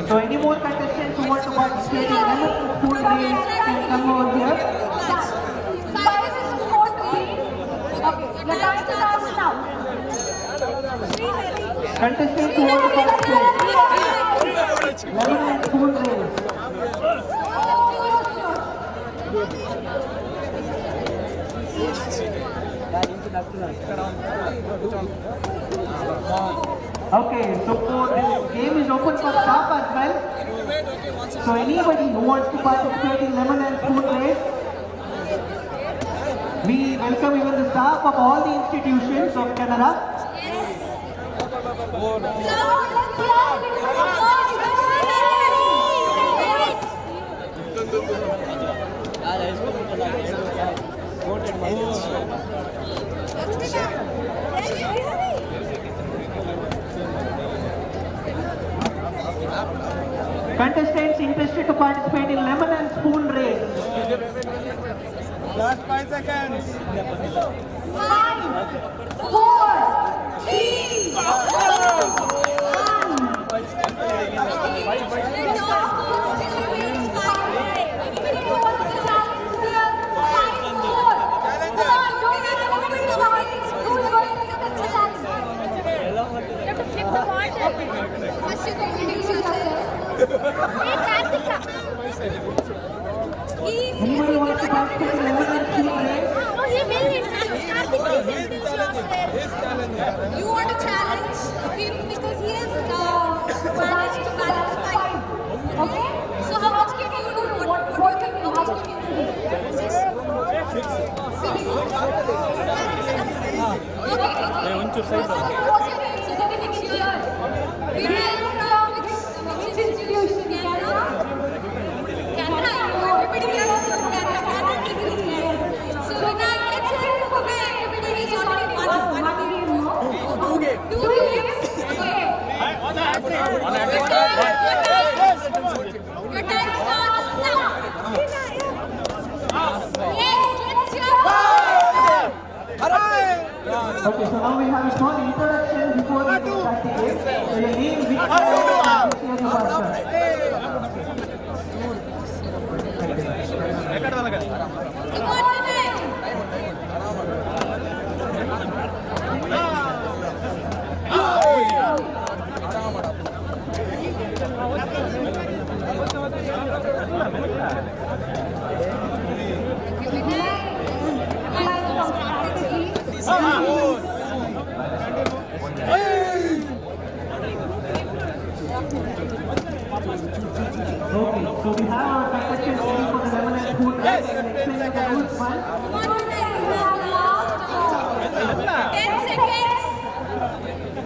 So any more contestants who want to participate in lemon spoon race can come over here. Spice is scored to be. Okay, your time starts now. Contestants who want to participate. Lemon and spoon race. Okay, so this game is open for staff as well. So anybody who wants to participate in lemon and spoon race, we welcome even the staff of all the institutions of Canara. Contestants interested to participate in lemon and spoon race. Last 5 seconds. 5, 4, 3, Anybody wants to participate in lemon and spoon race? No, he will introduce. Karthik, please introduce yourself. You want to challenge him because he has managed to balance 5. Okay? So how much can you do? What do you think? How much can you do? 6. Okay. So what's your name? So then next year. We are from which institution? Canara? Canara. Everybody here is from Canara degree. So Vinayak, let's say everybody is already one game. Two games? Okay. Your time starts now. Yes, let's jump. Okay, so now we have a small introduction before we start the game. So your name, which year you passed out? Okay, so we have our contestants ready for the lemon and food. Yes. Explain the rules, man. 10 seconds.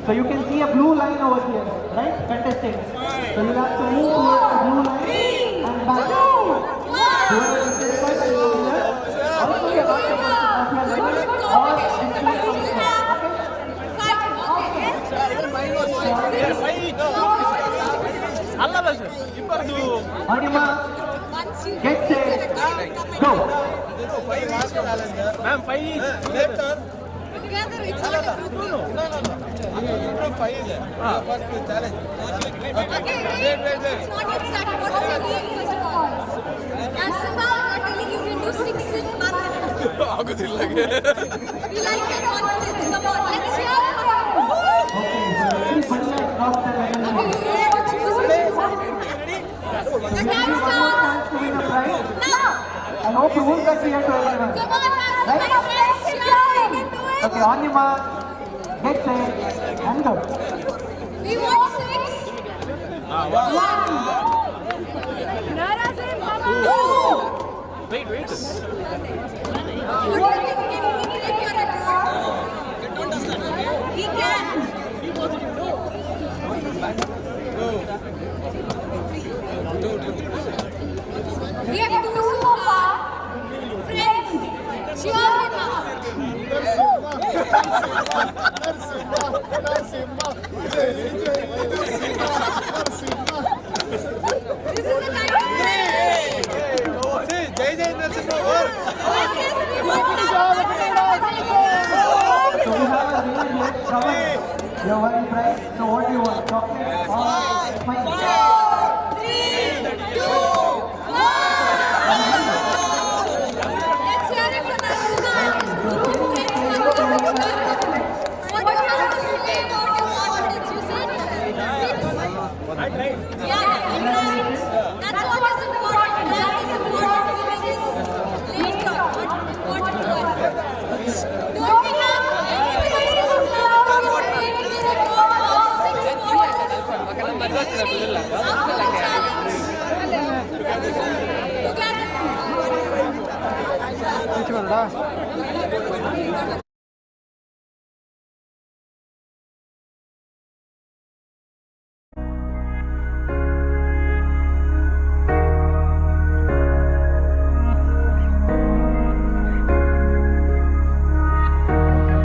So you can see a blue line over here, right? Contestants. So you have to move towards the blue line and back. Whoever is this side will go here. Also, you have to go to the lemon or display from the side. Anima, get set, go. Ma'am, 5 each. Together, it's not a group game. No. 5 is first challenge. Okay, wait. It's not yet started. What is your name, first of all? And Simba, I'm telling you, can do 6 in 1 minute. We like your confidence. Come on, let's cheer for you. Okay, so everybody has dropped the lemon. Okay, you want to choose which one? The time starts. To win a prize. Now. I hope you won't get here to everyone. Come on, man. Right? Let's cheer. You can do it. Okay, on your mark, get set, and go. We want 6. 1. Wait. What do you think? Can he break your record? He can. We have 2 so far. Friends, cheer him up. This is the time. So we have a really late cover. Your one prize. So what do you want? Chocolate or fine? 3, 2, 1. Let's hear it from Alumni. What do you have to say about your confidence? You said 6. Yeah, right. That's what is important. That is important. Winning is later, but important to us. Don't we have any places now to break the record of 6 quarters? After the challenge. Together.